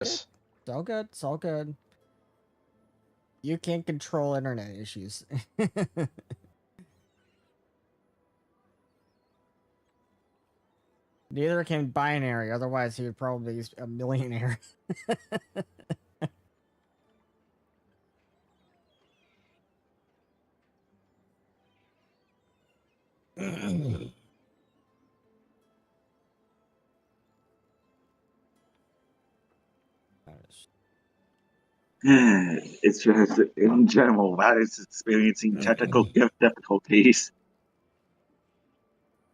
It's all good. It's all good. You can't control internet issues. Neither can binary, otherwise he would probably be a millionaire. It's just in general that is experiencing technical difficulties.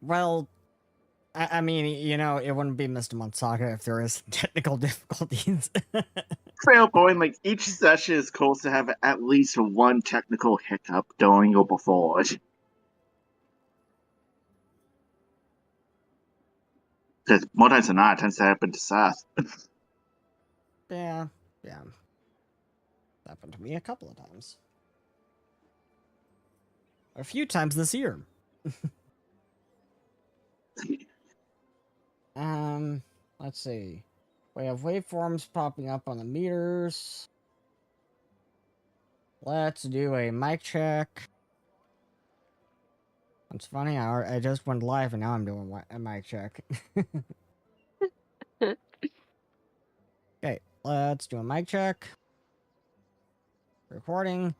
Well, I mean, you know, it wouldn't be Mystimon Saga if there is technical difficulties. Fair point, like each session is close to have at least one technical hiccup during or before it. Because more times than not, it tends to happen to Seth. yeah. Happened to me a couple of times. A few times this year. Let's see. We have waveforms popping up on the meters. Let's do a mic check. It's funny, I just went live and now I'm doing a mic check. Okay, let's do a mic check. Recording.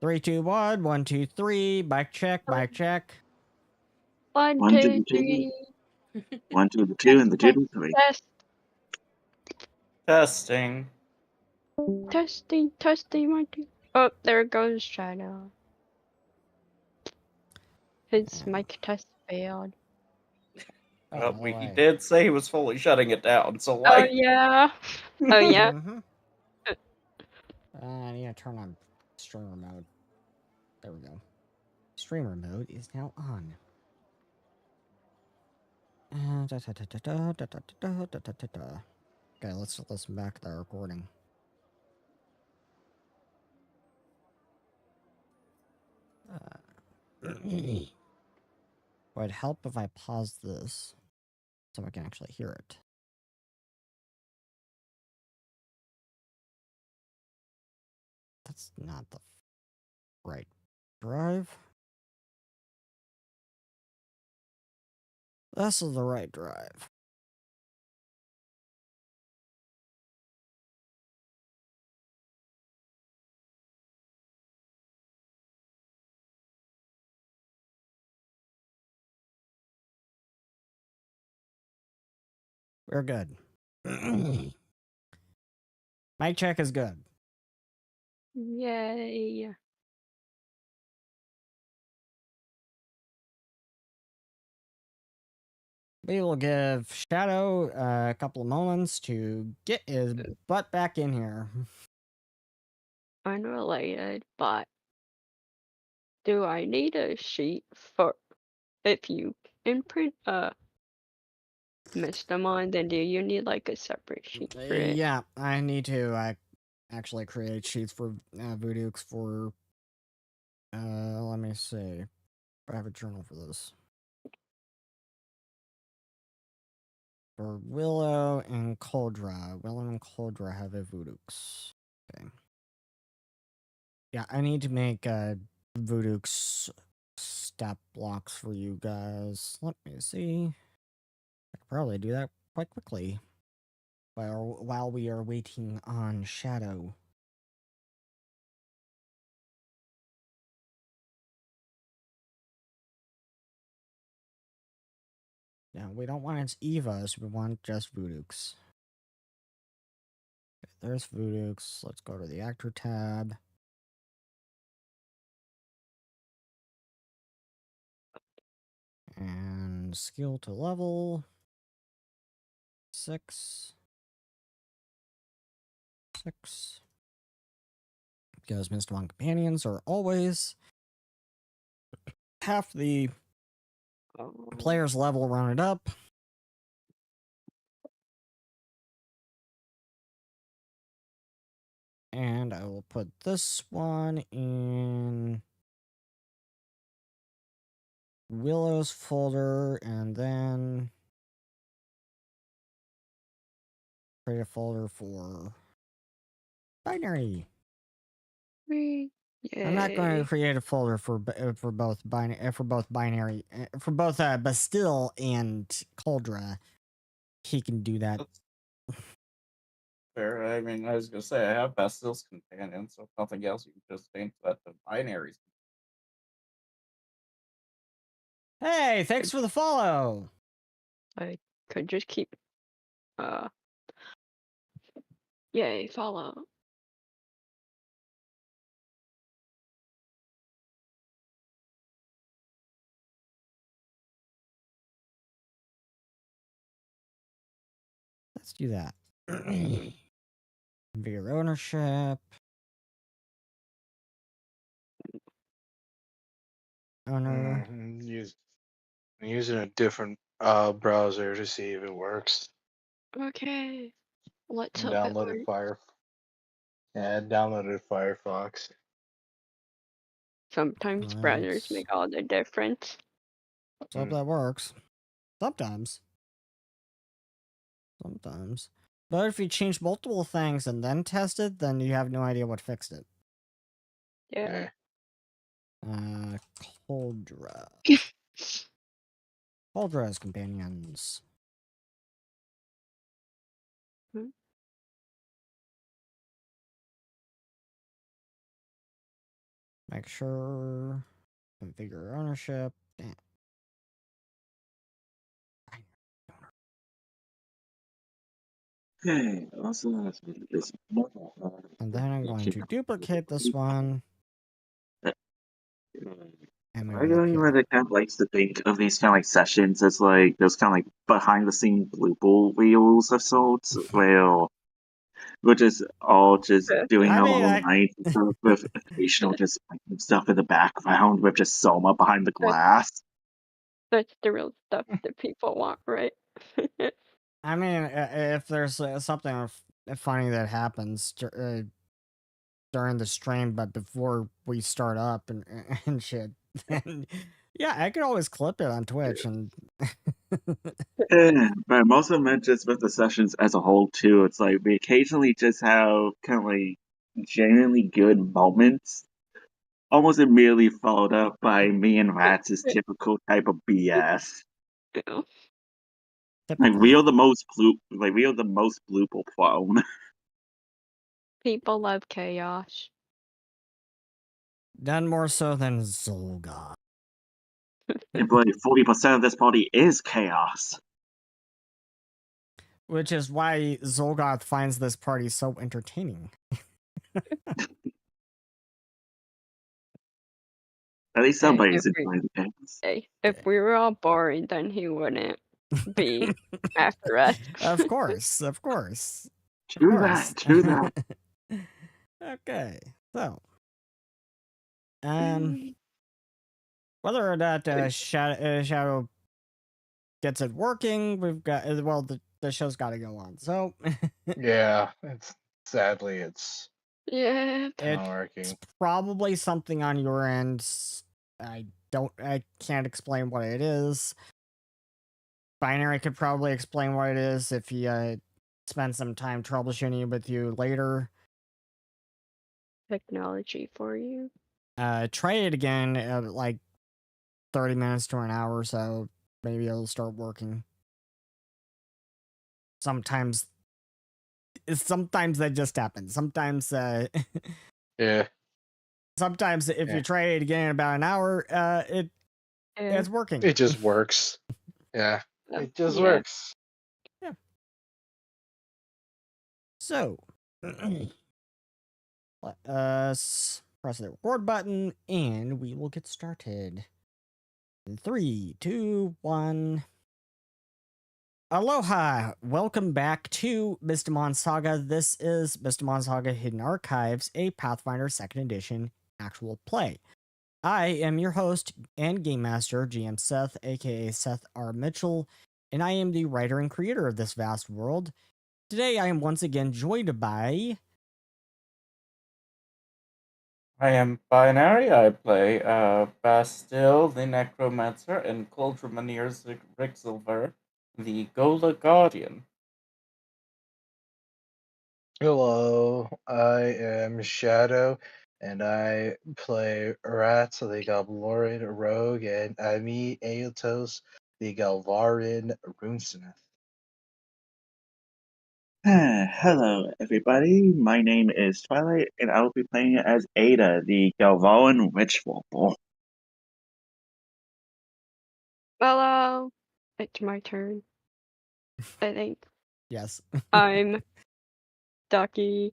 3, 2, 1, 1, 2, 3. Mic check, mic check. 1, 1, 2, 2, 3. 1, 2, 2, and the 2, 3. Test, testing. testing, 1, 2. Oh, there goes Shadow. His mic test failed. Oh, He did say he was fully shutting it down, so Oh like. yeah. Oh yeah. I need to turn on streamer mode. There we go. Streamer mode is now on. Okay, let's listen back to the recording. Would help if I pause this so I can actually hear it. That's not the right drive. This is the right drive. We're good. Mic check is good. Yay. We will give Shadow a couple of moments to get his butt back in here. Unrelated, but do I need a sheet for if you imprint Mystimon, then do you need like a separate sheet for it? Yeah, I need to actually create sheets for Voodooks for let me see. I have a journal for this. For Willow and Coldra. Willow and Coldra have a Voodooks. Okay. Yeah, I need to make Voodooks step blocks for you guys. Let me see. I could probably do that quite quickly. While we are waiting on Shadow. Yeah, we don't want its Evas, we want just Voodooks. Okay, there's Voodooks. Let's go to the actor tab. And skill to level 6. 6. Because Mystimon companions are always half the player's level rounded up. And I will put this one in Willow's folder, and then create a folder for binary. Yay. I'm not going to create a folder for both binary for both Bastille and Coldra. He can do that. That's fair. I mean, I was gonna say I have Bastille's companion, so if nothing else, you can just change that to binaries. Hey, thanks for the follow. I could just keep yay, follow. Let's do that. Configure ownership. Owner. I'm using a different browser to see if it works. Okay. Let's And hope it downloaded works. I downloaded Firefox. Sometimes browsers make all the difference. So hope that works. Sometimes. Sometimes. But if you change multiple things and then test it, then you have no idea what fixed it. Yeah. Coldra. Coldra's companions. Hmm. Make sure. Configure ownership. Damn. Okay, also let's do this. And then I'm going to duplicate this one. And I move it up really here. really kind of likes to think of these kind of like sessions as like those kind of like behind the scene blooper reels of sorts, where we're just all just doing I our mean, own night stuff with occasional just like, stuff in the background with just Soma behind the glass. That's the real stuff that people want, right? I mean, if there's something funny that happens during the stream, but before we start up and shit, then yeah, I could always clip it on Twitch and. Yeah, but most of them just with the sessions as a whole too. It's like we occasionally just have kind of like genuinely good moments, almost immediately followed up by me and Rats' typical type of BS. Yeah. Like Typically. we are the most blooper prone. People love chaos. None more so than Zolga. And like 40% of this party is chaos. Which is why Zolgoth finds this party so entertaining. At least Hey, somebody's enjoying the chaos. Hey, if we were all boring, then he wouldn't be after us. Of course, of course. True that, true that. Okay, so. Whether or not Shadow gets it working, we've got, well, the show's got to go on. So. Yeah, sadly it's Yeah. not working. It's probably something on your end. I can't explain what it is. Binary could probably explain what it is if he spends some time troubleshooting with you later. Technology for you. Try it again at like 30 minutes to an hour or so. Maybe it'll start working. Sometimes that just happens. Sometimes Yeah. sometimes if you try it again in about an hour, it's working. It just works. Yeah. It just Yeah. works. Yeah. So, let us press the record button and we will get started. In 3, 2, 1. Aloha! Welcome back to Mystimon Saga. This is Mystimon Saga Hidden Archives, a Pathfinder 2nd Edition actual play. I am your host and game master, GM Seth, aka Seth R. Mitchell, and I am the writer and creator of this vast world. Today I am once again joined by... I am binary. I play Bastille, the Necromancer, and Coldra Ricksilver, the Gola Guardian. Hello, I am Shadow, and I play Rats, the Galvorian Rogue, and I meet Aetos, the Galvarian Runesmith. Hello, everybody. My name is Twilight, and I will be playing as Ada, the Galvalan Witch Wolf. Hello. It's my turn. I think. Yes. I'm Ducky.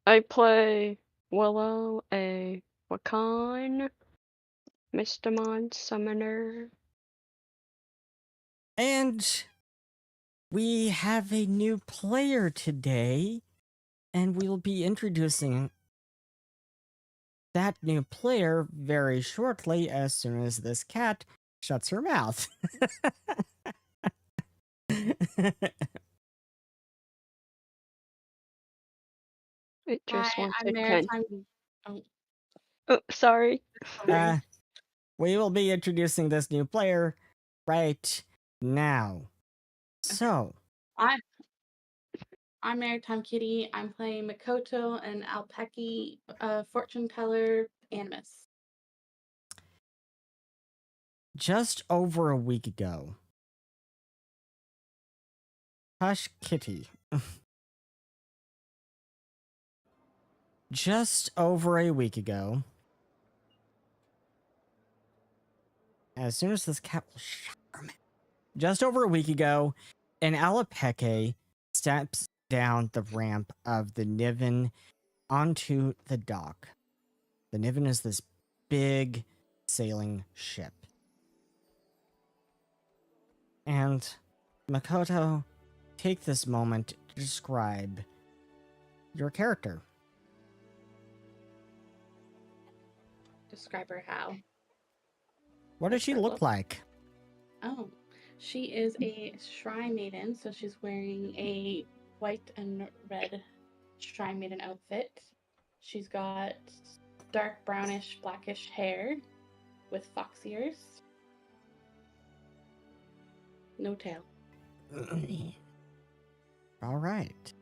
I play Willow, a Wakan Mystimon summoner. And we have a new player today, and we'll be introducing that new player very shortly as soon as this cat shuts her mouth. It Hi, just wants I'm attention. Maritime. Oh, Oh, sorry. sorry. We will be introducing this new player right now. So, I'm Maritime Kitty. I'm playing Makoto and Alpeki, fortune teller, animus. just over a week ago, Hush Kitty. Just over a week ago, as soon as this cat will shut her mouth, just over a week ago, an Alapeke steps down the ramp of the Niven onto the dock. The Niven is this big sailing ship. And Makoto, take this moment to describe your character. Describe her how. What does she Her look like? Oh, she is a shrine maiden, so she's wearing a white and red shrine maiden outfit. She's got dark brownish, blackish hair with fox ears. No tail. All right.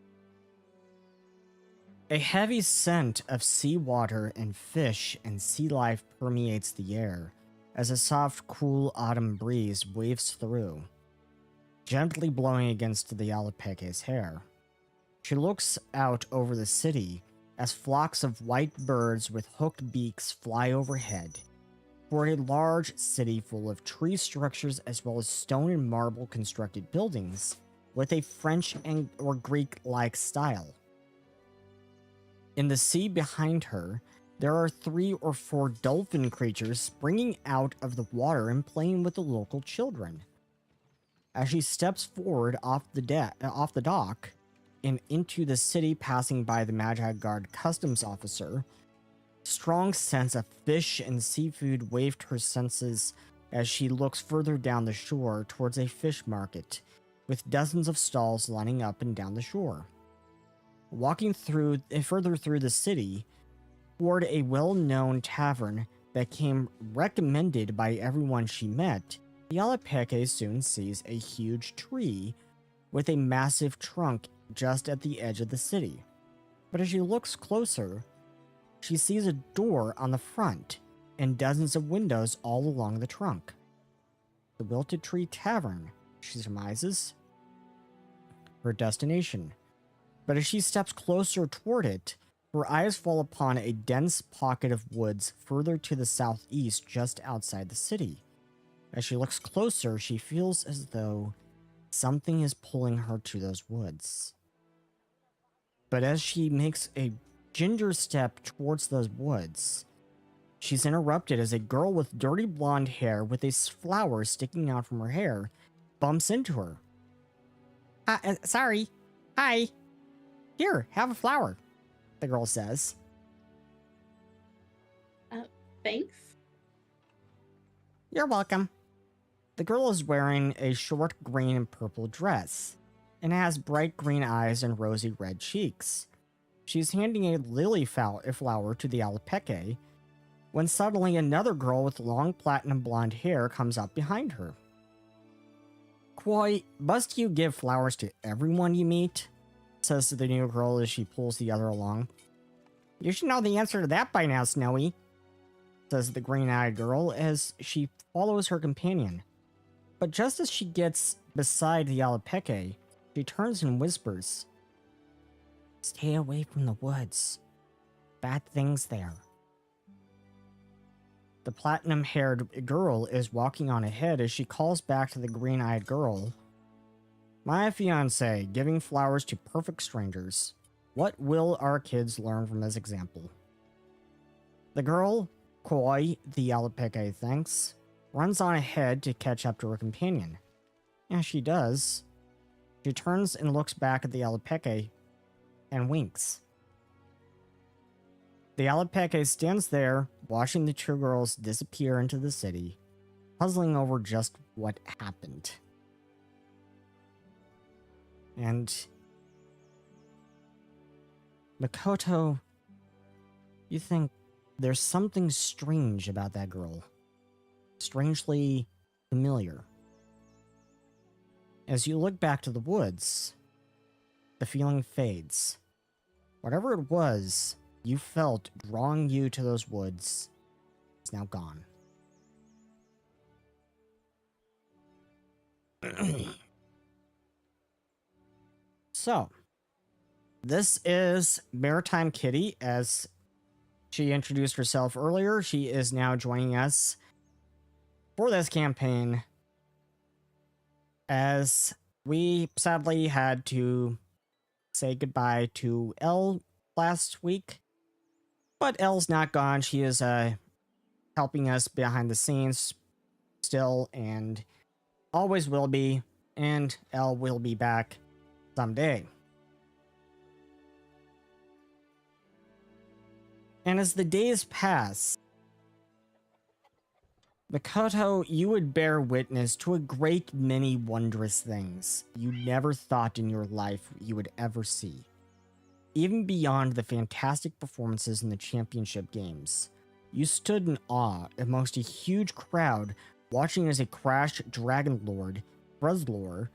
A heavy scent of seawater and fish and sea life permeates the air as a soft, cool autumn breeze waves through, gently blowing against the Alapeke's hair. She looks out over the city as flocks of white birds with hooked beaks fly overhead toward a large city full of tree structures as well as stone and marble constructed buildings with a French or Greek-like style. In the sea behind her, there are 3 or 4 dolphin creatures springing out of the water and playing with the local children. As she steps forward off the dock and into the city, passing by the Magi Guard customs officer, strong sense of fish and seafood wafted her senses as she looks further down the shore towards a fish market, with dozens of stalls lining up and down the shore. Walking further through the city, toward a well-known tavern that came recommended by everyone she met, the Alapeke soon sees a huge tree with a massive trunk just at the edge of the city. But as she looks closer, she sees a door on the front and dozens of windows all along the trunk. The Wilted Tree Tavern, she surmises, her destination. But as she steps closer toward it, her eyes fall upon a dense pocket of woods further to the southeast just outside the city. As she looks closer, she feels as though something is pulling her to those woods. But as she makes a ginger step towards those woods, she's interrupted as a girl with dirty blonde hair with a flower sticking out from her hair bumps into her. Sorry. Hi. Here, have a flower, the girl says. Thanks. You're welcome. The girl is wearing a short green and purple dress and has bright green eyes and rosy red cheeks. She's handing a lily flower to the Alapeke when suddenly another girl with long platinum blonde hair comes up behind her. Koi, must you give flowers to everyone you meet? says to the new girl as she pulls the other along. You should know the answer to that by now, Snowy, says the green-eyed girl as she follows her companion. But just as she gets beside the Alapeke, she turns and whispers, Stay away from the woods. Bad things there. The platinum-haired girl is walking on ahead as she calls back to the green-eyed girl. My fiance, giving flowers to perfect strangers. What will our kids learn from this example? The girl, Koi, the Alapeke thinks, runs on ahead to catch up to her companion. As she does, she turns and looks back at the Alapeke and winks. The Alapeke stands there, watching the two girls disappear into the city, puzzling over just what happened. And Makoto, you think there's something strange about that girl. Strangely familiar. As you look back to the woods, the feeling fades. Whatever it was you felt drawing you to those woods is now gone. So, this is Maritime Kitty. As she introduced herself earlier, she is now joining us for this campaign, as we sadly had to say goodbye to Elle last week. But Elle's not gone. She is helping us behind the scenes still, and always will be. And Elle will be back someday. And as the days pass, Makoto, you would bear witness to a great many wondrous things you never thought in your life you would ever see. Even beyond the fantastic performances in the championship games, you stood in awe amongst a huge crowd watching as a crashed Dragon Lord, Breslor,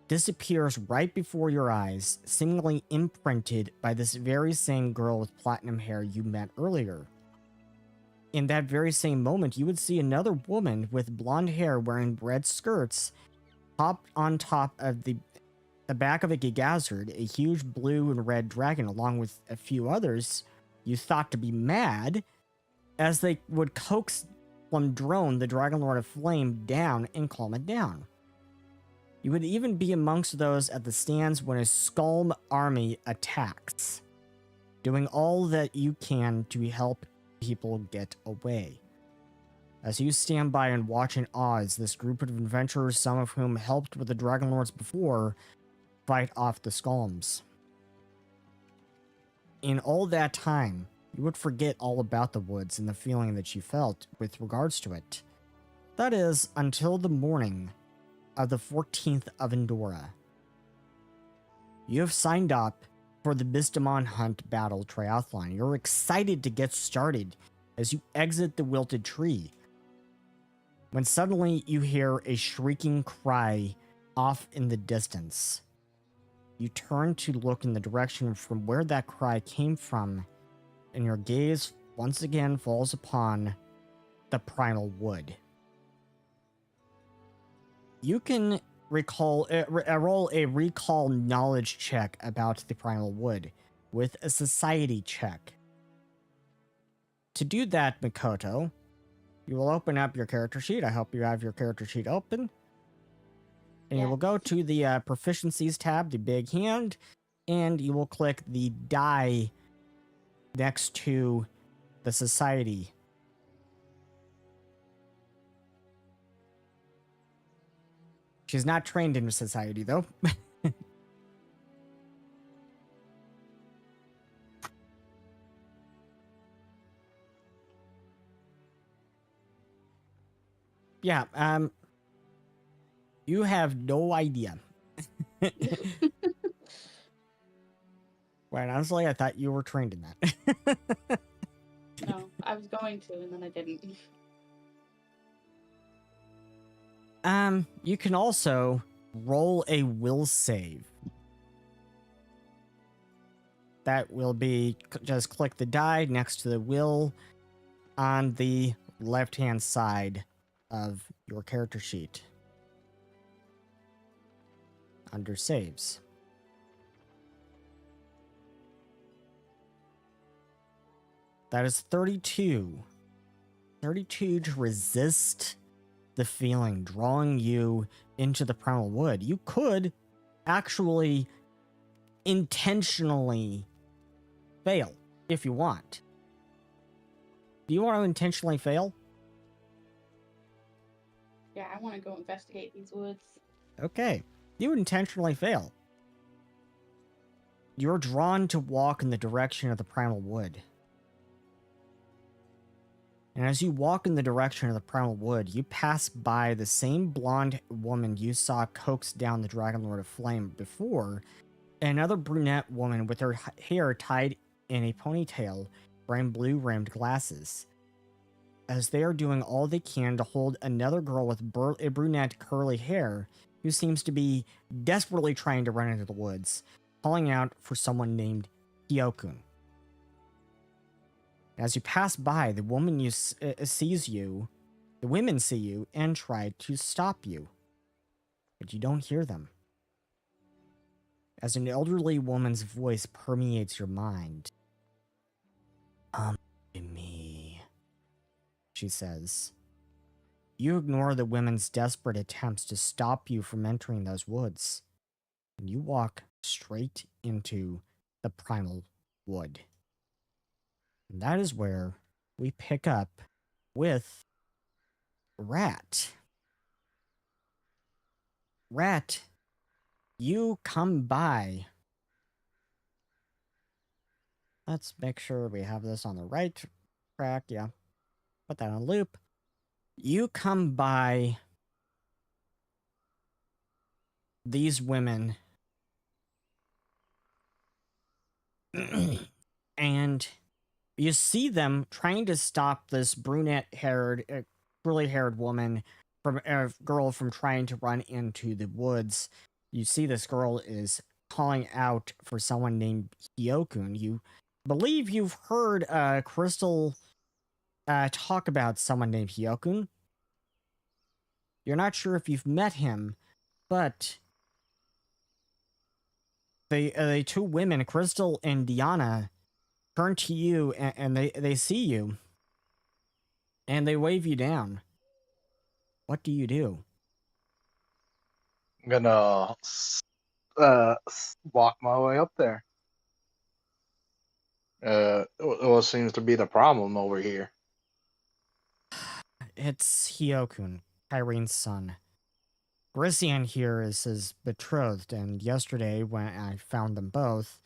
disappears right before your eyes, seemingly imprinted by this very same girl with platinum hair you met earlier. In that very same moment, you would see another woman with blonde hair wearing red skirts pop on top of the back of a Gigazard, a huge blue and red dragon, along with a few others you thought to be mad, as they would coax from Drone, the Dragon Lord of Flame, down and calm it down. You would even be amongst those at the stands when a Skulm army attacks, doing all that you can to help people get away. As you stand by and watch in awe as this group of adventurers, some of whom helped with the Dragon Lords before, fight off the Skulms. In all that time, you would forget all about the woods and the feeling that you felt with regards to it. That is, until the morning of the 14th of Endora. You have signed up for the Mystimon Hunt Battle Triathlon. You're excited to get started as you exit the wilted tree, when suddenly you hear a shrieking cry off in the distance. You turn to look in the direction from where that cry came from, and your gaze once again falls upon the Primal Wood. You can roll a recall knowledge check about the Primal Wood with a society check. To do that, Makoto, you will open up your character sheet. I hope you have your character sheet open. And you will go to the proficiencies tab, the big hand, and you will click the die next to the society. She's not trained in society, though. Yeah, you have no idea. Quite honestly, I thought you were trained in that. No, I was going to, and then I didn't. You can also roll a will save. that will be just click the die next to the will on the left-hand side of your character sheet under saves. That is 32. 32 to resist the feeling drawing you into the Primal Wood. You could actually intentionally fail if you want. Do you want to intentionally fail? Yeah, I want to go investigate these woods. Okay. You intentionally fail. You're drawn to walk in the direction of the Primal Wood. And as you walk in the direction of the Primal Wood, you pass by the same blonde woman you saw coax down the Dragon Lord of Flame before, and another brunette woman with her hair tied in a ponytail, wearing blue-rimmed glasses. As they are doing all they can to hold another girl with a brunette curly hair, who seems to be desperately trying to run into the woods, calling out for someone named Hyokun. As you pass by, the woman sees you, the women see you, and try to stop you. But you don't hear them. As an elderly woman's voice permeates your mind. Me, she says. You ignore the women's desperate attempts to stop you from entering those woods, and you walk straight into the Primal Wood. And that is where we pick up with Rat. Rat, you come by. Let's make sure we have this on the right track. Yeah. Put that on loop. You come by these women and you see them trying to stop this brunette-haired, curly-haired woman from a girl from trying to run into the woods. You see this girl is calling out for someone named Hyokun. You believe you've heard Crystal talk about someone named Hyokun. You're not sure if you've met him, but the two women, Crystal and Diana, turn to you and they see you and they wave you down. What do you do? I'm gonna walk my way up there. What seems to be the problem over here? It's Hyokun, Kyrene's son. Grissian here is his betrothed, and yesterday when I found them both,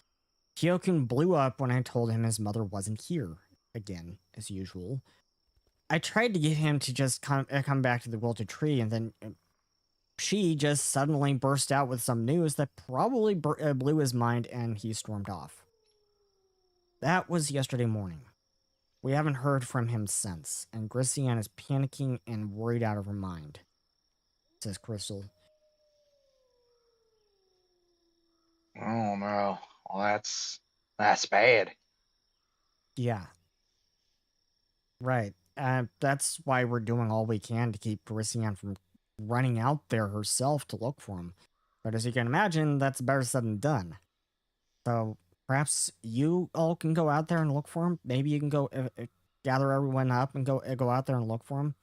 Hyokun blew up when I told him his mother wasn't here, again, as usual. I tried to get him to just come back to the wilted tree, and then she just suddenly burst out with some news that probably blew his mind, and he stormed off. That was yesterday morning. We haven't heard from him since, and Grissian is panicking and worried out of her mind, says Crystal. Oh no, well, that's bad. Yeah. Right. That's why we're doing all we can to keep Grissian from running out there herself to look for him. But as you can imagine, that's better said than done. So perhaps you all can go out there and look for him. Maybe you can go gather everyone up and go out there and look for him,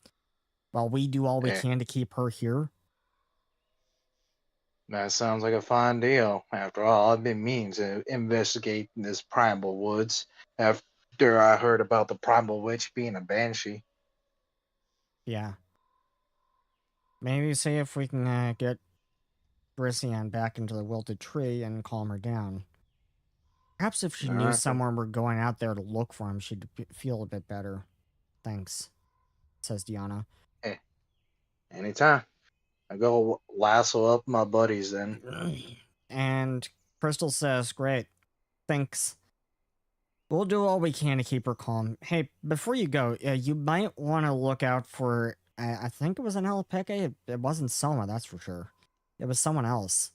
while we do all we can to keep her here. That sounds like a fine deal. After all, I've been meaning to investigate this Primal Woods after I heard about the Primal Witch being a banshee. Yeah. Maybe see if we can get Grissian back into the wilted tree and calm her down. Perhaps if she knew somewhere we're going out there to look for him, she'd feel a bit better. Thanks, says Diana. Hey, anytime. I go lasso up my buddies then. And Crystal says, great, thanks. We'll do all we can to keep her calm. Hey, before you go, you might want to look out for, I think it was an Alpeke. It wasn't Soma, that's for sure. It was someone else.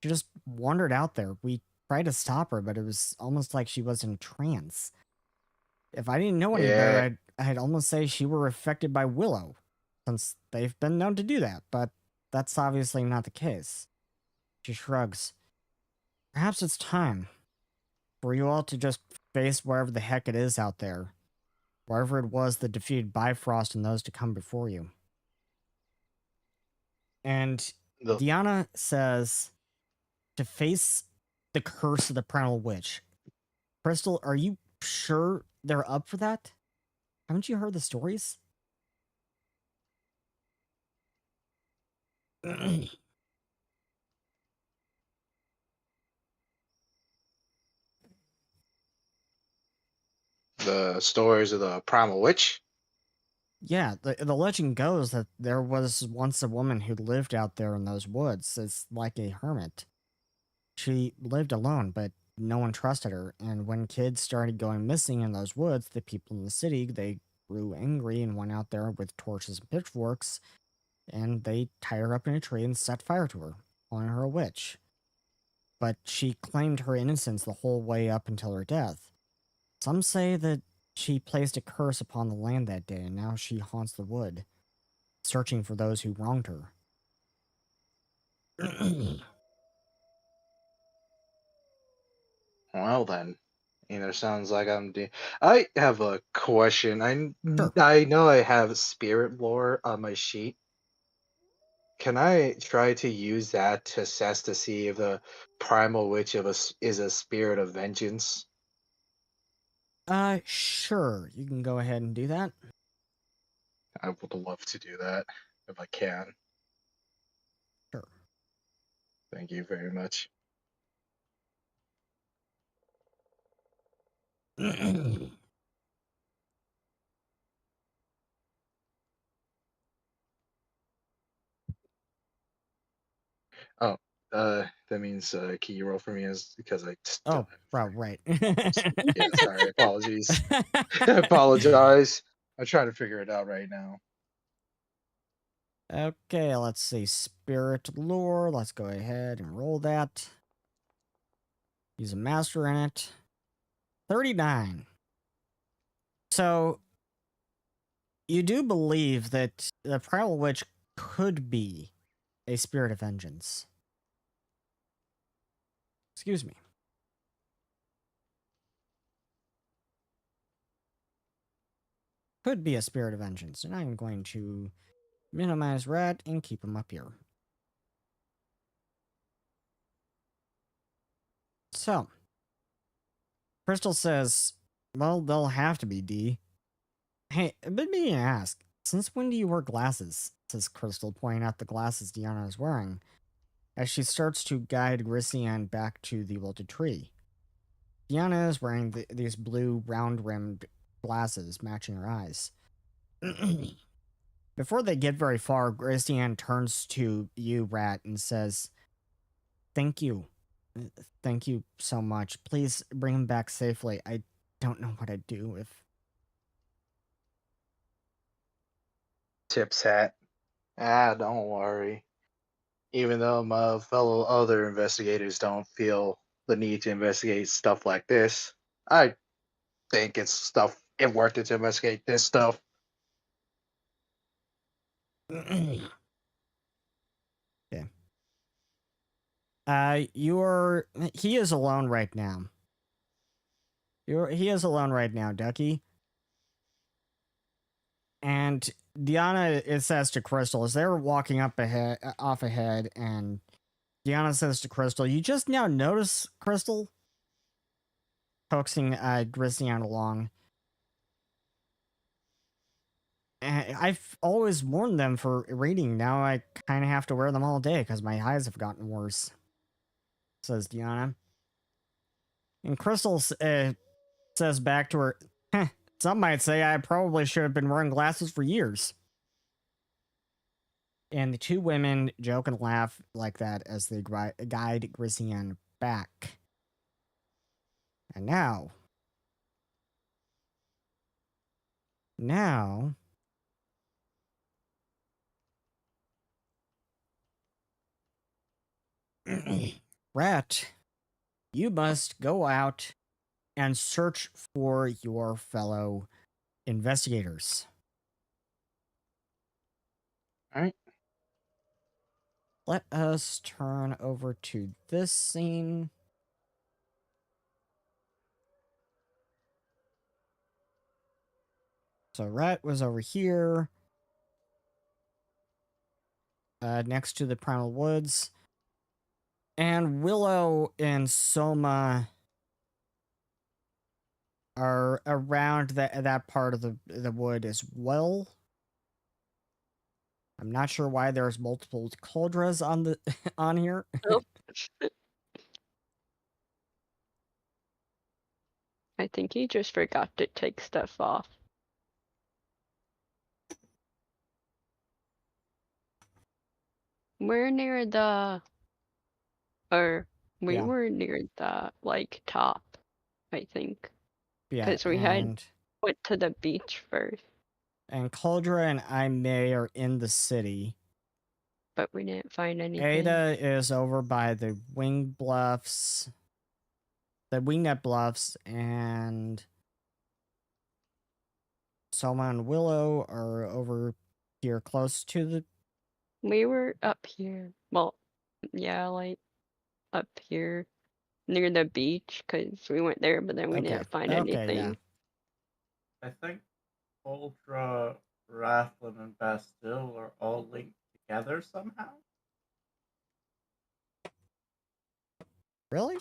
She just wandered out there. We tried to stop her, but it was almost like she was in trance. If I didn't know any better, Yeah, I'd almost say she were affected by Willow, since they've been known to do that, but that's obviously not the case. She shrugs. Perhaps it's time for you all to just face wherever the heck it is out there, wherever it was that defeated Bifrost and those to come before you. And the Diana says to face the curse of the Primal Witch. Crystal, are you sure they're up for that? Haven't you heard the stories? the stories of the Primal Witch. Yeah, the legend goes that there was once a woman who lived out there in those woods as like a hermit. She lived alone, but no one trusted her, and when kids started going missing in those woods, the people in the city, they grew angry and went out there with torches and pitchforks, and they tied her up in a tree and set fire to her, calling her a witch. But she claimed her innocence the whole way up until her death. Some say that she placed a curse upon the land that day, and now she haunts the wood, searching for those who wronged her. Well then, sounds like I have a question. Sure. I know I have spirit lore on my sheet. Can I try to use that to assess to see if the primal witch is a spirit of vengeance? Sure. You can go ahead and do that. I would love to do that if I can. Sure. Thank you very much. Oh, that means can you roll for me as because I just don't Oh, have wow, very right. yeah, sorry, apologies. I apologize. I'm trying to figure it out right now. Okay, let's see. Spirit lore. Let's go ahead and roll that. Use a master in it. 39. So, you do believe that the Primal Witch could be a spirit of vengeance. Excuse me. Could be a spirit of vengeance. And I'm going to minimize red and keep them up here. So, Crystal says, well, they'll have to be D. Hey, I've been meaning to ask, since when do you wear glasses? Says Crystal, pointing out the glasses Diana is wearing, as she starts to guide Grissian back to the wilted tree. Diana is wearing these blue, round-rimmed glasses, matching her eyes. Before they get very far, Grissian turns to you, Rat, and says, thank you. Thank you so much. Please bring him back safely. I don't know what I'd do if... Tips hat. Don't worry. Even though my fellow other investigators don't feel the need to investigate stuff like this, I think it worth it to investigate this stuff. Okay. He is alone right now. He is alone right now, Ducky. And Diana, it says to Crystal, as they're walking off ahead, and Diana says to Crystal, you just now notice, Crystal? Coaxing Grissian along. I've always worn them for reading. Now I kind of have to wear them all day because my eyes have gotten worse, says Diana. And Crystal says back to her, some might say I probably should have been wearing glasses for years. And the two women joke and laugh like that as they guide Grissian back. And now, Rat, you must go out and search for your fellow investigators. All right. Let us turn over to this scene. So Rhett was over here, next to the Primal Woods. And Willow and Soma are around that part of the wood as well. I'm not sure why there's multiple cauldrons on the on here. Oh. I think he just forgot to take stuff off. We're near the, or we Yeah. were near the like top, I think, Yeah, because we had went to the beach first, and Cauldra and I May are in the city. but we didn't find anything. Ada is over by the Wingnet Bluffs, and Soma and Willow are over here close to the. We were up here. Well, yeah, like up here near the beach, because we went there, but then we Okay. didn't find Okay, anything. yeah. I think Ultra, Rathlin, and Bastille are all linked together somehow. Really?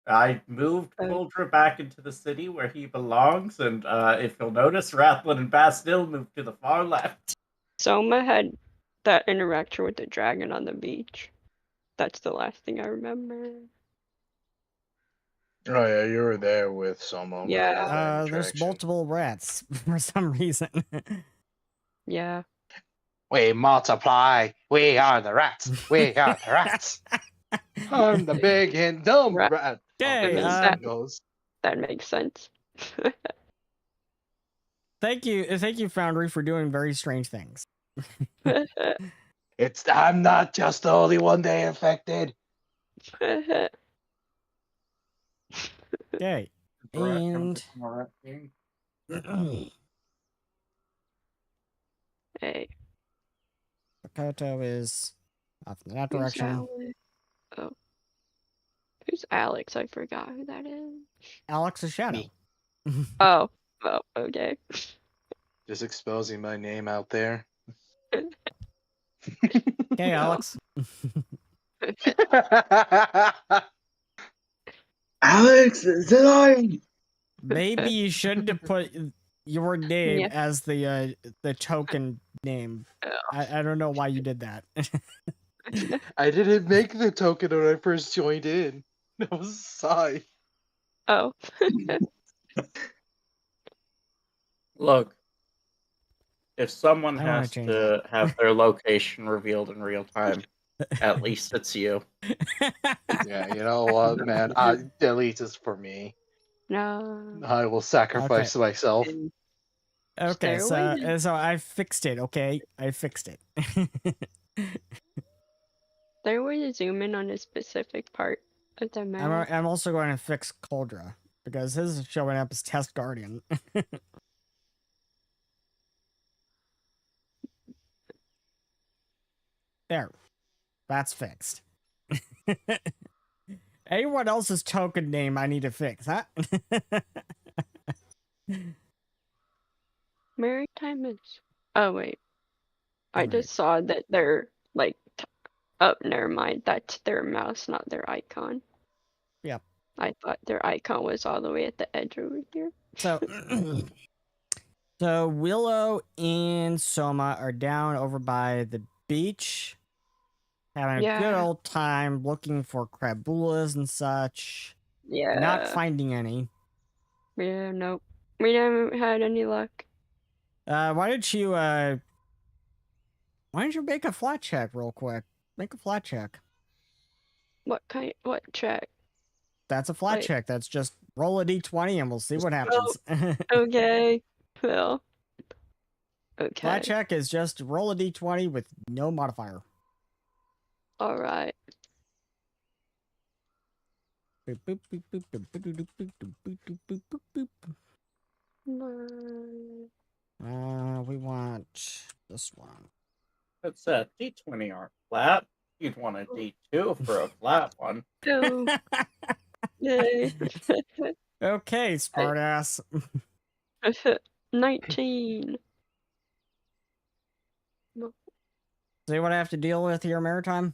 I moved Oh. Uldra back into the city where he belongs, and if you'll notice, Rathlin and Bastille moved to the far left. Soma had that interaction with the dragon on the beach. That's the last thing I remember. Oh yeah, you were there with Soma. when they Yeah. had that There's interaction. multiple rats for some reason. Yeah. We multiply. We are the rats. We are the rats. I'm the big and dumb Rat. rat. Okay, This that- goes. That makes sense. Thank you, Foundry, for doing very strange things. I'm not just the only one they infected. Okay, and Hey, Makoto is off in that who's direction. Alex? Oh. Who's Alex? I forgot who that is. Alex is Shadow. Me. Oh, okay. Just exposing my name out there. Okay, Alex. Alex, is it I? Maybe you shouldn't have put your name Yeah. as the token name. I don't know why you did that. I didn't make the token when I first joined in. That was Sai. Oh. Look, if someone I wanna has change to have their location revealed in real time, at least it's you. Yeah, you know what, man? Delete is for me. No. I will sacrifice myself. Okay, Stairway? so I fixed it. Okay, I fixed it. There was a zoom in on a specific part of the map. I'm also going to fix Cauldra because his is showing up as Test Guardian. There, that's fixed. Anyone else's token name I need to fix, huh? Maritime is. Oh wait, I Alright. just saw that they're like. Oh, never mind. That's their mouse, not their icon. Yep. I thought their icon was all the way at the edge over here. So, so Willow and Soma are down over by the beach, having a good Yeah. old time looking for crabulas and such. Yeah. Not finding any. Yeah, nope. We haven't had any luck. Why don't you make a flat check real quick? Make a flat check. What check? That's a flat Wait. check. That's just roll a d20 and we'll see what happens. Okay. Well. Okay. Flat check is just roll a d20 with no modifier. Alright. Boop, boop, boop, boop, boop, boop, boop, boop, boop, boop, boop, boop, boop, boop. We want this one. It's a D20 aren't flat. You'd want a D2 for a flat one. Two. Yay. Okay, smartass. 19. See what I have to deal with here, Maritime?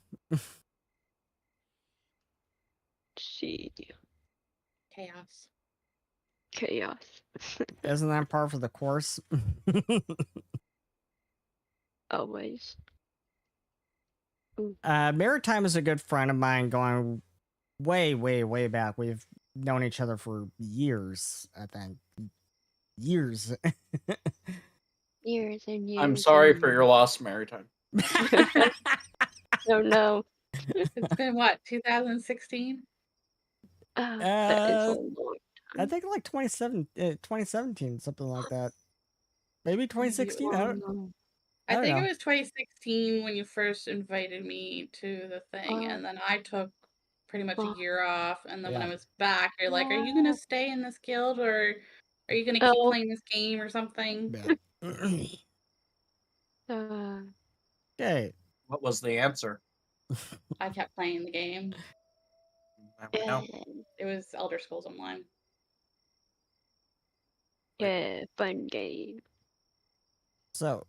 See. Chaos. Chaos. Isn't that part of the course? Always. Maritime is a good friend of mine going way, way, way back. We've known each other for years, I think. Years. Years and years. I'm sorry and for your loss, Maritime. Oh no. It's been what, 2016? That is a Uh, long I think like 2017, something like that. Maybe 2016? I don't know. I think know. it was 2016 when you first invited me to the thing, and then I took pretty much a year off, and then when I was back, you're like, are you gonna stay in this guild, or are you gonna keep playing this game or something? Okay. What was the answer? I kept playing the game. Never know. It was Elder Scrolls Online. Yeah, fun game. So,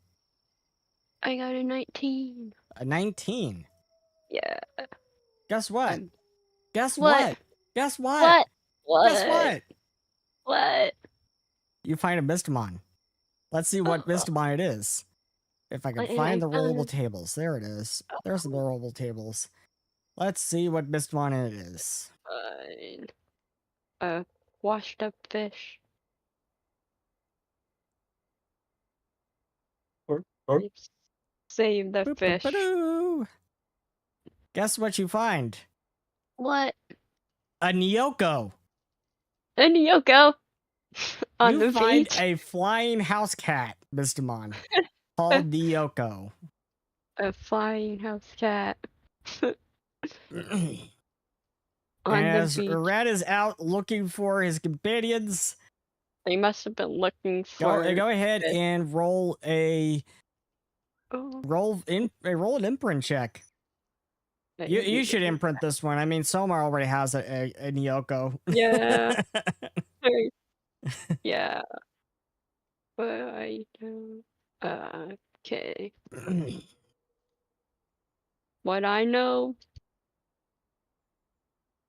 I got a 19. a 19. Yeah. Guess what? Guess What? what? Guess what? What? Guess what? What? You find a Mystimon. Let's see what Mystimon it is. If I can And find I the found rollable it. tables. There it is. There's the rollable tables. Let's see what Mystimon it is. Fine. A washed up fish. Save the Boop, fish. boop-a-doo. Guess what you find? What? A Naekos. A Naekos on You the find beach. a flying house cat, Mystimon, called Naekos. A flying house cat. And On the as beach. Red is out looking for his companions, They must have been looking for. go ahead and roll a Oh. roll an imprint check. You should imprint this one. I mean, Soma already has a Naekos. Yeah. Yeah. But I don't. Okay. What I know,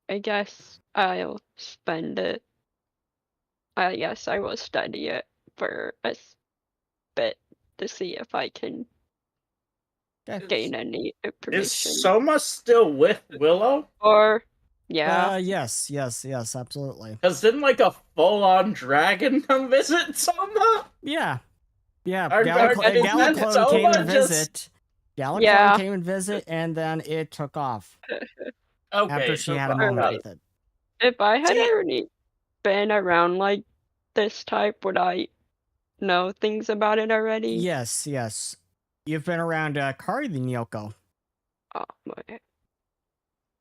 I guess I'll spend it. I guess I will study it for a bit to see if I can gain any Is information. Soma still with Willow? Or, yeah. Yes, absolutely. Because didn't like a full-on dragon come visit Soma? Yeah. Are Galaclone Soma came and just- visit. Galaclone Yeah. came and visit, and then it took off Okay, after she so had a far, moment got with it. If I had See- already been around like this type, would I know things about it already? Yes. You've been around Carii the Kitty. Oh, my.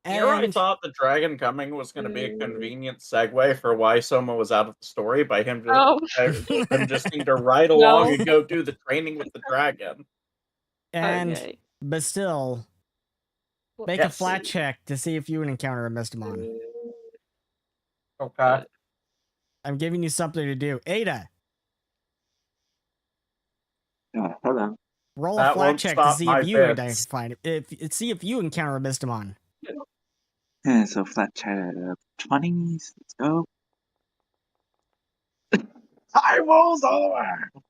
Here I And thought the dragon coming was going to be a convenient segue for why Soma was out of the story by him just need to ride along No. and go do the training with the dragon. Okay. but still, make a flat check to see if you would encounter a Mystimon. Okay. I'm giving you something to do. Ada, Hello. roll a That flat won't check to stop see my if you bits. identify it. See if you encounter a Mystimon. Yeah, so flat chat 20s. Let's go. High rolls all the way.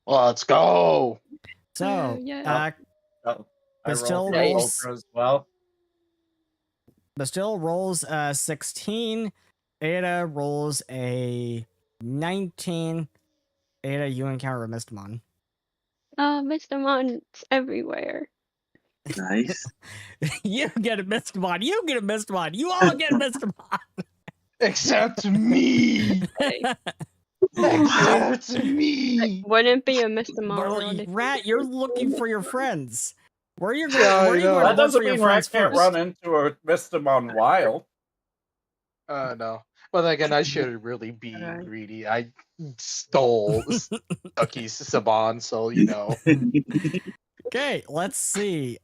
Let's go. So, Yeah. I Bastille rolled for rolls. Ultra as well. Bastille rolls 16. Ada rolls a 19. Ada, you encounter a Mystimon. Mystimon's everywhere. Nice. You get a Mystimon. You get a Mystimon. You all get a Mystimon. Except me. Except me. Wouldn't be a Mystimon. Rat, you're looking for your friends. Where are you going? Yeah, Where are you I know. going to That look doesn't for your mean Rat friends can't first? run into a Mystimon wild. No. But then again, I shouldn't really be Alright. greedy. I stole Stucky's Saban, so you know. Okay, let's see.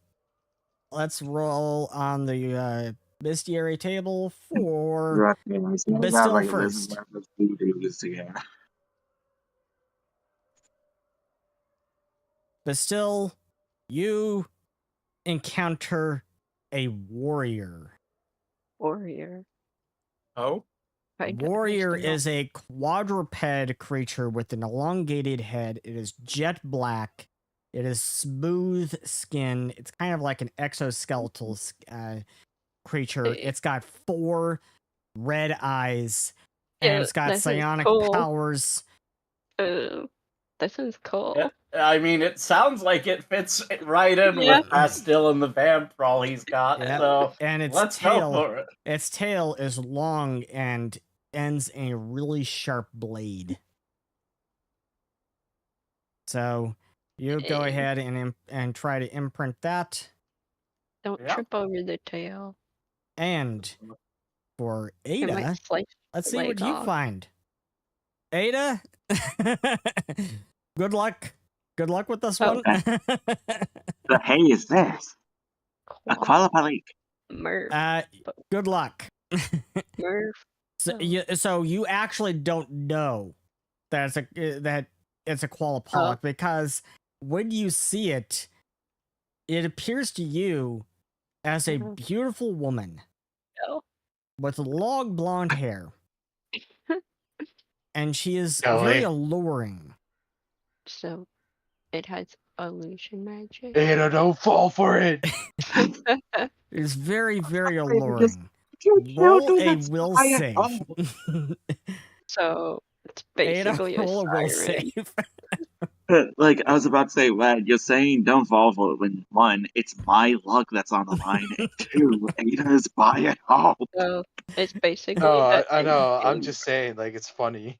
Let's roll on the bestiary table for Right, yeah, so I got Bestill like first. lizard wrappers, voodoos together. Bestill. You encounter a warrior. Warrior. Oh, I got Warrior Mystimon. is a quadruped creature with an elongated head. It is jet black. It is smooth skin. It's kind of like an exoskeletal creature. Hey. It's got 4 red eyes, and Yeah, it's got that sounds psionic cool. powers. That sounds cool. yeah, I mean, it sounds like it fits right in Yeah. with Bastille and the vamp crawl he's got. Yeah, So and its let's go tail, for it. its tail is long and ends in a really sharp blade. So you go Eh. ahead and try to imprint that. Don't Yeah. trip over the tail. And for It might Ada, slice let's the see what leg you off. find. Ada, good luck. Good luck with this Oh. one. The hay is this. A qualified. Murph. Good luck. Murph. So you actually don't know that it's a qualipolic because when you see it, it appears to you as a beautiful woman Oh. with long blonde hair, and she is Kelly. very alluring. So it has illusion magic. Ada, don't fall for it. It is very, very Just- alluring. You Roll do a that will fire. save. Oh. So it's Ada, basically a roll a will siren. save. Like I was about to say, Lad, you're saying don't fall for it when 1, it's my luck that's on the line, and 2, Ada's by it all. So it's basically No, the I know. end I'm game. just saying, like, it's funny.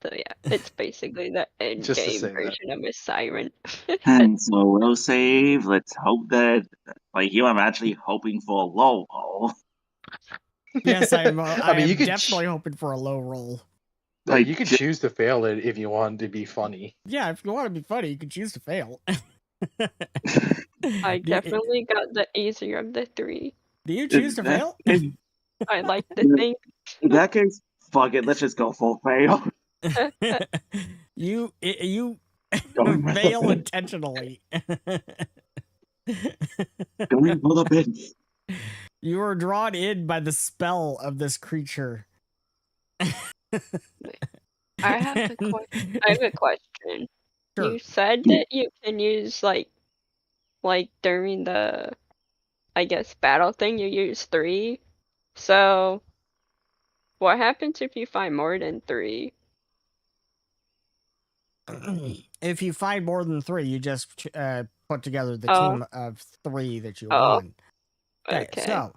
So yeah, it's basically the end Just to game say that. version of a siren. And so we'll save. Let's hope that, like, here I'm actually hoping for a low roll. Yes, I am you could definitely hoping for a low roll. Like, you could choose to fail it if you want to be funny. Yeah, if you want to be funny, you can choose to fail. I definitely got the easier of the 3. Do you choose to fail? I like to think. In that case, fuck it. Let's just go full fail. you Going for the fail bit. intentionally. Going for the bit. You are drawn in by the spell of this creature. I have a question. Sure. You said that you can use like during the, I guess, battle thing you use 3. So what happens if you find more than 3? If you find more than 3, you just put together the Oh. team of 3 that you Oh. won. Okay. So.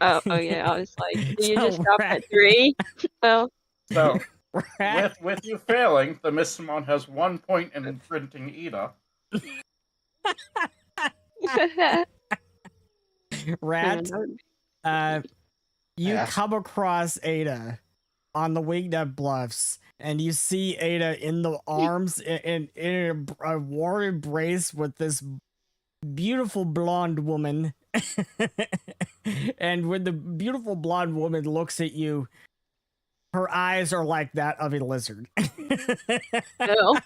Oh yeah, I was like, you So, just stop at 3? Well, So Rat, with you failing, the Mystimon has 1 point in imprinting Ida. Rat, you Yeah. come across Ada on the Wingnut Bluffs, and you see Ada in the arms in a warm embrace with this beautiful blonde woman. And when the beautiful blonde woman looks at you, her eyes are like that of a lizard. no.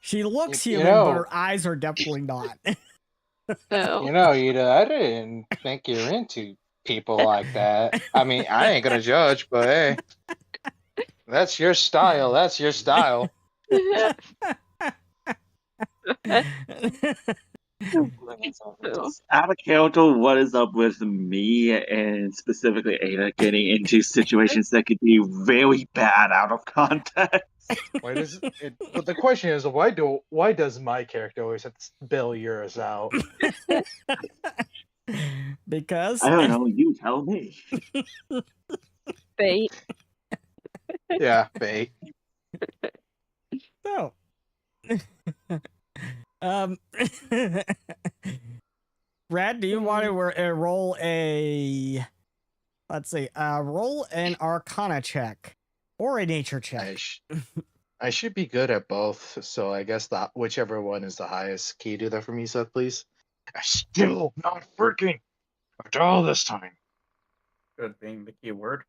She looks You human, but know- her eyes are definitely not. No. You know, Ida, I didn't think you're into people like that. I mean, I ain't gonna judge, but hey, that's your style. That's your style. Out of character, what is up with me and specifically Ada getting into situations that could be very bad out of context? Why does it? But the question is, why does my character always have to bail yours out? Because I don't know. You tell me. Bait. Yeah, bait. so um Brad, do you want to roll a? Let's see. Roll an Arcana check or a Nature check. I should be good at both, so I guess whichever one is the highest. Can you do that for me, Seth, please? I'm still not working at all this time. Good being the key word.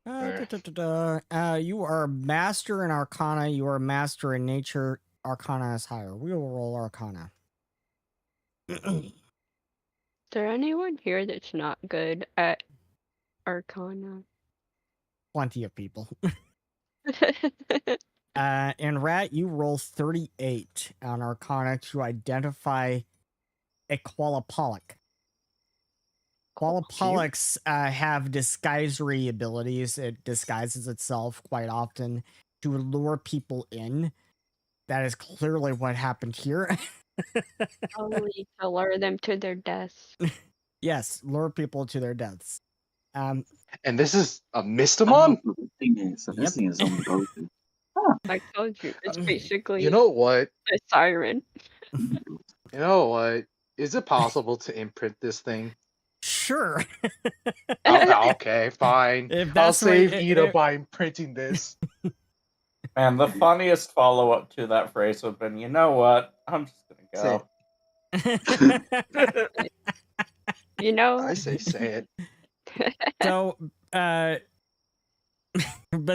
You are master in Arcana. You are master in Nature. Arcana is higher. We will roll Arcana. Is there anyone here that's not good at Arcana? Plenty of people. And Rat, you roll 38 on Arcana to identify a Qualipolloc. Qualipollocs have disguisery abilities. It disguises itself quite often to lure people in. That is clearly what happened here. Probably to lure them to their deaths. Yes, lure people to their deaths. And this is a Mystimon? This thing is only broken. I told you, it's basically You know what? a siren. You know what? Is it possible to imprint this thing? Sure. Okay, fine. I'll save Ida by imprinting this. And the funniest follow-up to that phrase would have been, you know what? I'm just gonna go. You know? I say it. So, but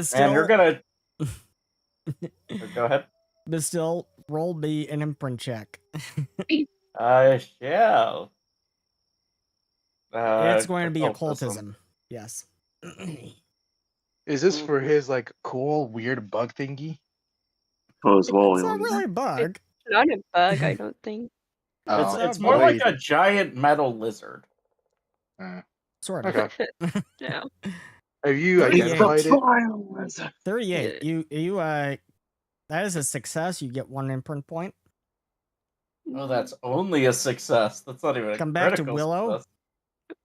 still, and you're gonna go ahead. But still, roll me an imprint check. I shall. It's going to be occultism. Yes. Is this for his like cool weird bug thingy? It's not really a bug. It's not a bug, I don't think. It's more like a giant metal lizard. Sort of. Okay. Yeah. Have you identified it? 38. You that is a success. You get 1 imprint point. Oh, that's only a success. That's not even a Come back to critical Willow. success.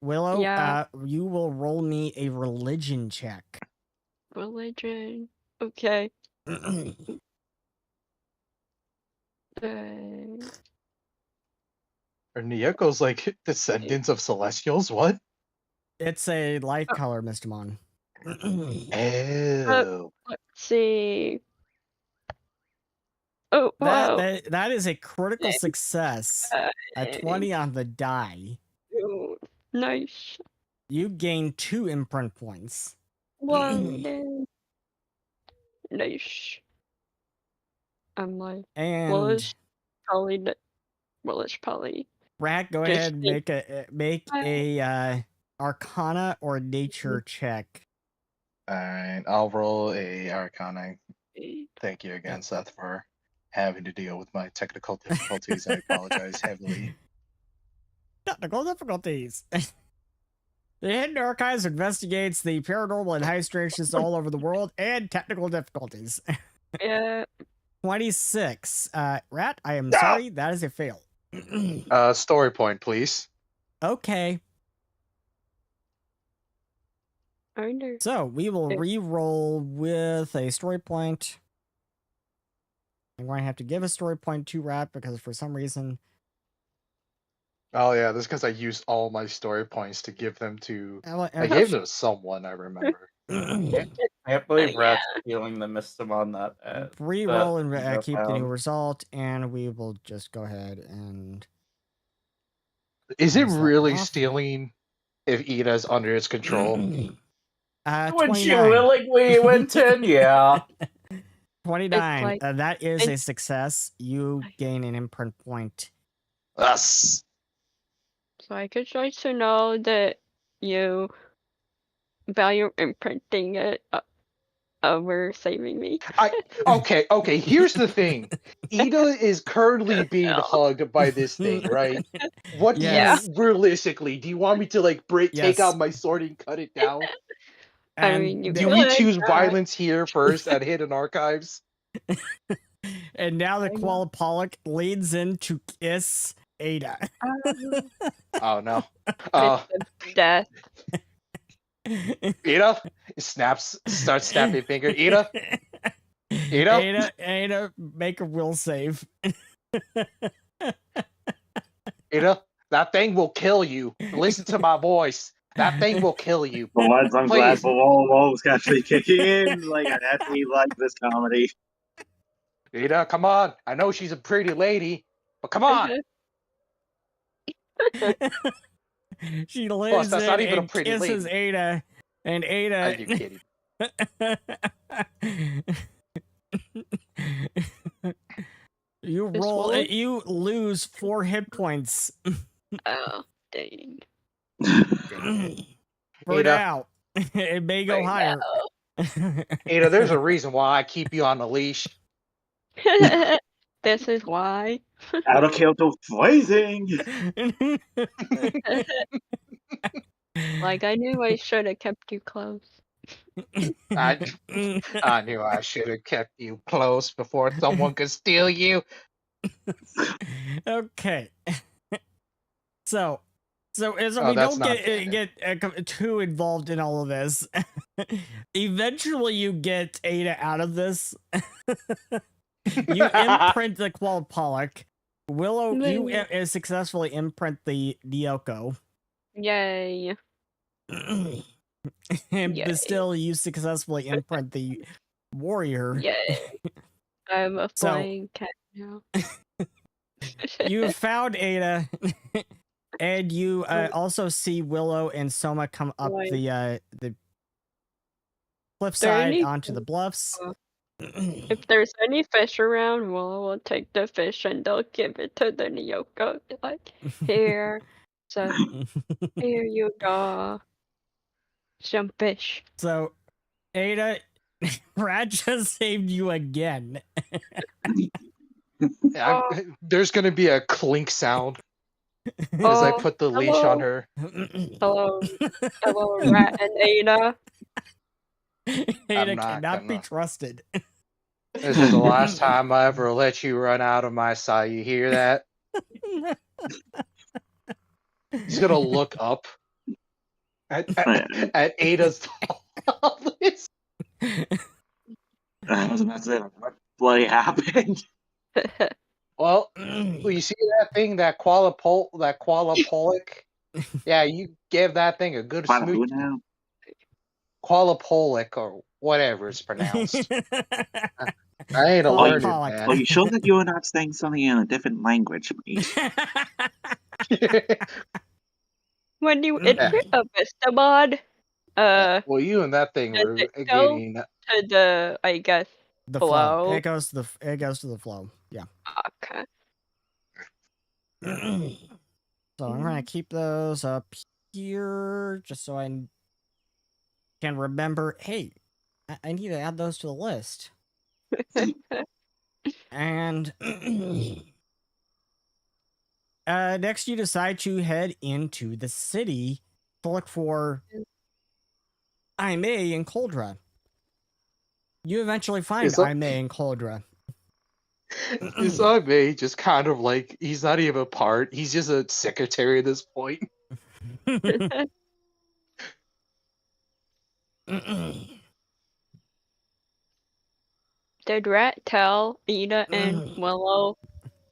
Willow, Yeah. You will roll me a religion check. Religion. Okay. Are Naekos like descendants of Celestials? What? It's a light color, Mystimon. Oh. Let's see. Oh, wow. That is a critical success. A 20 on the die. Oh, nice. You gain 2 imprint points. One. Nice. I'm like, well, And it's probably. Rat, go just ahead and make a Arcana or Nature check. Alright, I'll roll a Arcana. Thank you again, Seth, for having to deal with my technical difficulties. I apologize heavily. Technical difficulties. The Hidden Archives investigates the paranormal and high strangeness all over the world and technical difficulties. Yeah. 26. Rat, I am sorry, that is a fail. Story point, please. Okay. So we will re-roll with a story point. I'm going to have to give a story point to Rat because for some reason. Oh yeah, that's because I used all my story points to give them to. I gave them to someone, I remember. I can't believe Rat's stealing the Mystimon that. Re-roll and keep the new result, and we will just go ahead and. Is it really stealing if Ida's under its control? Would you willingly, Winton? Yeah. 29. That is a success. You gain an imprint point. Us. So I could try to know that you value imprinting it over saving me. Okay, here's the thing. Ida is currently being hugged by this thing, right? What do you realistically, do you want me to like take out my sword and cut it down? I mean, do we choose violence here first at Hidden Archives? And now the Qualipolloc leans in to kiss Ada. Oh no. Death. Ada starts snapping finger. Ada, make a will save. Ada, that thing will kill you. Listen to my voice. That thing will kill you. For once, I'm glad Please. Wall's actually kicking in. Like, I actually like this comedy. Ada, come on. I know she's a pretty lady, but come on. She Plus, leans that's in not even a and pretty kisses lady. Ada, and Ada. Are you kidding? You This roll. one? You lose 4 hit points Oh, dang. for Ada. now. It may go For higher. Ada, there's a reason why I keep you on the leash. This is why. Out of Kyoto fighting! Like, I knew I should have kept you close. I knew I should have kept you close before someone could steal you. Okay. So we that's don't not get too involved in all of this. Eventually, you get Ada out of this. You imprint the Qualpolic. Willow, you successfully imprint the Naekos. Yay. And Yay. still, you successfully imprint the Warrior. Yay. I'm a So- flying cat now. You found Ada, and you also see Willow and Soma come up Right. the cliffside There onto the bluffs. If there's any fish around, we'll take the fish and they'll give it to the Naekos. Like, here. So, here you go. Some fish. So, Ada, Rat just saved you again. There's going to be a clink sound as I Oh, put the leash on her. Hello, hello, Rat and Ada. Ada not cannot be gonna- trusted. This is the last time I ever let you run out of my sight. You hear that? He's going to look up at Ada's list. I was about to say, what bloody happened? Well, you see that thing, that Qualpolic? Yeah, you gave that thing a good Who smooch. now? Qualpolic or whatever it's pronounced. I ain't a learned Qualpolic. Are man. you sure that you are not saying something in a different language, mate? When you enter a Mystimon, Well, you and that thing Does are it go? getting. to the, I guess, The flow. Flow. It goes to the flow. Yeah. okay. So I'm gonna keep those up here just so I can remember. Hey, I need to add those to the list. And next, you decide to head into the city to look for Aime and Coldra. You eventually find Is that- Aime and Coldra. Is May just kind of like he's not even a part. He's just a secretary at this point. Did Rat tell Ida and Willow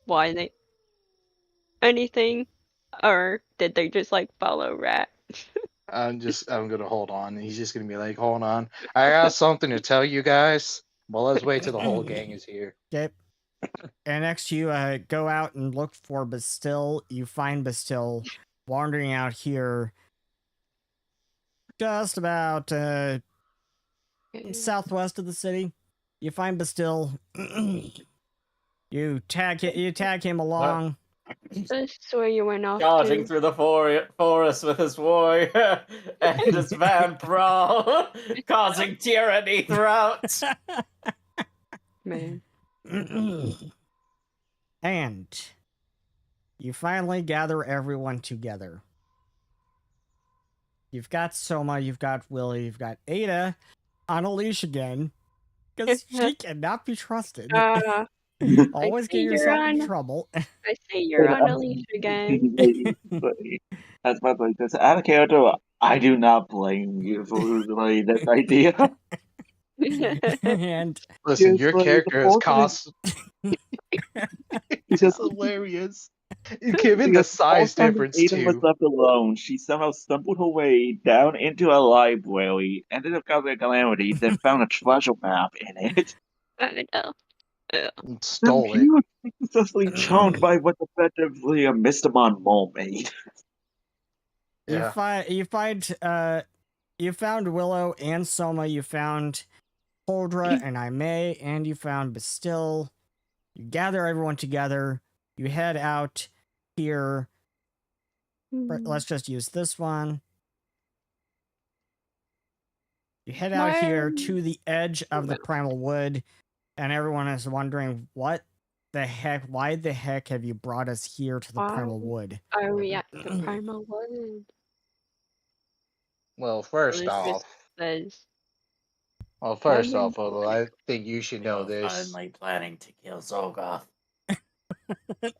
why they anything, or did they just like follow Rat? I'm gonna hold on. He's just gonna be like, hold on. I got something to tell you guys. Well, let's wait till the whole gang is here. Okay. And next, you go out and look for Bastille. You find Bastille wandering out here, just about southwest of the city. You find Bastille. You tag him along. That's where you went off Charging to. through the forest with his warrior and his van brawl, causing tyranny throughout. Man. And you finally gather everyone together. You've got Soma, you've got Willie, you've got Ada on a leash again. Because she cannot be trusted. Always get see you're yourself in on- trouble. I see you're on a leash again. That's my like this. Out of Kyoto, I do not blame you for like, this idea. And Listen, Yes, your but character the has ultimate- cost. It's just hilarious. Given the Because all size time difference Ada was too. left alone, she somehow stumbled her way down into a library, ended up causing a calamity, then found a treasure map in it. I know. Yeah. Then Stole he it. was successfully charmed by what's effectively a Mystimon mermaid. Yeah. You found Willow and Soma, you found Holdra and Aimee, and you found Bastille. You gather everyone together, you head out here. Let's just use this one. You head out here to the edge of the Primal Wood, and everyone is wondering, what the heck? Why the heck have you brought us here to the Primal Wood? Are we at the Primal Wood? Well, first Elizabeth off, says, Odo, I think you should know You're this. finally planning to kill Zolgoth.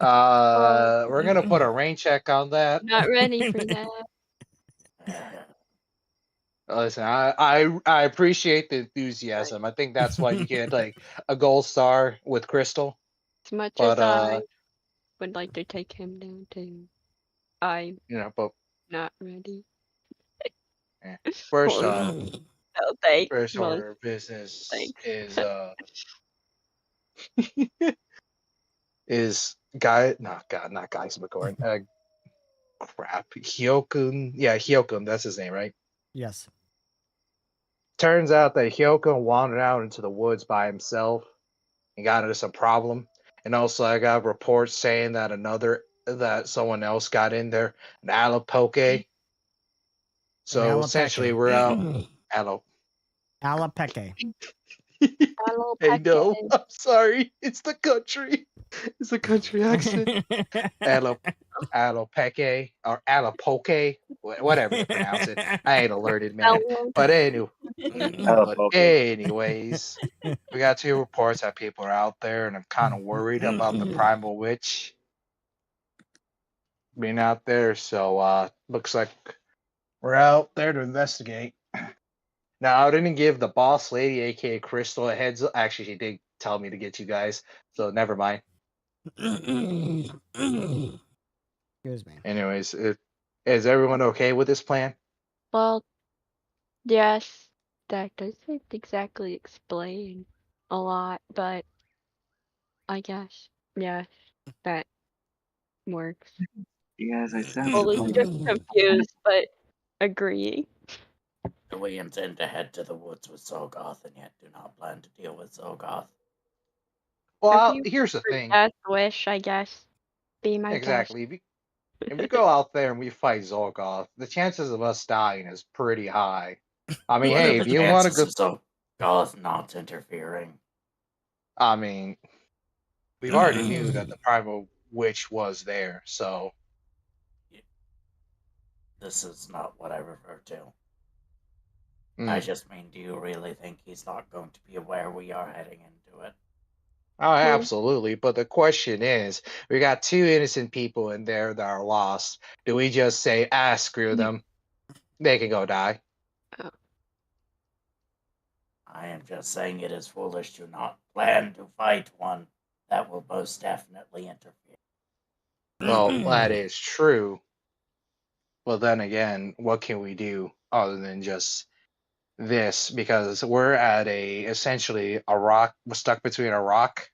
We're gonna put a rain check on that. not ready for that. Listen, I appreciate the enthusiasm. I think that's why you get like a gold star with Crystal. As much But as I would like to take him down too, I'm but not ready. first No, thanks. first Well, order of business thanks. is not Guys McCorn. Crap. Hyokun. Yeah, Hyokun, that's his name, right? Yes. Turns out that Hyokun wandered out into the woods by himself and got into some problem. And also I got reports saying that someone else got in there, an Alopoke. So essentially we're out Alapeke. Hey, no, I'm sorry. It's the country. It's a country accent. Alopeke or Alopoke, whatever you pronounce it. I ain't alerted, man. But anyways, we got 2 reports that people are out there, and I'm kind of worried about the Primal Witch being out there. So looks like we're out there to investigate. Now, I didn't give the boss lady, aka Crystal, a heads up. Actually, she did tell me to get you guys, so never mind. Excuse me. Anyways, is everyone okay with this plan? Well, yes, that doesn't exactly explain a lot, but I guess, yes, that works. Yes, I sound Well, it's just confused, but agreeing. We intend to head to the woods with Zolgoth, and yet do not plan to deal with Zolgoth. Well, here's the thing. Death wish, I guess. Be my Exactly. If we go out there and we fight Zolgoth, the chances of us dying is pretty high. I mean, What hey, are if the you want to chances go, of Zolgoth not interfering? I mean, we've already knew that the Primal Witch was there, so. This is not what I refer to. I just mean, do you really think he's not going to be aware we are heading into it? Oh, absolutely. But the question is, we got 2 innocent people in there that are lost. Do we just say, screw them? They can go die. I am just saying it is foolish to not plan to fight one that will most definitely interfere. Well, that is true. Well, then again, what can we do other than just this? Because we're at essentially a rock, we're stuck between a rock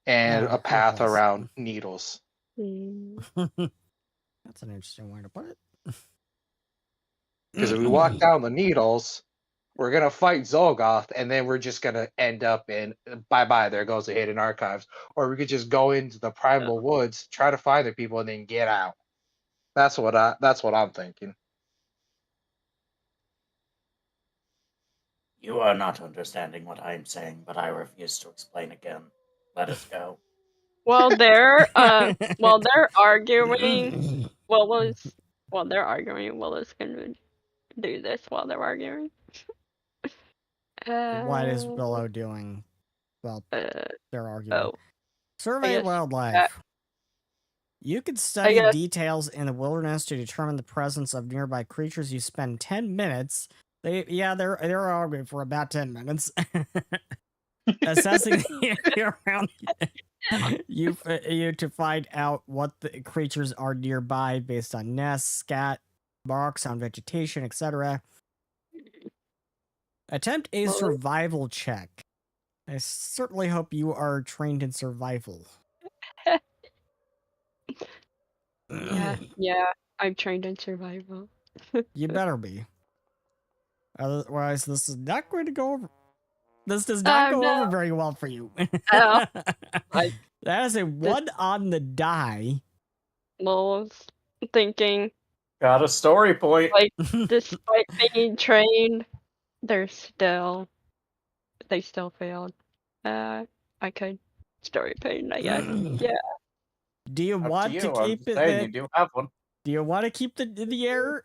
and a path around needles. That's an interesting way to put it. Because if we walk down the needles, we're gonna fight Zolgoth, and then we're just gonna end up in bye. There goes the hidden archives. Or we could just go into the Primal Woods, try to find the people, and then get out. That's what I'm thinking. You are not understanding what I am saying, but I refuse to explain again. Let us go. Well, they're arguing. They're arguing. Willow's gonna do this while they're arguing. What is Willow doing? Well, they're arguing. Survey wildlife. You could study details in the wilderness to determine the presence of nearby creatures. You spend 10 minutes. They're arguing for about 10 minutes. Assessing the area around you. you to find out what the creatures are nearby based on nests, scat, marks on vegetation, etc. Attempt a Well, survival check. I certainly hope you are trained in survival. yeah, I'm trained in survival. You better be. Otherwise, this is not going to go over. This does not Oh go over no! very well for you. Oh, I That is a 1 on the die. was thinking, Got a story point. like, despite being trained, they still failed. I could story pain, I guess. Yeah. Do you Up to want to you. I'm keep just saying, you it? do have one. Do you want to keep the error?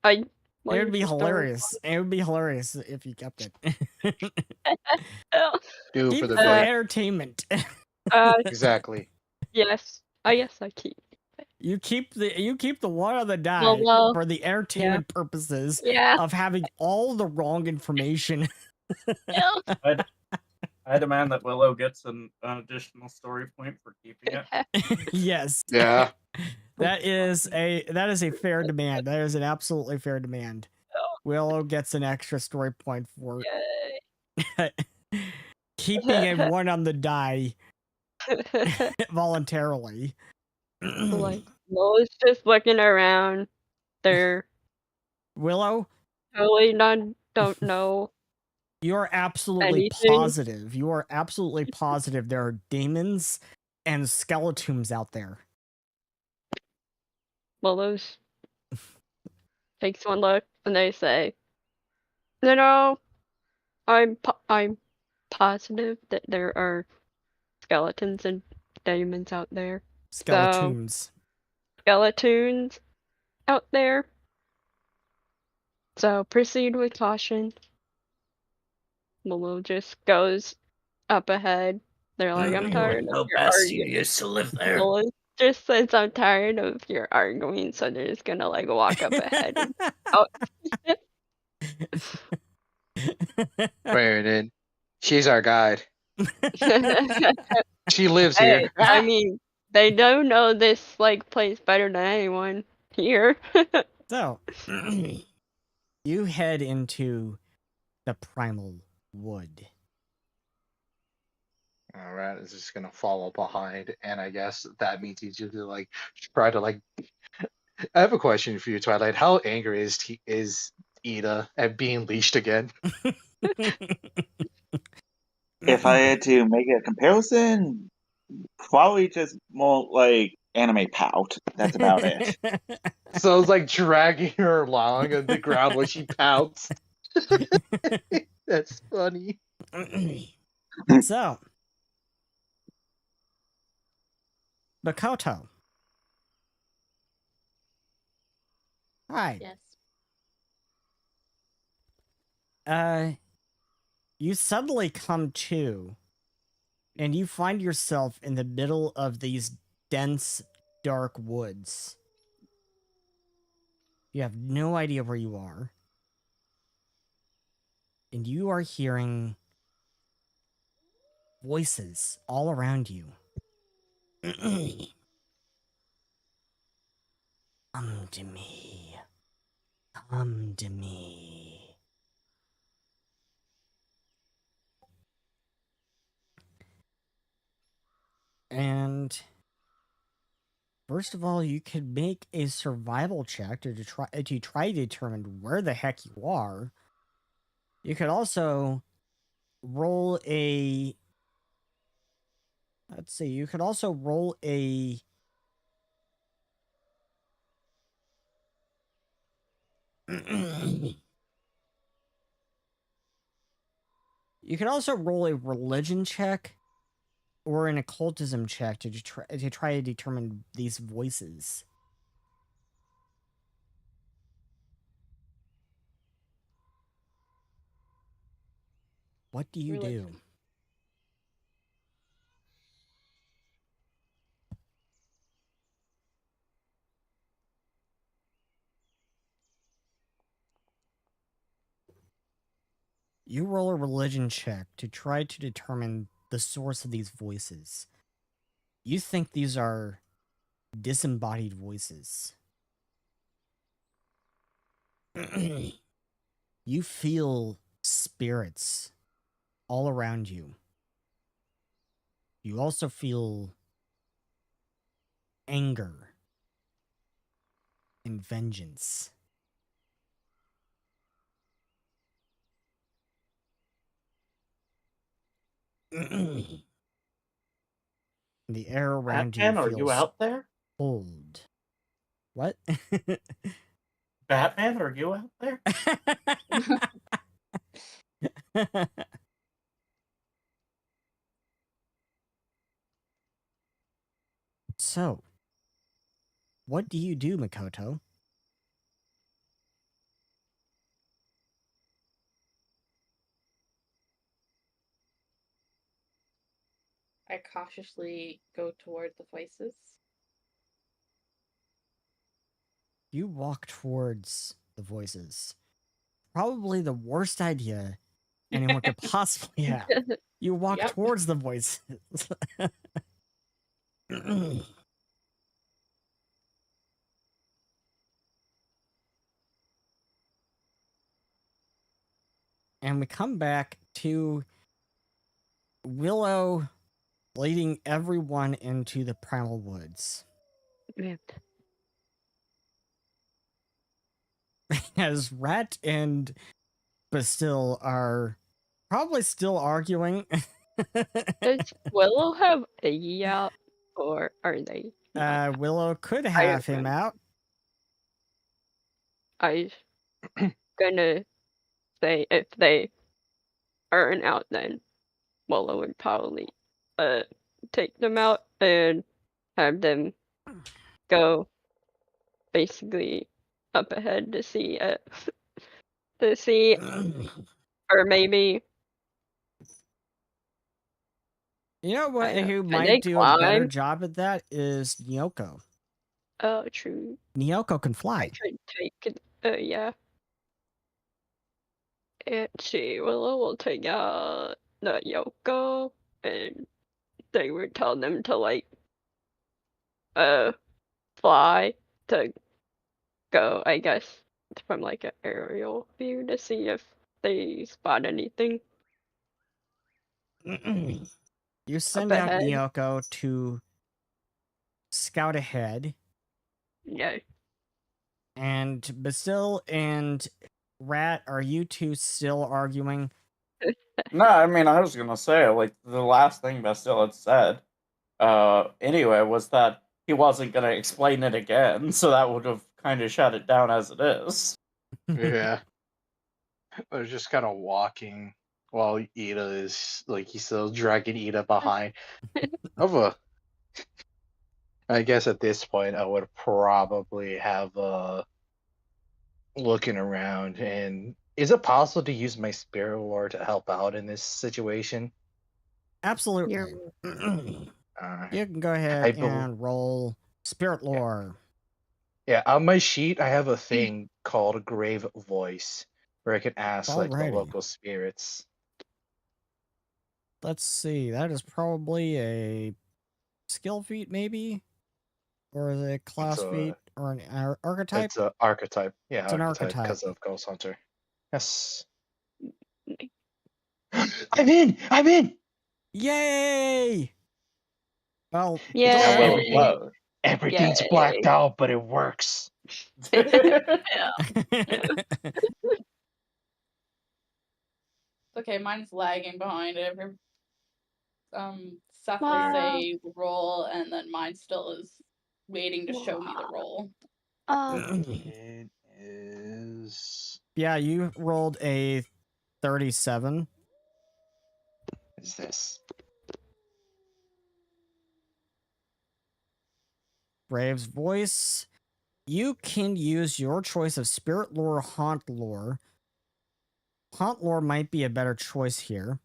I It would wanted be the story. hilarious. It would be hilarious if you kept it. Oh, Do Keep for the it for day. entertainment. Exactly. yes. I guess I keep. You keep the 1 on the die Well, for the entertainment purposes yeah. of having all the wrong information. Yeah. I demand that Willow gets an additional story point for keeping it. Yes. Yeah. That is a fair demand. That is an absolutely fair demand. Willow gets an extra story point for Yay. keeping a 1 on the die voluntarily. Like, Noah's just looking around. They're Willow, totally don't know you are absolutely anything. positive. You are absolutely positive there are demons and skeletons out there. Willows takes one look and they say, "No, I'm positive that there are skeletons and demons out there. So Skeletons. skeletons out there. So proceed with caution." Willow just goes up ahead. They're like, "I'm tired of your arguing." used to live there. Willow just says, "I'm tired of your arguing," so they're just gonna like walk up ahead and out. Brandon, she's our guide. She lives here. Hey, I mean, they do know this like place better than anyone here. So, you head into the Primal Wood. Alright, is just gonna follow behind, and I guess that means you just like try to like. I have a question for you, Twilight. How angry is Ida at being leashed again? If I had to make a comparison, probably just more like anime pout. That's about it. So it's like dragging her along on the ground when she pouts. That's funny. So, Makoto. Hi. Yes. You suddenly come to, and you find yourself in the middle of these dense, dark woods. You have no idea where you are. And you are hearing voices all around you. Come to me. Come to me. And first of all, you could make a survival check to try to determine where the heck you are. You could also roll a. Let's see. You could also roll a. You can also roll a religion check or an occultism check to try to determine these voices. What do you do? Religion. You roll a religion check to try to determine the source of these voices. You think these are disembodied voices. You feel spirits all around you. You also feel anger and vengeance. The air around Batman, you are you feels out there? cold. What? Batman, are you out there? So, what do you do, Makoto? I cautiously go toward the voices. You walk towards the voices. Probably the worst idea anyone could possibly have. You walk Yep. towards the voices. And we come back to Willow leading everyone into the Primal Woods. Yep. As Rat and Bastille are probably still arguing. Does Willow have Iggy out, or are they not? Willow could I have don't him know. out. I was gonna say if they aren't out, then Willow would probably take them out and have them go basically up ahead to see to see, or maybe You know what? I don't Who can might they do a better climb? job at that is Nyoko. Oh, true. Nyoko can I fly. could take it. Yeah. And see, Willow will take out the Yoko, and they would tell them to like fly to go, I guess, from like an aerial view to see if they spot anything You up send out ahead. Nyoko to scout ahead, Yeah. and Basil and Rat, are you two still arguing? No, I mean, I was gonna say, like, the last thing Bastille had said, anyway, was that he wasn't gonna explain it again, so that would have kind of shut it down as it is. Yeah. I was just kind of walking while Ida is like he's still dragging Ida behind. I guess at this point I would probably have looking around, and is it possible to use my spirit lore to help out in this situation? Absolutely. You're You can go I ahead bel and roll Spirit Lore. Yeah, on my sheet I have a thing called Grave Voice where I can ask like the Alrighty. local spirits. Let's see. That is probably a skill feat, maybe? Or is it a class feat? Or an archetype? It's an archetype. Yeah, It's an archetype archetype. because of Ghost Hunter. Yes. I'm in! I'm in! Yay! Well, Yay! Everything's Yay. blacked out, but it works. Okay, mine's lagging behind it. Seth will Wow. say the roll, and then mine still is waiting to show me the roll. It is. Yeah, you rolled a 37. What is this? Brave's voice. You can use your choice of spirit lore, haunt lore. Haunt lore might be a better choice here.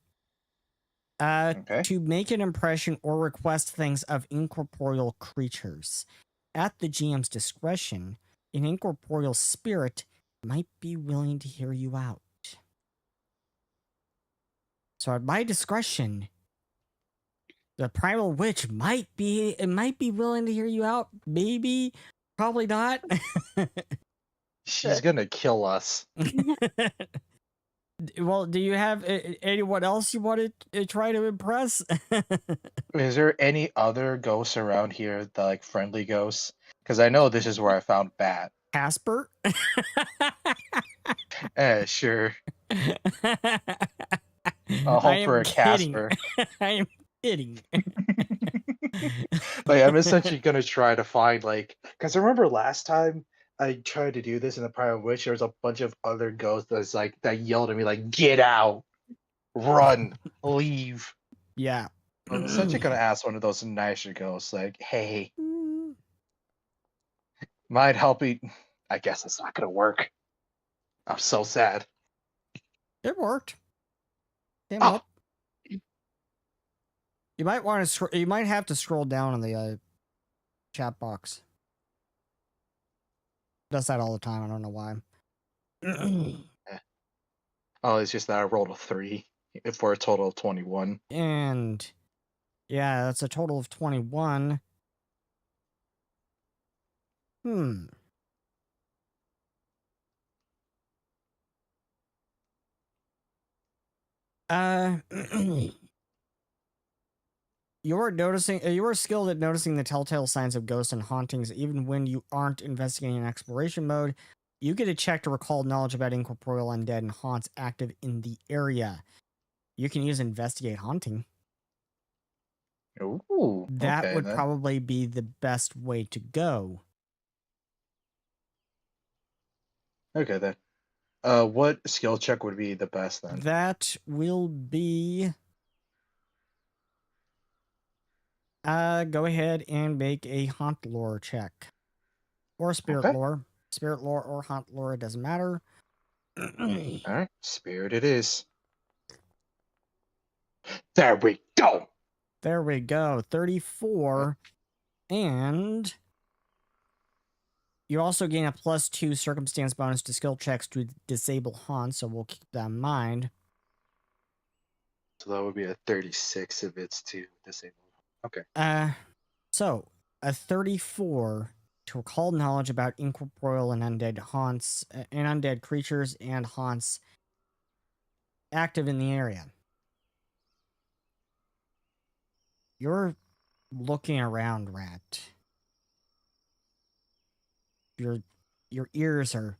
Okay. To make an impression or request things of incorporeal creatures. At the GM's discretion, an incorporeal spirit might be willing to hear you out. So at my discretion, The Primal Witch might be willing to hear you out. Maybe, probably not. She's gonna kill us. Well, do you have anyone else you want to try to impress? Is there any other ghosts around here, the like friendly ghosts? Because I know this is where I found Bat. Casper? Sure. I I'll hope am for a kidding. Casper. I am kidding. Like I'm essentially gonna try to find like, because I remember last time I tried to do this in the Primal Witch, there was a bunch of other ghosts that's like that yelled at me like, "Get out, run, leave." Yeah. I'm essentially gonna ask one of those nicer ghosts like, "Hey, might help me." I guess it's not gonna work. I'm so sad. It worked. Came Oh. up. You might want to. You might have to scroll down in the chat box. Does that all the time. I don't know why. Oh, it's just that I rolled a 3 for a total of 21. And yeah, that's a total of 21. You're noticing. You are skilled at noticing the telltale signs of ghosts and hauntings, even when you aren't investigating in exploration mode. You get a check to recall knowledge about incorporeal undead and haunts active in the area. You can use investigate haunting. Ooh, That okay, would then. probably be the best way to go. Okay then. What skill check would be the best then? That will be. Go ahead and make a haunt lore check, or spirit Okay. lore. Spirit lore or haunt lore, it doesn't matter. All right, spirit it is. There we go. There we go. 34. And you also gain a +2 circumstance bonus to skill checks to disable haunts, so we'll keep that in mind. So that would be a 36 if it's to disable. Okay. So a 34 to recall knowledge about incorporeal and undead haunts and undead creatures and haunts active in the area. You're looking around, Rat. Your ears are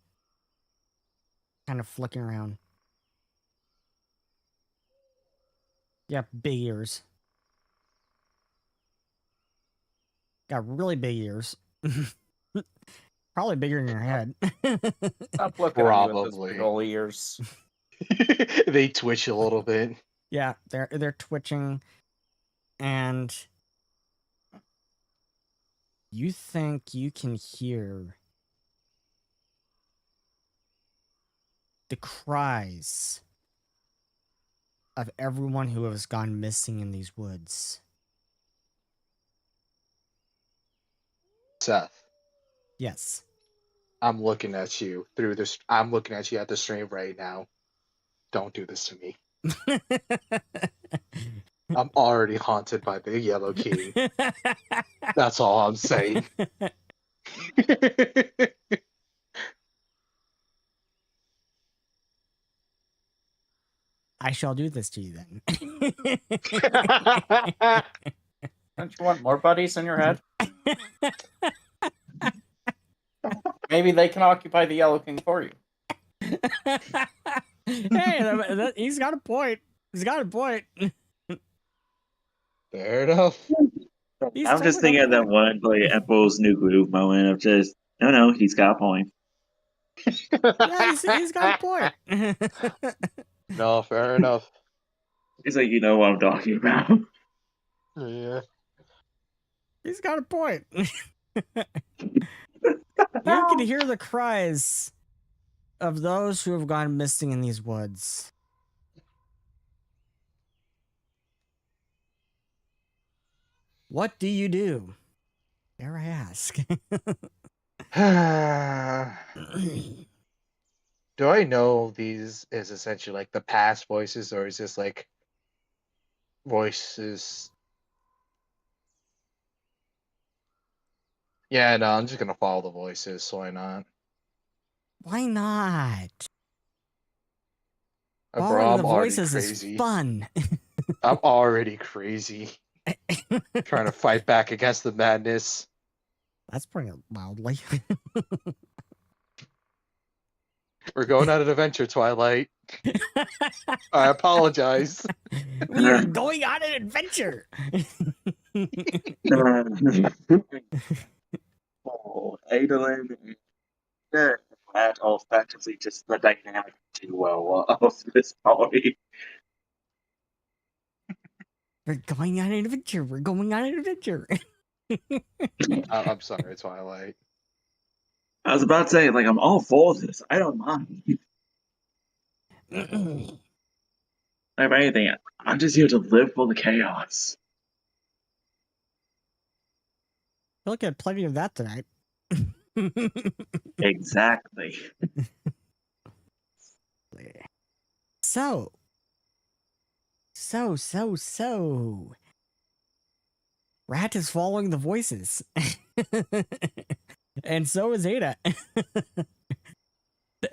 kind of flicking around. Yeah, big ears. Got really big ears. Probably bigger than your head. Stop looking at me with those Probably. big ol' ears. They twitch a little bit. Yeah, they're twitching, and you think you can hear the cries of everyone who has gone missing in these woods. Seth, Yes. I'm looking at you through this. I'm looking at you at the stream right now. Don't do this to me. I'm already haunted by the Yellow King. That's all I'm saying. I shall do this to you then. Don't you want more buddies in your head? Maybe they can occupy the Yellow King for you. Hey, he's got a point. He's got a point. Fair enough. He's I'm just totally thinking of got a that one like Apple's new groove moment of just no, he's got a point. Yeah, he's got a point. No, fair enough. It's like you know what I'm talking about. Yeah. He's got a point. You can hear the cries of those who have gone missing in these woods. What do you do? Dare I ask? Do I know these is essentially like the past voices, or is this like voices Yeah, no, I'm just gonna follow the voices, so why not? Why not? Bro, Following the I'm already voices is crazy. fun. I'm already crazy. Trying to fight back against the madness. That's pretty mildly. We're going on an adventure, Twilight. I apologize. We are going on an adventure. Oh, Adolin and that are effectively just the dynamic duo of this party. We're going on an adventure. We're going on an adventure. I'm sorry, Twilight. I was about to say, like, I'm all for this. I don't mind. If anything, I'm just here to live for the chaos. Look at plenty of that tonight. Exactly. So. Rat is following the voices. And so is Ada.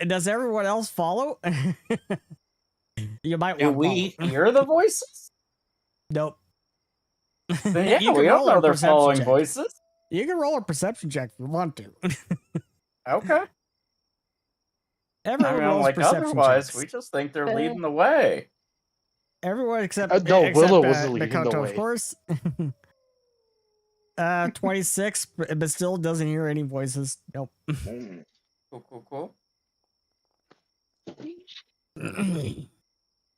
Does everyone else follow? You might Do want to we follow. hear the voices? Nope. Then yeah, You we can all roll know a they're perception following check. voices. You can roll a perception check if you want to. Okay. Everyone I mean, rolls like perception otherwise, checks. we just think they're leading the way. Everyone except No, Willow was except, leading the Makoto, way. of course. 26, but still doesn't hear any voices. Nope. Cool.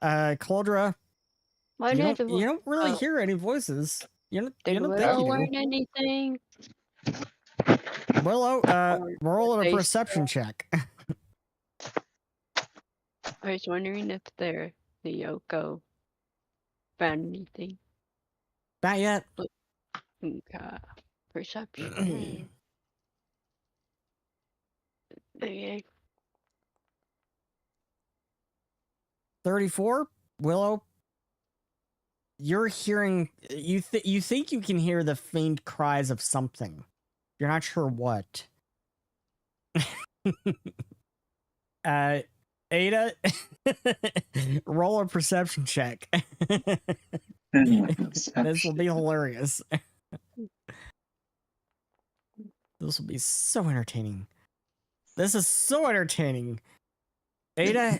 Cauldra, Why you did don't really oh, hear any voices. You did don't think Willow you learn do. anything? Willow, Or roll a they perception check. I was wondering if the Yoko found anything. Not yet. Perception. Okay. 34, Willow. You're hearing. You think you can hear the faint cries of something. You're not sure what. Ada, roll a perception check. This will be hilarious. This will be so entertaining. This is so entertaining. Ada,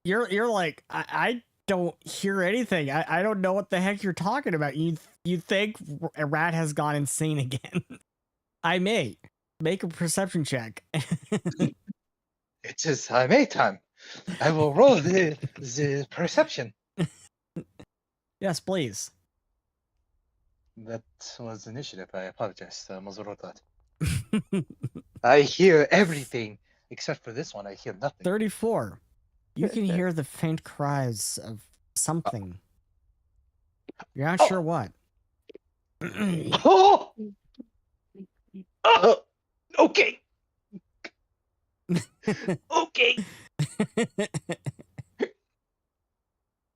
you're like, I don't hear anything. I don't know what the heck you're talking about. You think a rat has gone insane again. I may. Make a perception check. It is May time. I will roll the perception. Yes, please. That was initiative. I apologize. I almost wrote that. I hear everything except for this one. I hear nothing. 34. You can hear the faint cries of something. You're not sure what. Oh! Okay. Okay.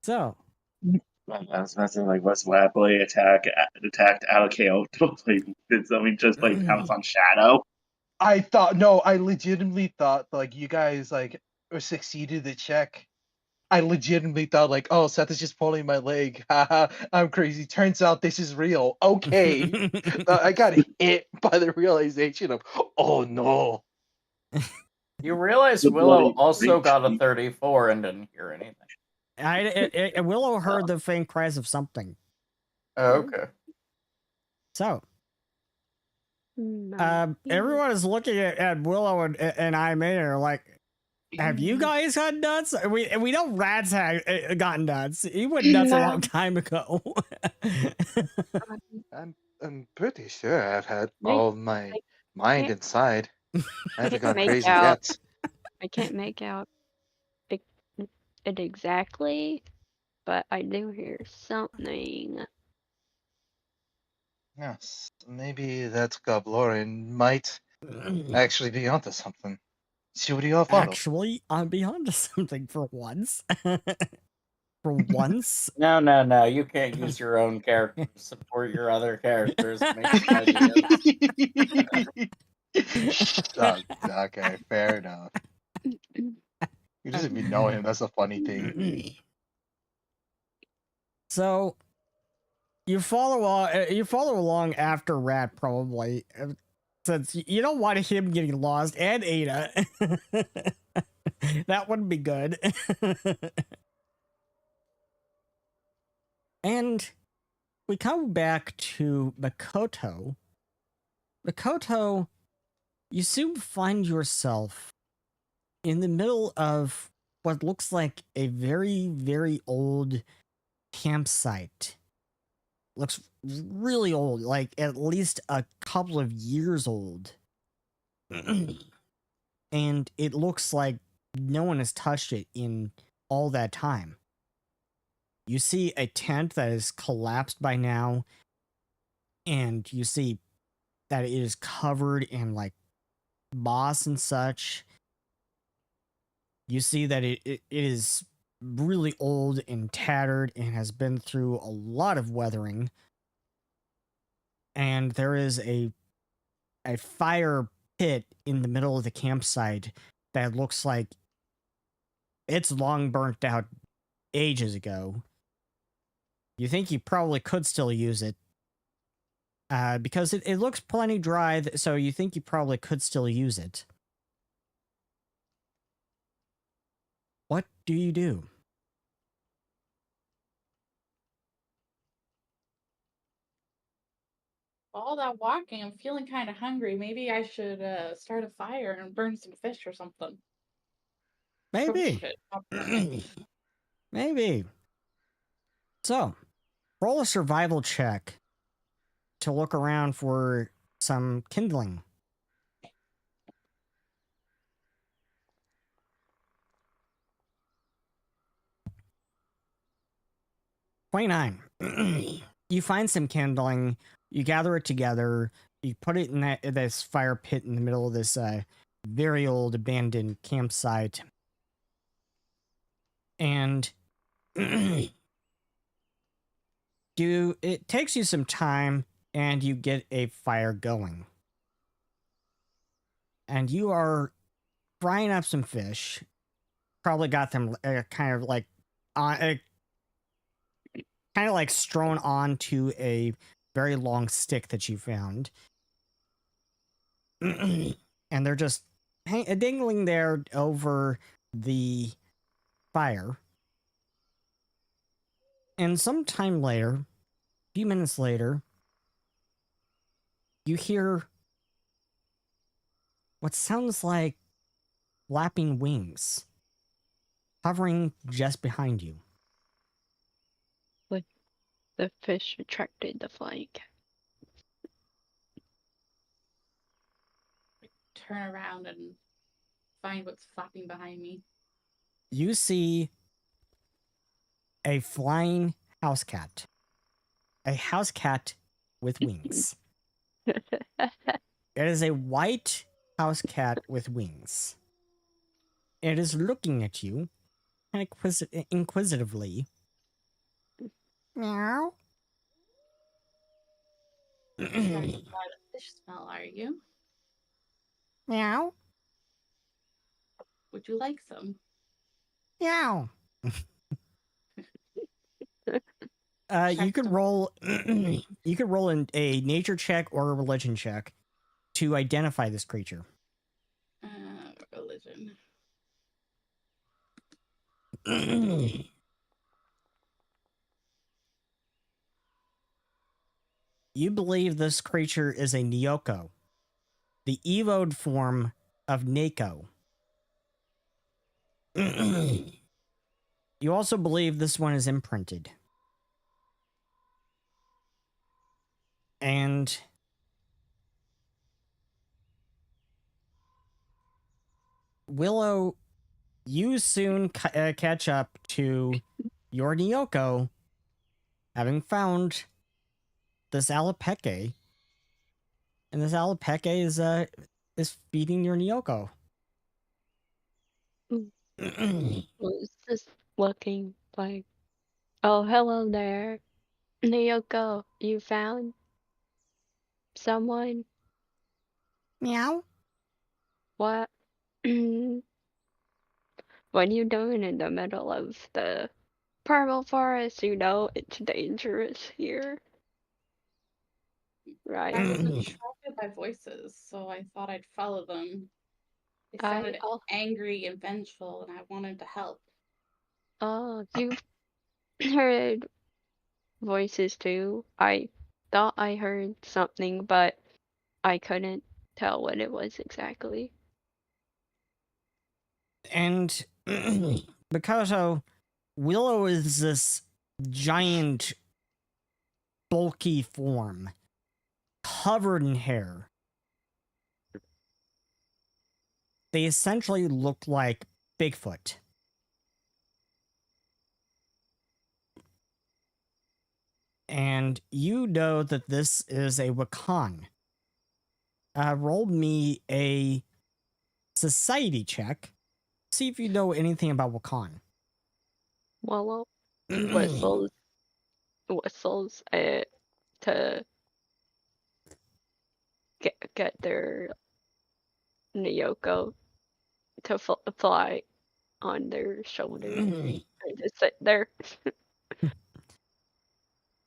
So, I was messing like West Wapley attacked Alakeo. Did something just like pounce on Shadow? I legitimately thought like you guys like succeeded the check. I legitimately thought like, oh, Seth is just pulling my leg. Haha, I'm crazy. Turns out this is real. Okay. I got hit by the realization of, oh no. You realize The Willow bloody also breach. got a 34 and didn't hear anything. Willow heard the faint cries of something. Oh, okay. So, everyone is looking at Willow and I May and are like, have you guys had nuts? We know Rad's had gotten nuts. He went nuts a long time ago. I'm pretty sure I've had Wait, all my mind can't- inside. I haven't gone make crazy out. yet. I can't make out it exactly, but I do hear something. Yes, maybe that Goblorin might actually be onto something. See what do you all follow? Actually, I'm beyond something for once. for once. No. You can't use your own character to support your other characters and make some ideas. Oh, okay, fair enough. You just even know him. That's a funny thing. So you follow along after Rat, probably, since you don't want him getting lost, and Ada. That wouldn't be good. And we come back to Makoto. Makoto, you soon find yourself in the middle of what looks like a very, very old campsite. Looks really old, like at least a couple of years old. And it looks like no one has touched it in all that time. You see a tent that is collapsed by now, and you see that it is covered in like moss and such. You see that it is really old and tattered and has been through a lot of weathering. And there is a fire pit in the middle of the campsite that looks like it's long burnt out ages ago. You think you probably could still use it. Because it looks plenty dry, so you think you probably could still use it. What do you do? All that walking, I'm feeling kind of hungry. Maybe I should start a fire and burn some fish or something. Maybe. Roast it, not burn it. Maybe. So, roll a survival check to look around for some kindling. 29. You find some kindling, you gather it together, you put it in this fire pit in the middle of this very old abandoned campsite. And it takes you some time, and you get a fire going. And you are frying up some fish. Probably got them kind of like strewn onto a very long stick that you found. And they're just dangling there over the fire. And sometime later, a few minutes later, you hear what sounds like flapping wings hovering just behind you. The fish attracted the flying cat. Turn around and find what's flapping behind me. You see a flying house cat. A house cat with wings. It is a white house cat with wings. It is looking at you kind of inquisitively. Meow. Starting to try the fish smell, are you? Meow. Would you like some? Meow. You Check could the- roll. You could roll a nature check or a religion check to identify this creature. Religion. You believe this creature is a Naekos, the evoed form of Naekos. You also believe this one is imprinted. And Willow, you soon catch up to your Naekos, having found this Alapeke. And this Alapeke is feeding your Naekos. What is this looking like? Oh, hello there. Naoko, you found someone? Meow. What? What are you doing in the middle of the Primal Forest? You know it's dangerous here, right? I was attracted by voices, so I thought I'd follow them. They sounded angry and vengeful, and I wanted to help. Oh, you've heard voices too. I thought I heard something, but I couldn't tell what it was exactly. And Mikoto, Willow is this giant, bulky form, covered in hair. They essentially look like Bigfoot. And you know that this is a Wakan. Roll me a society check. See if you know anything about Wakan. Wallow whistles to get their Nyoko to fly on their shoulders and just sit there.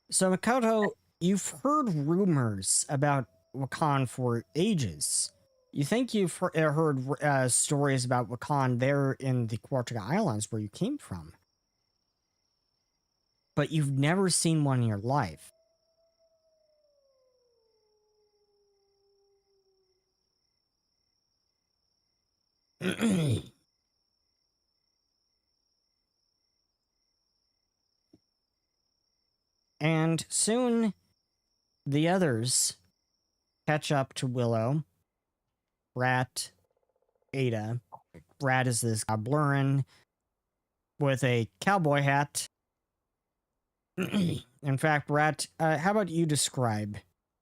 So, Makoto, you've heard rumors about Wakan for ages. You think you've heard stories about Wakan there in the Quartica Islands where you came from. But you've never seen one in your life. And soon, the others catch up to Willow, Rat, Ada. Rat is this Blurrin with a cowboy hat. In fact, Rat, how about you describe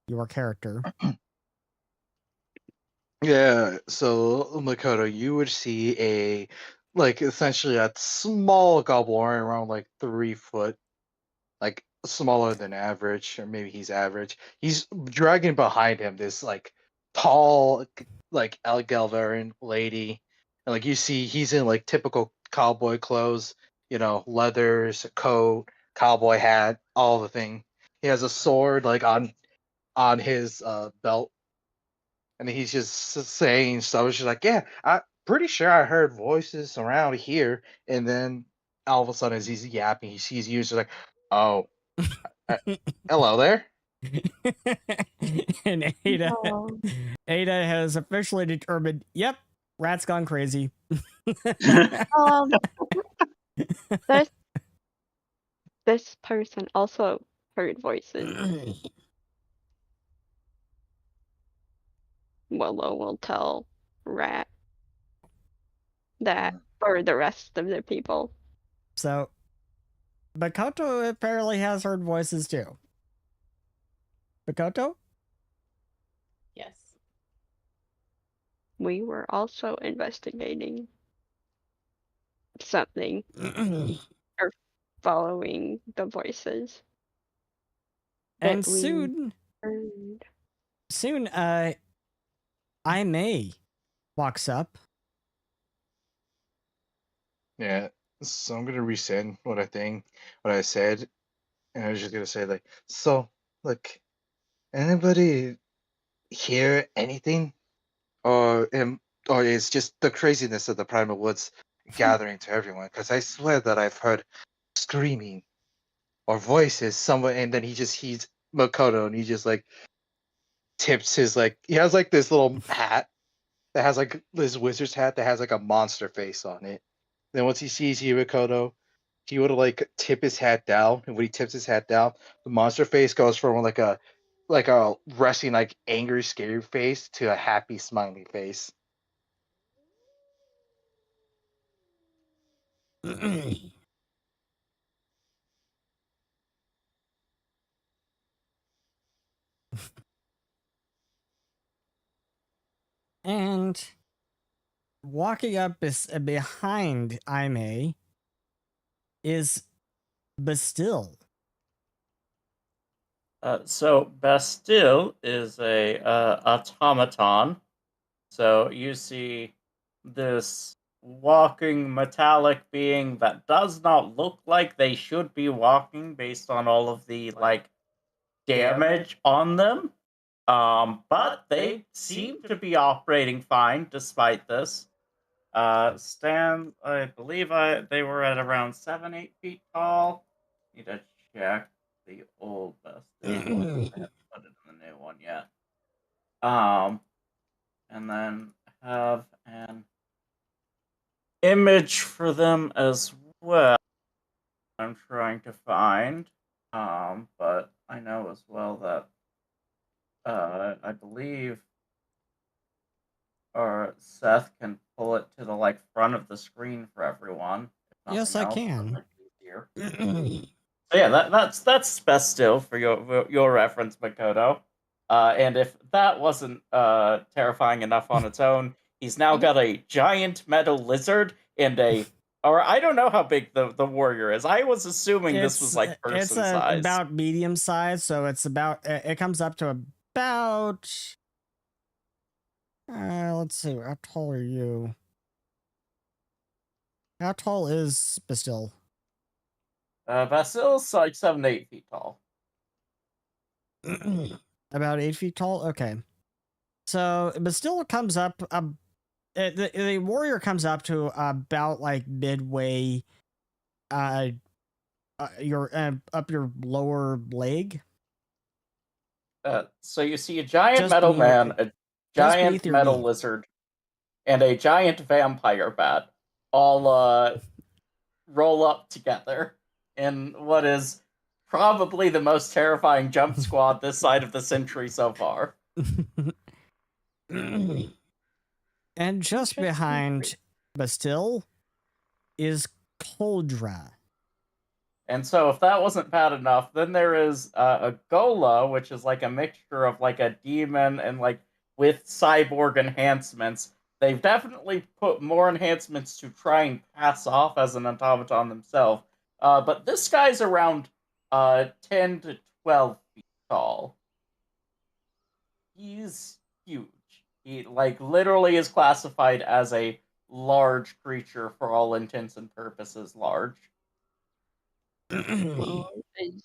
your character? Yeah, so Makoto, you would see essentially a small goblin around like 3 foot, like smaller than average, or maybe he's average. He's dragging behind him this like tall, like Elgalvarin lady, and like you see, he's in like typical cowboy clothes, leathers, a coat, cowboy hat, all the thing. He has a sword like on his belt, and he's just saying stuff. She's like, "Yeah, I'm pretty sure I heard voices around here." And then all of a sudden, as he's yapping, he sees you. She's like, "Oh, hello there." And Ada, Oh. Ada has officially determined, yep, Rat's gone crazy. This this person also heard voices. Willow will tell Rat that, or the rest of the people. So, Makoto apparently has heard voices too. Makoto? Yes. We were also investigating something or following the voices. And that we soon, heard. I May walks up. Yeah, so I'm gonna resend what I said, and I was just gonna say like, so like, anybody hear anything, or it's just the craziness of the Primal Woods gathering to everyone? Because I swear that I've heard screaming or voices somewhere, and then he's Makoto, and he just like tips his like he has like this little hat that has like this wizard's hat that has like a monster face on it. Then once he sees you, Makoto, he would like tip his hat down, and when he tips his hat down, the monster face goes from like a resting like angry, scary face to a happy, smiling face. And walking up behind Aime is Bastille? So Bastille is a automaton. So you see this walking metallic being that does not look like they should be walking based on all of the like damage on them. But they seem to be operating fine despite this. I believe they were at around 7-8 feet tall. Need to check the old Bastille. I haven't put it in the new one yet. And then have an image for them as well. I'm trying to find. But I know as well that I believe or Seth can pull it to the like front of the screen for everyone. If Yes, nothing I else, can. that makes it easier. So yeah, that's best still for your reference, Makoto. And if that wasn't terrifying enough on its own, he's now got a giant metal lizard and or I don't know how big the warrior is. I was assuming this was like person size. About medium size, so it's about it comes up to about. Let's see. How tall are you? How tall is Bastille? Bastille's like 7-8 feet tall. About 8 feet tall. Okay, so Bastille comes up. The warrior comes up to about like midway. Your up your lower leg. So you see a giant Just metal beneath man, a giant beneath your metal knee. lizard, and a giant vampire bat all roll up together in what is probably the most terrifying jump squad this side of the century so far. And just behind Bastille is Coldra. And so if that wasn't bad enough, then there is a Gola, which is like a mixture of like a demon and like with cyborg enhancements. They've definitely put more enhancements to try and pass off as an automaton themselves. But this guy's around 10 to 12 feet tall. He's huge. He like literally is classified as a large creature for all intents and purposes. Large. Is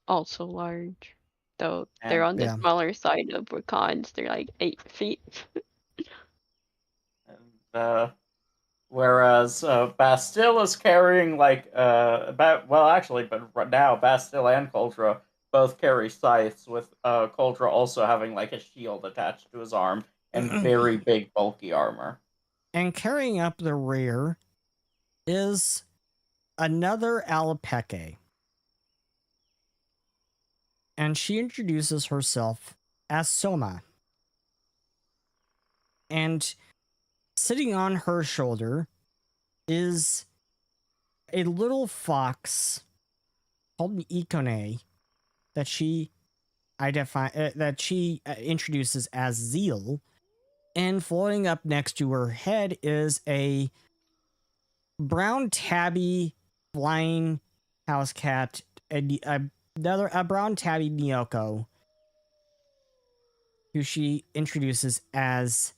also large, though they're on the Yeah. smaller side of Wakans. They're like 8 feet. And whereas Bastille is carrying like but now Bastille and Coldra both carry scythes, with Coldra also having like a shield attached to his arm and very big bulky armor. And carrying up the rear is another Alapeke. And she introduces herself as Soma. And sitting on her shoulder is a little fox called an Ikone that she introduces as Zeal. And floating up next to her head is a brown tabby flying house cat, a brown tabby Nyoko, who she introduces as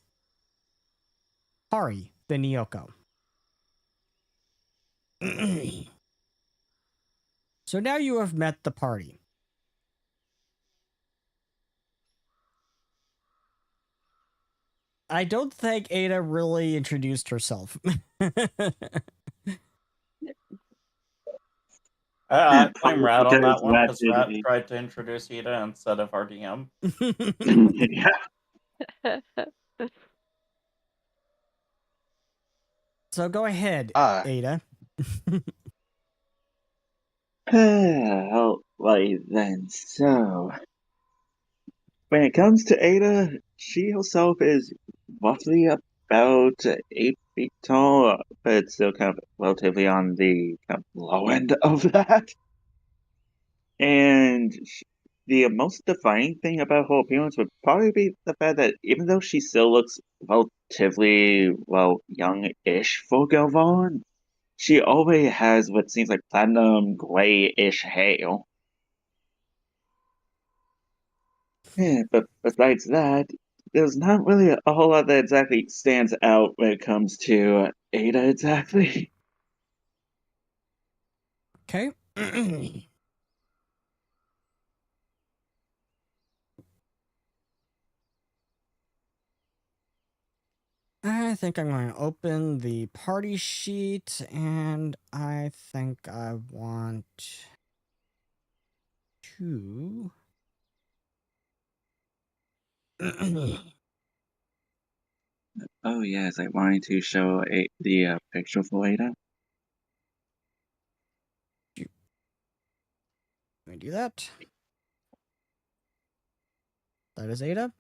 Carii the Nyoko. So now you have met the party. I don't think Ada really introduced herself. I'm Rat on that Because one Rat because did Rat a- tried to introduce Ida instead of our DM. Yeah. So go ahead, Ah. Ada. Alright then, so when it comes to Ada, she herself is roughly about 8 feet tall, but it's still kind of relatively on the kind of low end of that. And the most defining thing about her appearance would probably be the fact that even though she still looks relatively, well, young-ish for Galvan, She always has what seems like platinum grayish hair. Yeah, but besides that, there's not really a whole lot that exactly stands out when it comes to Ada exactly. Okay. I think I'm going to open the party sheet, and I think I want to... Oh yes, I wanted to show the picture for Ada. Let me do that. That is Ada.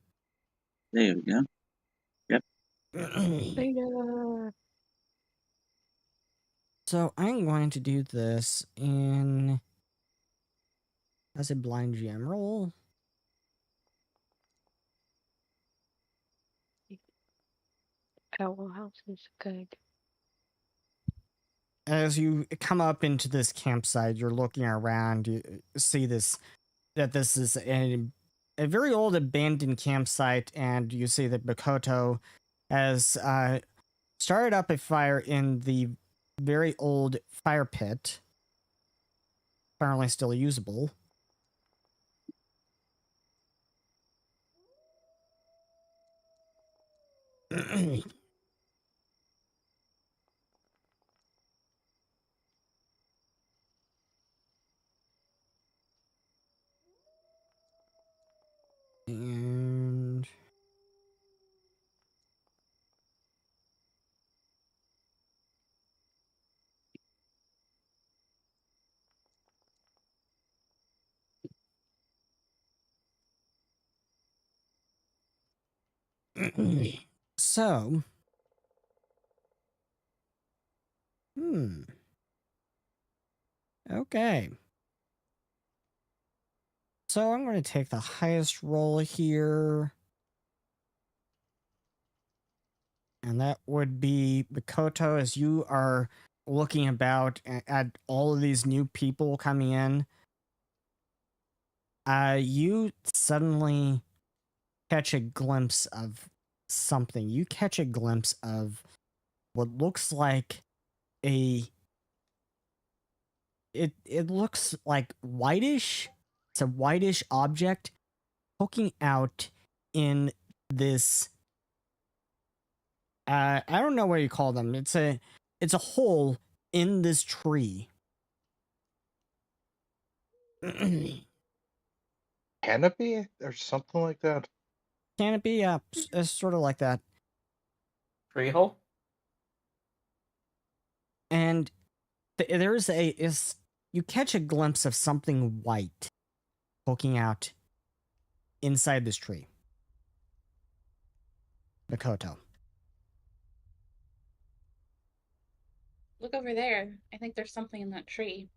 There we go. Yep. Ada. So I'm going to do this in as a blind GM roll. Owl house is good. As you come up into this campsite, you're looking around. You see that this is a very old abandoned campsite, and you see that Makoto has started up a fire in the very old fire pit, apparently still usable. And so, okay. So I'm going to take the highest roll here. And that would be Makoto, as you are looking about at all of these new people coming in. You suddenly catch a glimpse of something. You catch a glimpse of what looks like it looks like whitish. It's a whitish object poking out in this I don't know what you call them. It's a hole in this tree. Canopy or something like that. Canopy, yeah, it's sort of like that. Tree hole? And you catch a glimpse of something white poking out inside this tree. Makoto. Look over there. I think there's something in that tree.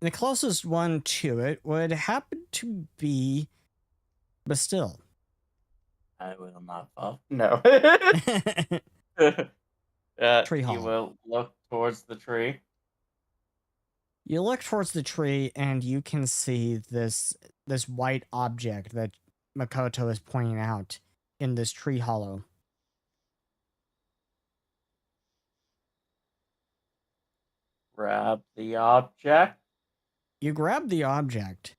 The closest one to it would happen to be Bastille. I will not fall. No. Tree You hollow. will look towards the tree. You look towards the tree and you can see this white object that Makoto is pointing out in this tree hollow. Grab the object. You grab the object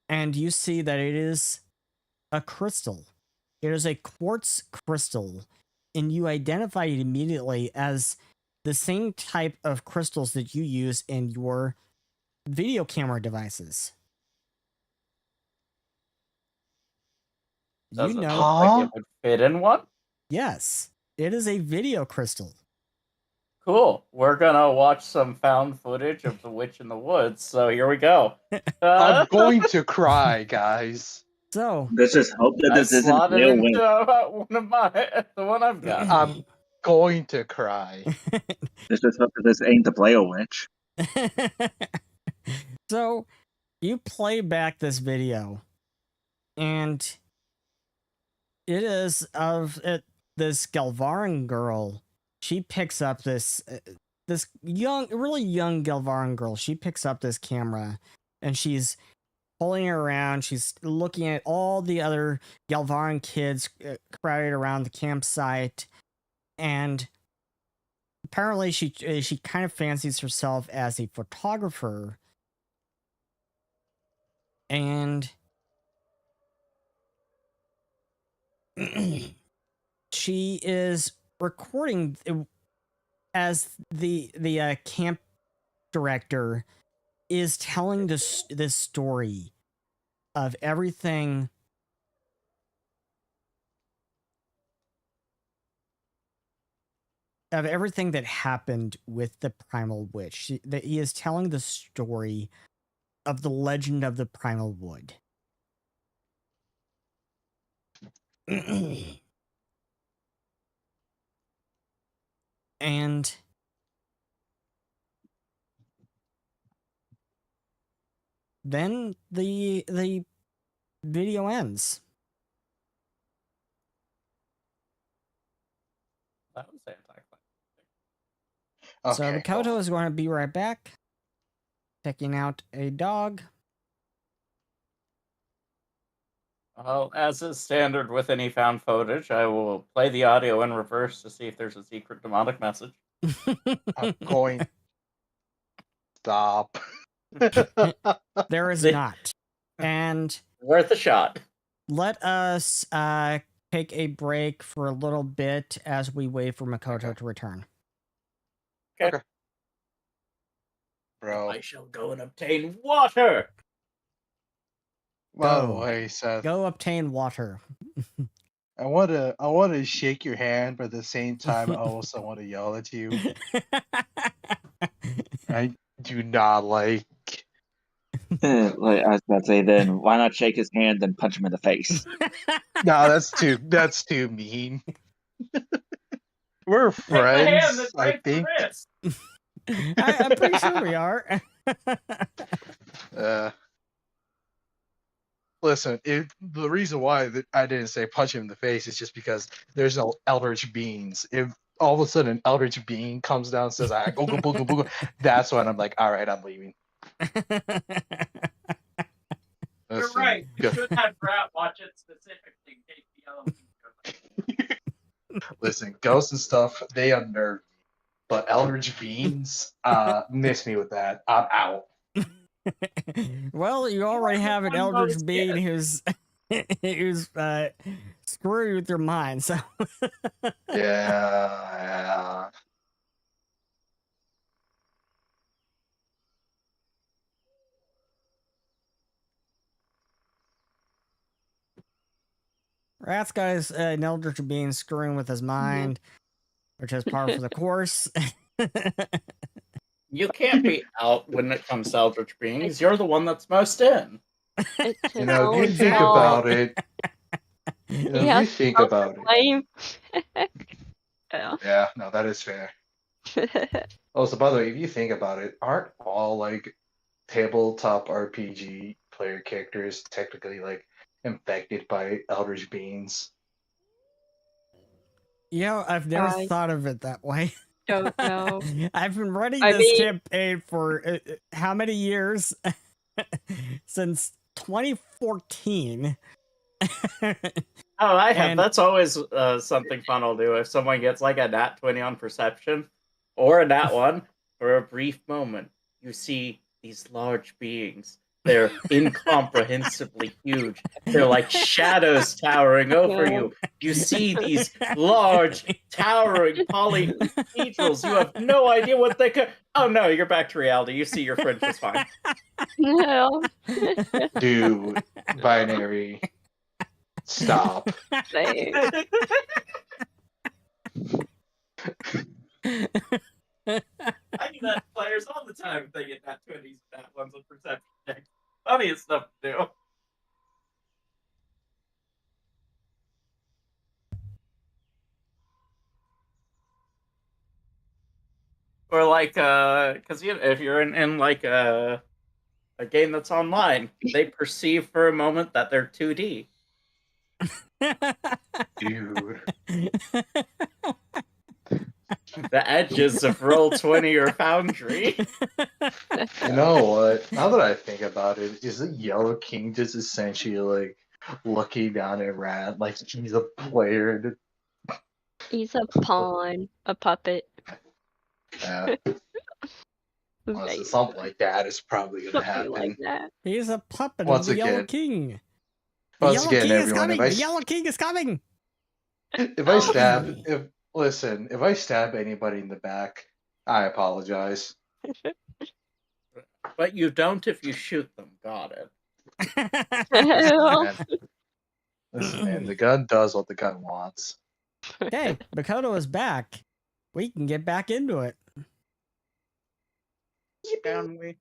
and you see that it is a crystal. It is a quartz crystal, and you identify it immediately as the same type of crystals that you use in your video camera devices. Does You it know, look like Huh? it would fit in one? yes, it is a video crystal. Cool. We're gonna watch some found footage of the witch in the woods. So here we go. I'm going to cry, guys. So, Let's just hope that I this isn't slotted real into win. the one I've got. I'm going to cry. Let's just hope that this ain't the Blair Witch. so you play back this video, and it is of this Galvaran girl she picks up this this really young Galvaran girl. She picks up this camera and she's pulling it around. She's looking at all the other Galvaran kids crowded around the campsite, and apparently she kind of fancies herself as a photographer, and she is recording as the camp director is telling this story of everything that happened with the Primal Witch. That he is telling the story of the legend of the Primal Wood. And then the video ends. That was anticlimactic. So Okay, Makoto cool. is going to be right back, checking out a dog. Well, as is standard with any found footage, I will play the audio in reverse to see if there's a secret demonic message. I'm going. Stop. There is not. And Worth a shot. let us take a break for a little bit as we wait for Makoto to return. Okay. Bro. I shall go and obtain water. By the Go. way, Seth, Go obtain water. I wanna shake your hand, but at the same time I also want to yell at you. I do not like. Like I was about to say, then why not shake his hand and punch him in the face? No, that's too mean. We're Take the hand friends, that I breaks the think. wrist. I'm pretty sure we are. Listen, the reason why I didn't say punch him in the face is just because there's no eldritch beings. If all of a sudden an eldritch being comes down and says, "I booga booga booga," that's when I'm like, all right, I'm leaving. You're Listen, right. You should have Brat watch it specifically in case the elements listen, ghosts and stuff, they unnerve me. But eldritch beings, miss me with that. I'm out. Well, you already have an one eldritch most being get. who's screwing with your mind. So Yeah. Rat's got his an eldritch being screwing with his mind, which is par for the course. You can't be out when it comes to Eldritch beings. You're the one that's most in. It's You his know, if you own think Exactly. about it, you know, He if you has think about it, blame. Yeah. yeah, no, that is fair. Also, by the way, if you think about it, aren't all like tabletop RPG player characters technically like infected by eldritch beings? You know, I've never I thought of it that way. don't know. I've been running I this mean- campaign for how many years? Since 2014. Oh, I have. And- That's always something fun I'll do if someone gets like a nat 20 on perception or a nat 1 for a brief moment. You see these large beings. They're incomprehensibly huge. They're like shadows towering over Yeah. you. You see these large, towering polyhedrals. You have no idea what they could. Oh no, you're back to reality. You see your friend just fine. No. Dude, binary. Stop. Same. I do that to players all the time if they get nat 20s, nat 1s on perception checks. Funniest stuff to do. Or like, because if you're in like a game that's online, they perceive for a moment that they're 2D. Dude. The edges of Roll20 or Foundry. You know what? Now that I think about it, is the Yellow King just essentially like looking down at Rat like he's a player? He's a pawn, a puppet. Yeah, honestly, Maybe. something like that is probably gonna Something like happen. that. He's a puppet Once of the Yellow again- King. The Once Yellow again, King is everyone, coming! if I The Yellow King is coming! if I stab if I stab anybody in the back, I apologize. But you don't if you shoot them. Got it. Man. Listen, man, the gun does what the gun wants. Okay, Makoto is back. We can get back into it. Can we?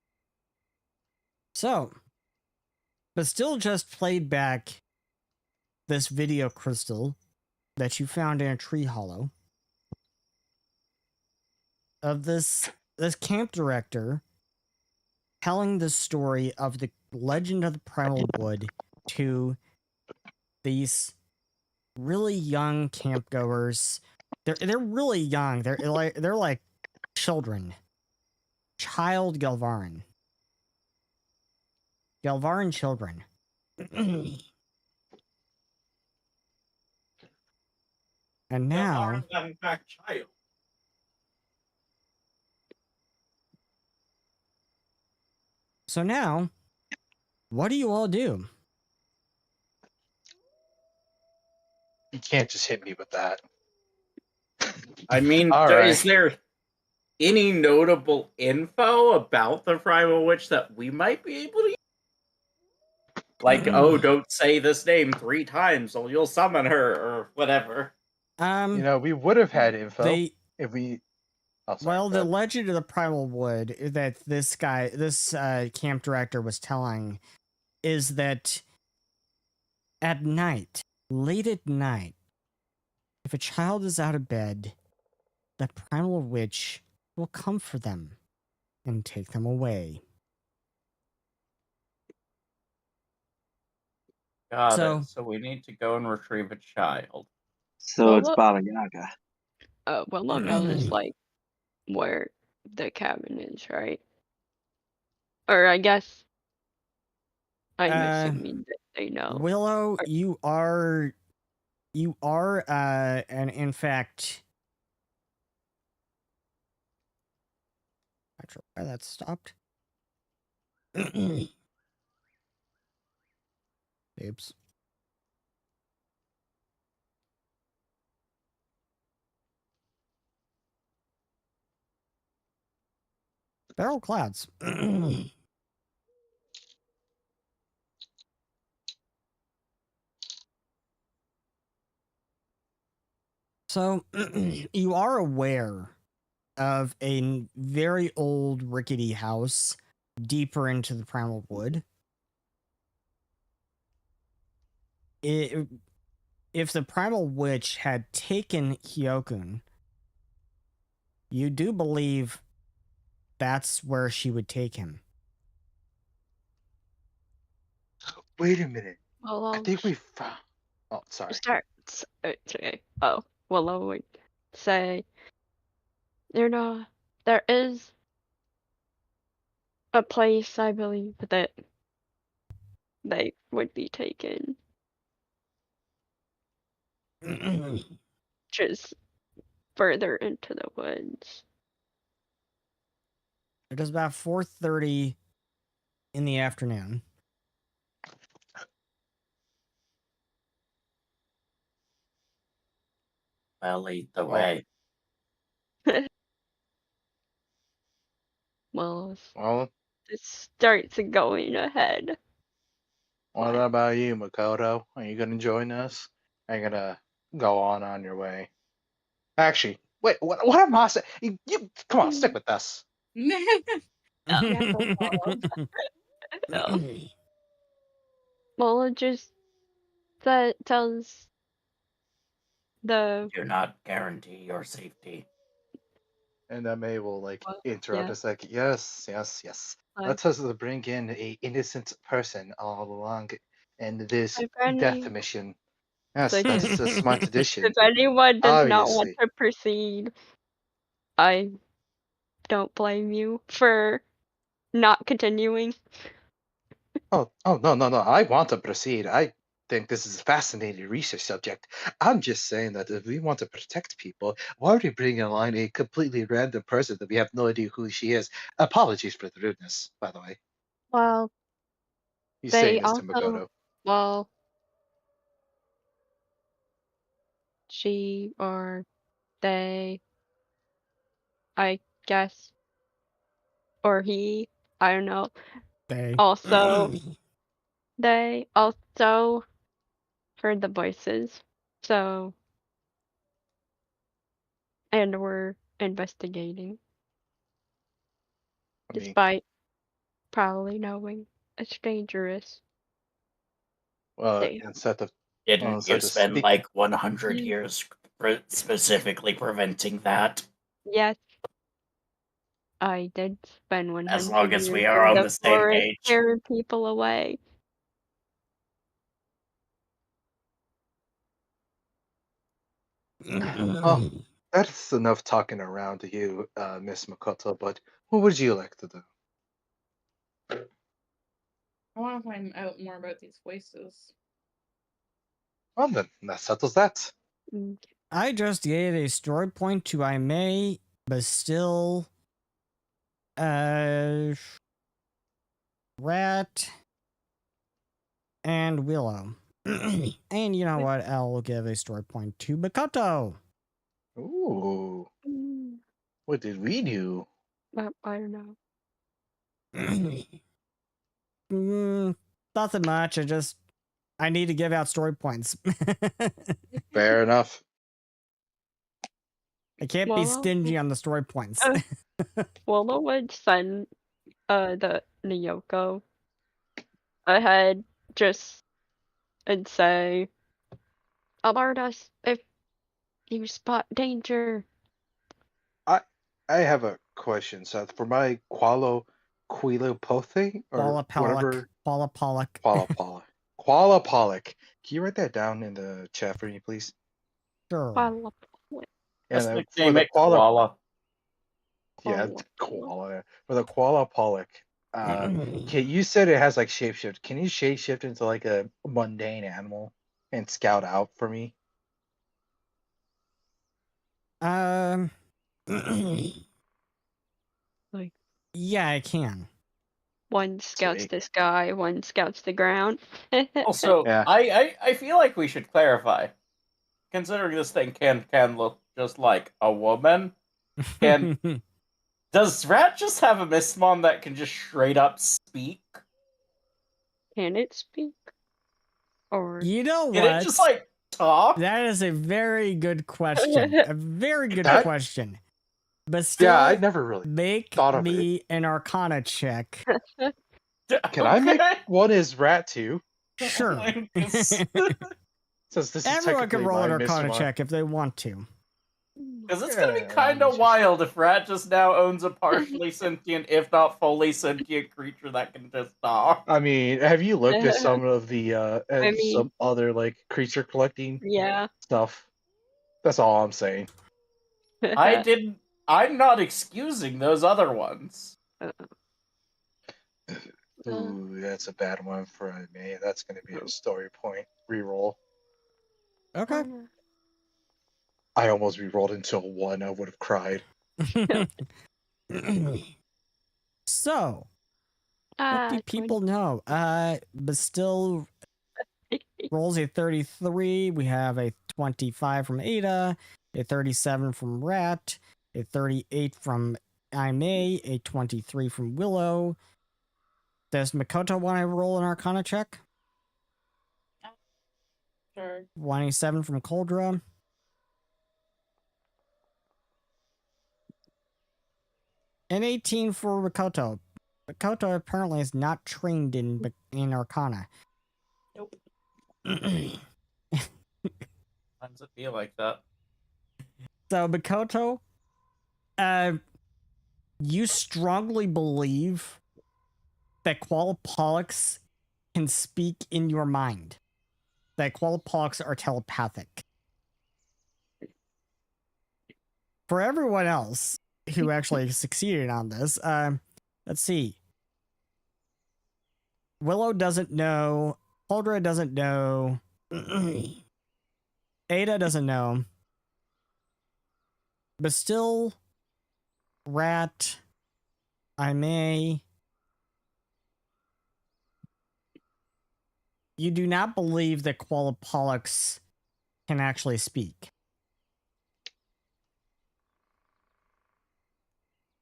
So, but still just played back this video crystal that you found in a tree hollow of this camp director telling the story of the legend of the Primal Wood to these really young campgoers. They're really young. They're like children. Child Galvarin. Galvarin children. And now, in fact, child. so now, what do you all do? You can't just hit me with that. I mean, All right. is there any notable info about the Primal Witch that we might be able to use? Like, oh, don't say this name 3 times or you'll summon her, or whatever. You know, we would have had info if we. Oh, sorry, well, go the ahead. legend of the Primal Wood that this camp director was telling is that at night, late at night, if a child is out of bed, the Primal Witch will come for them and take them away. Got So- it. So we need to go and retrieve a child. So Well, it's look- Baba Yaga. Willow knows like where the cabin is, right? Or I guess I'm assuming that they know. Willow, you are, and in fact, not sure why that stopped. Oops. Barrel clouds. So, you are aware of a very old rickety house deeper into the Primal Wood. If the Primal Witch had taken Hyokun, you do believe that's where she would take him. Wait a minute. Well, I think we found. Oh, sorry. Okay. Oh, Willow would say there is a place I believe that they would be taken, just further into the woods. It is about 4:30 in the afternoon. Well, lead the way. Well, Well, it starts going ahead. what about you, Makoto? Are you gonna join us? Are you gonna go on your way? Actually, wait. What am I saying? You come on, stick with us. No. Well, it just tells the Do not guarantee your safety. And then May will like Well, interrupt yeah. us like, yes. Let's us bring in a innocent person all along in this If any- death mission. Yes, So that's a smart addition. if anyone does not want Obviously. to proceed, I don't blame you for not continuing. Oh, no, no, no. I want to proceed. I think this is a fascinating research subject. I'm just saying that if we want to protect people, why are we bringing online a completely random person that we have no idea who she is? Apologies for the rudeness, by the way. Well, You say, they Mr. also, Makoto. well, she or they, I guess, or he, I don't know. They. Also, they also heard the voices. So, and we're investigating, I mean, despite probably knowing it's dangerous. well, They, instead of Didn't you spend speak, like 100 years specifically preventing that? yes, I did spend As 100 long as years we are in on the the same forest page. scaring people away. well, that's enough talking around to you, Miss Makoto. But what would you like to do? I want to find out more about these voices. Well, then that settles that. Mm, I just gave a story point to Aimee, but still, Rat and Willow. And you know what? I'll give a story point to Makoto. Ooh, mm, what did we do? but I don't know. Nothing much. I need to give out story points. Fair enough. I can't be Well, stingy on the story points. Willow would send the Nyoko ahead just and say, alert us if you spot danger. I have a question, Seth. For my Quilo Pothe or whatever Paula Pollock. Quala Pollock. Can you write that down in the chat for me, please? Sure. Well, And Just for nickname the it Koala. yeah, Koala. koala. For the Quala Pollock, you said it has like shapeshift. Can you shapeshift into like a mundane animal and scout out for me? Like, Yeah, I can. one scouts Sweet. the sky, one scouts the ground. Also, Yeah. I feel like we should clarify. Considering this thing can look just like a woman, does Rat just have a Mystimon that can just straight up speak? Can it speak? Or You know Can it just what? like talk? That is a very good question. A very good That- question. But still, Yeah, I never really make thought of me an Arcana check. Can I make one as Rat too? Sure. Because Since this is Everyone can technically roll an my Arcana Mystimon. check if they want to. it's gonna be Yeah, kind it's of just- wild if Rat just now owns a partially sentient, if not fully sentient creature that can just talk. I mean, have you looked at some of the I mean- some other like creature collecting yeah. stuff? That's all I'm saying. I didn't. I'm not excusing those other ones. Ooh, that's a bad one for me. That's going to be a story point reroll. Okay. I almost rerolled into a 1. I would have cried. So, what do people know? But still rolls a 33. We have a 25 from Ada, a 37 from Rat, a 38 from Aimee, a 23 from Willow. Does Makoto want to roll an Arcana check? Sure. 27 from Coldra. And 18 for Makoto. Makoto apparently is not trained in Arcana. Nope. Sometimes it feel like that. So, Makoto, you strongly believe that Qualipolix can speak in your mind. That Qualipolix are telepathic. For everyone else, who actually succeeded on this. Let's see. Willow doesn't know. Coldra doesn't know. Ada doesn't know. But still, Rat, I may. You do not believe that Qualipollux can actually speak.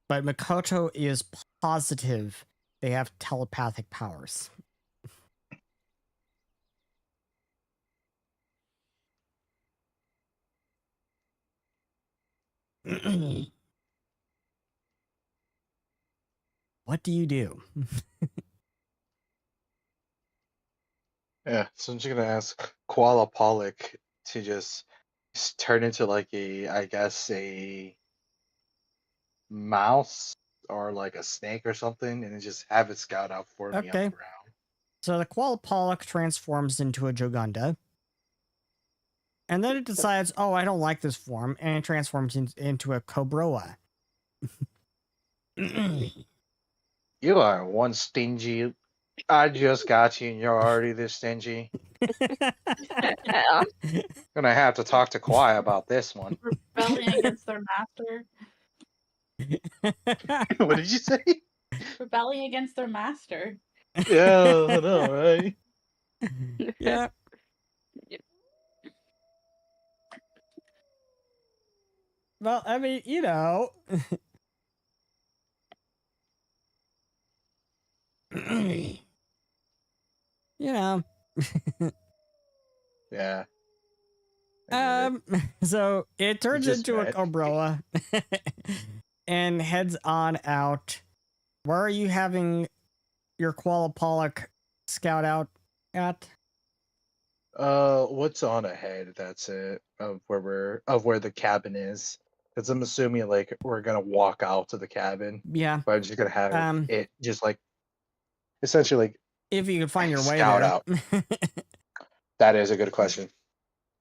But Makoto is positive they have telepathic powers. What do you do? Yeah, so I'm just gonna ask Koala Pollock to just turn into like I guess a mouse or like a snake or something, and then just have it scout out for me on Okay. the ground. So the Qualipollux transforms into a Jogunda. And then it decides, oh, I don't like this form, and it transforms into a Cobroa. You are one stingy. I just got you, and you're already this stingy. Yeah. Gonna have to talk to Kwai about this one. Rebelling against their master. What did you say? Rebelling against their master. Yeah, I know, right? Yeah. Well, I mean, you know. You know. Yeah. I get it. So it turns just into a met. Cobroa and heads on out. Where are you having your Qualipollux scout out at? What's on ahead? That's it. Of where the cabin is. Because I'm assuming like we're gonna walk out to the cabin. Yeah. But I'm just gonna have Um, it just like essentially like if you can find your way Scout there. out. that is a good question.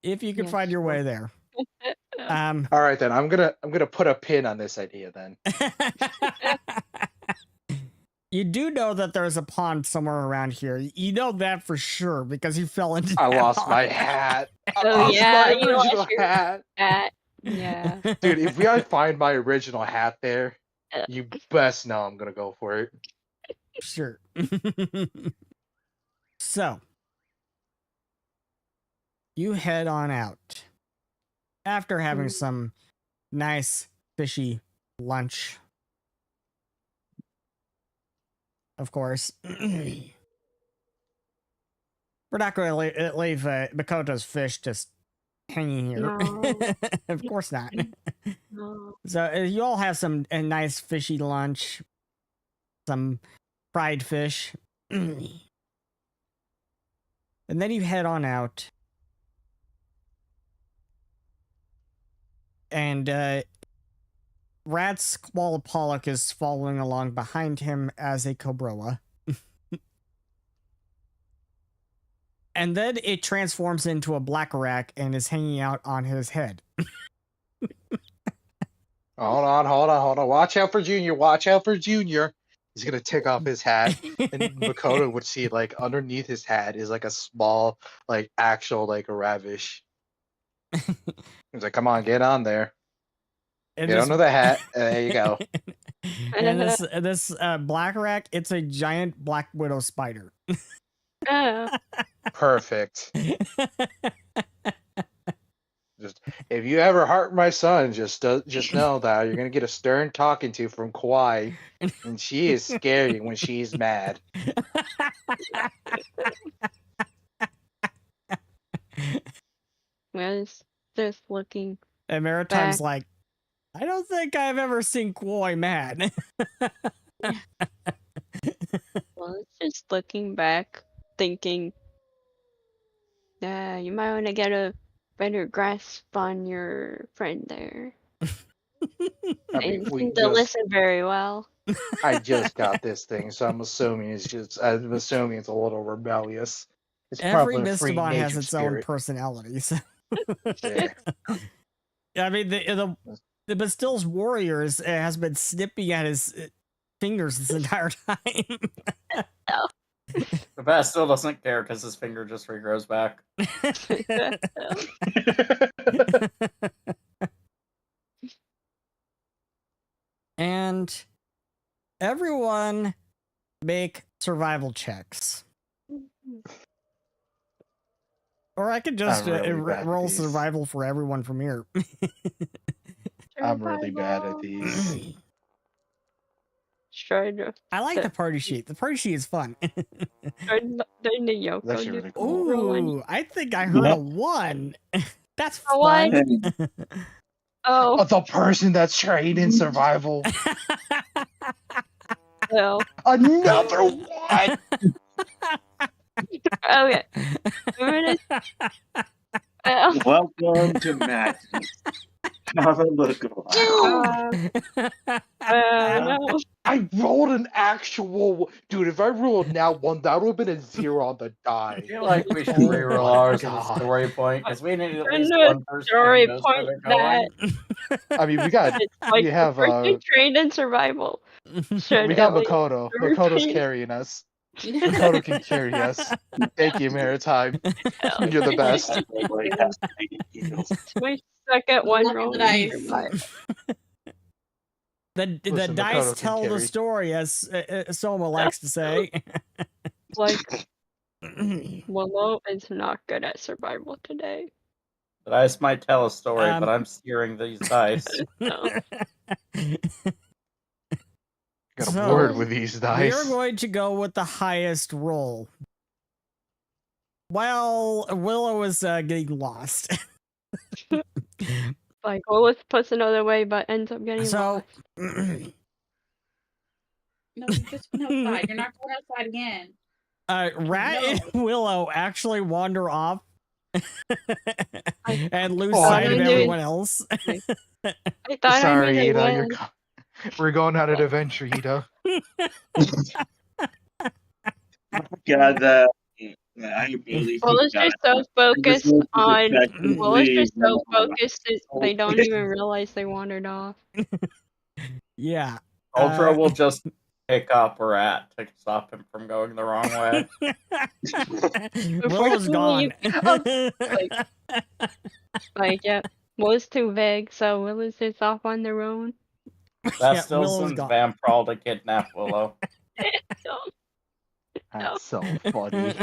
If you can Yeah, find your sure. way there. All right then. I'm gonna put a pin on this idea then. You do know that there's a pond somewhere around here. You know that for sure because you fell into I that lost my pond. hat. I Oh, lost yeah, my you lost original your hat. Yeah. Dude, if I find my original hat there, you best know I'm gonna go for it. Sure. So, you head on out. After having some nice fishy lunch. Of course. We're not going to leave Makoto's fish just hanging here. No. Of course not. No. So you all have a nice fishy lunch. Some fried fish. And then you head on out. And Rat's Qualipollux is following along behind him as a Cobroa. And then it transforms into a black rack and is hanging out on his head. Hold on. Watch out for Junior. Watch out for Junior. He's gonna take off his hat, and Makoto would see like underneath his hat is like a small, like actual like ravish. He's like, "Come on, get on there. And Get under the hat. There you go." And this black rack, it's a giant black widow spider. Oh. Perfect. Just if you ever hurt my son, just know that you're gonna get a stern talking to from Kwai, and she is scary when she's mad. Was just looking. And Maritime's Back. like, I don't think I've ever seen Koi mad. Well, it's just looking back, thinking, you might want to get a better grasp on your friend there. I And mean, we seem to just, listen very well. I just got this thing, so I'm assuming it's a little rebellious. It's Every probably a free Mystimon has nature its own spirit. personality. So. Yeah. I mean, the Bastille's warriors has been snipping at his fingers this entire time. The bat still doesn't care because his finger just regrows back. And everyone make survival checks. Or I could just I'm really bad at roll these. survival for everyone from here. I'm really bad at these. Trying to I like the party sheet. The party sheet is fun. doing the Yoko. That's actually really cool. Ooh, I think I heard Yeah. a 1. That's A one? fun. Oh, The person that's trained in survival. well. Another one. Okay. Well, Welcome to Madness. Have a look around. no. I rolled an actual dude. If I rolled now one, that would have been a 0 on the die. I feel like we should Oh reroll my ours as a God. story point because we need at And least the one person story who knows where point they're going. I mean, we got It's like we have the person trained in survival. Should we got at least Makoto. repeat- Makoto's carrying us. Makoto can carry us. Thank you, Maritime. Hell, You're the best. Like, has to be healed. it's my second one Luck of roll. the dice. The Listen, dice Makoto can tell the carry. story, as Soma likes to say. Like, Willow is not good at survival today. The dice might tell a story, Um, but I'm steering these dice. No. Got a So, word with these We dice. are going to go with the highest roll. While Willow is getting lost. Like, Willis puts another way, but ends up getting So, lost. No, you just went outside. You're not going outside again. Rat No. and Willow actually wander off and lose Oh, sight of I knew- everyone else. I thought Sorry, I knew Ida. they win. We're going on an adventure, Ida. God, I really Willis forgot. is so focused on. Willis Willis is so focused that they don't even realize they wandered off. Yeah. Ultra will just pick up Rat to stop him from going the wrong way. Willow's gone. Like, yeah, Willis too vague, so Willis is off on their own. That Yeah, still Willow's sends gone. Vampral to kidnap Willow. So, That's so funny.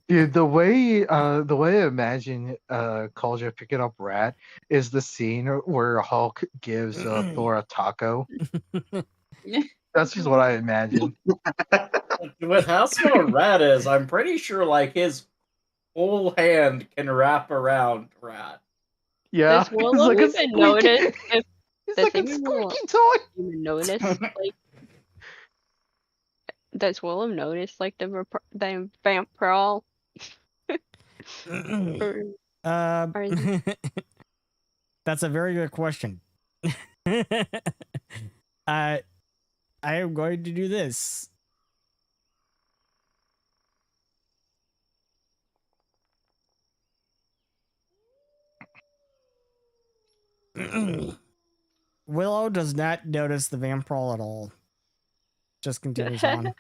Dude, the way I imagine Culture picking up Rat is the scene where Hulk gives Thor a taco. That's just what I imagine. With how small Rat is, I'm pretty sure like his whole hand can wrap around Rat. Yeah, does Willow a even notice if It's does like a even Willow squeaky toy. even notice like does Willow notice like the Vampral? Or, That's a very good question. I am going to do this. Willow does not notice the Vampral at all. Just continues on.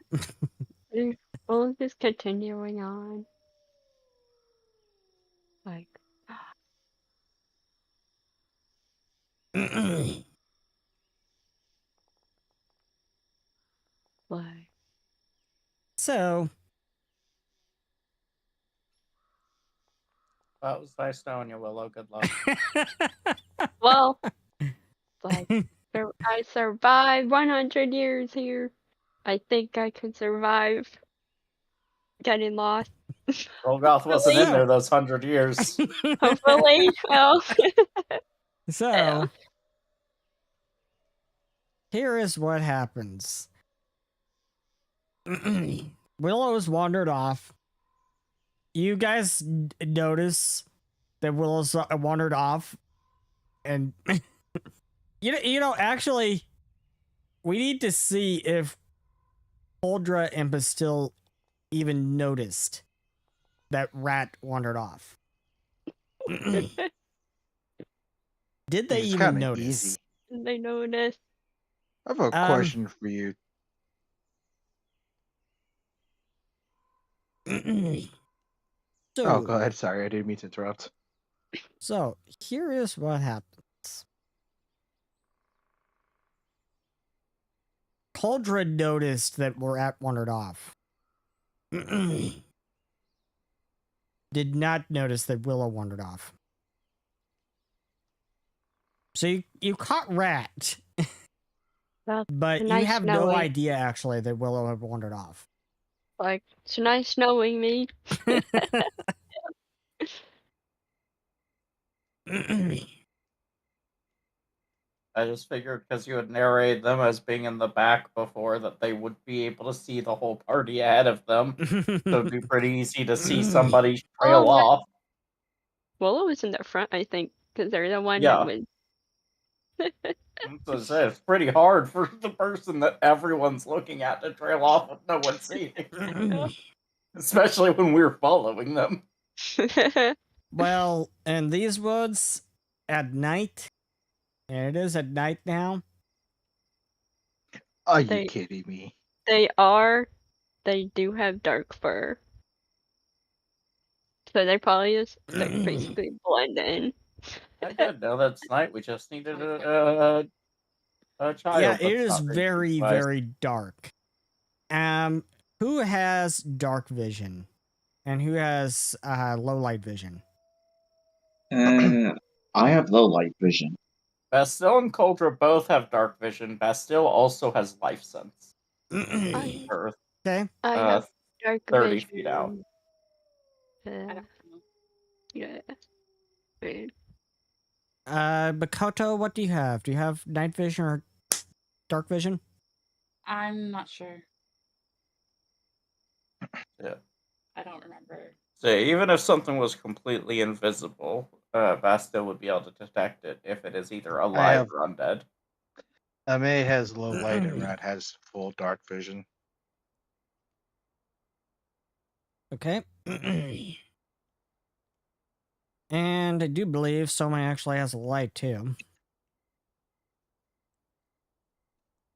Willow's just continuing on. Like like So, That was nice knowing you, Willow. Good luck. well like I survived 100 years here. I think I can survive getting lost. Golgoth wasn't in there those 100 years. Hopefully. Well, so here is what happens. Willow's wandered off. You guys notice that Willow's wandered off, and you know, actually, we need to see if Uldra and Bastille even noticed that Rat wandered off. Did they It's even kind of notice? easy. They noticed. I have a question for you. So, Oh, go ahead. Sorry, I didn't mean to interrupt. So, here is what happens. Cauldron noticed that Rat wandered off. Did not notice that Willow wandered off. So you caught Rat, Well, but you nice have no knowing. idea actually that Willow had wandered off. Like, it's nice knowing me. I just figured because you had narrated them as being in the back before that they would be able to see the whole party ahead of them. So it'd be pretty easy to see somebody trail Oh, off. Willow was in the front, I think, because they're the one Yeah. that was. So I say, it's pretty hard for the person that everyone's looking at to trail off with no one seeing. Especially when we're following them. Well, in these woods, at night, and it is at night now. Are They- you kidding me? They do have dark fur. So they probably just basically blend in. I did know that's night. We just needed a child. Yeah, it that's is not very, visualized. very dark. Who has dark vision, and who has low light vision? I have low light vision. Bastille and Coldra both have dark vision. Bastille also has life sense. Okay. Earth. I have dark 30 vision. feet out. I don't know. Yeah. Weird. Bakoto, what do you have? Do you have night vision or dark vision? I'm not sure. Yeah. I don't remember. So even if something was completely invisible, Bastille would be able to detect it if it is either alive have- or undead. May has low light and Rat has full dark vision. Okay. And I do believe Soma actually has a light too.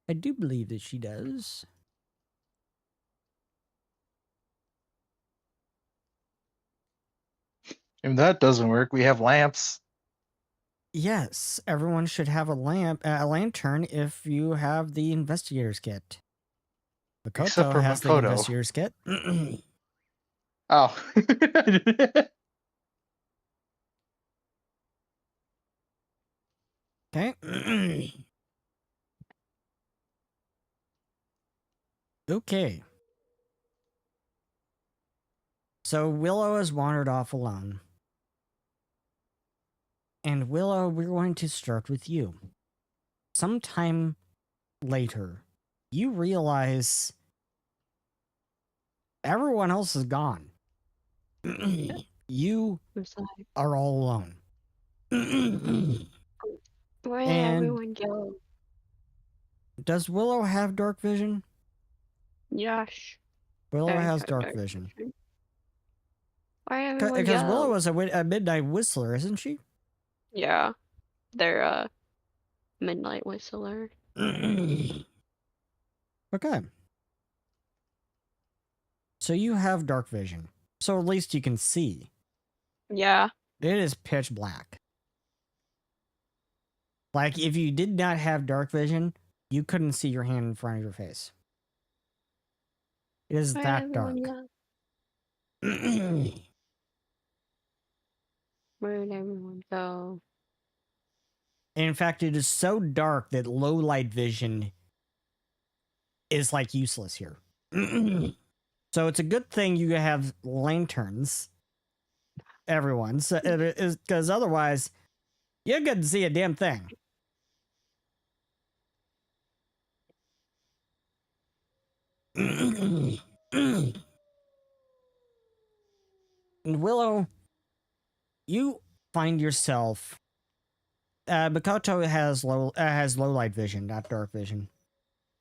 I do believe that she does. If that doesn't work, we have lamps. Yes, everyone should have a lantern if you have the investigator's kit. Except Bakoto for has the Makoto. investigator's kit. Oh. Okay. Okay. So Willow has wandered off alone. And Willow, we're going to start with you. Sometime later, you realize everyone else is gone. You Who's like, are all alone. where did And- everyone go? Does Willow have dark vision? Yosh. Willow I has have dark vision. Where did everyone Because go? Willow is a midnight whistler, isn't she? Yeah. They're a midnight whistler. Okay. So you have dark vision. So at least you can see. Yeah. It is pitch black. Like, if you did not have dark vision, you couldn't see your hand in front of your face. It is Where that did dark. everyone go? Where did everyone go? In fact, it is so dark that low light vision is like useless here. So it's a good thing you have lanterns, everyone, so because otherwise you couldn't see a damn thing. And Willow, you find yourself. Makoto has low light vision, not dark vision.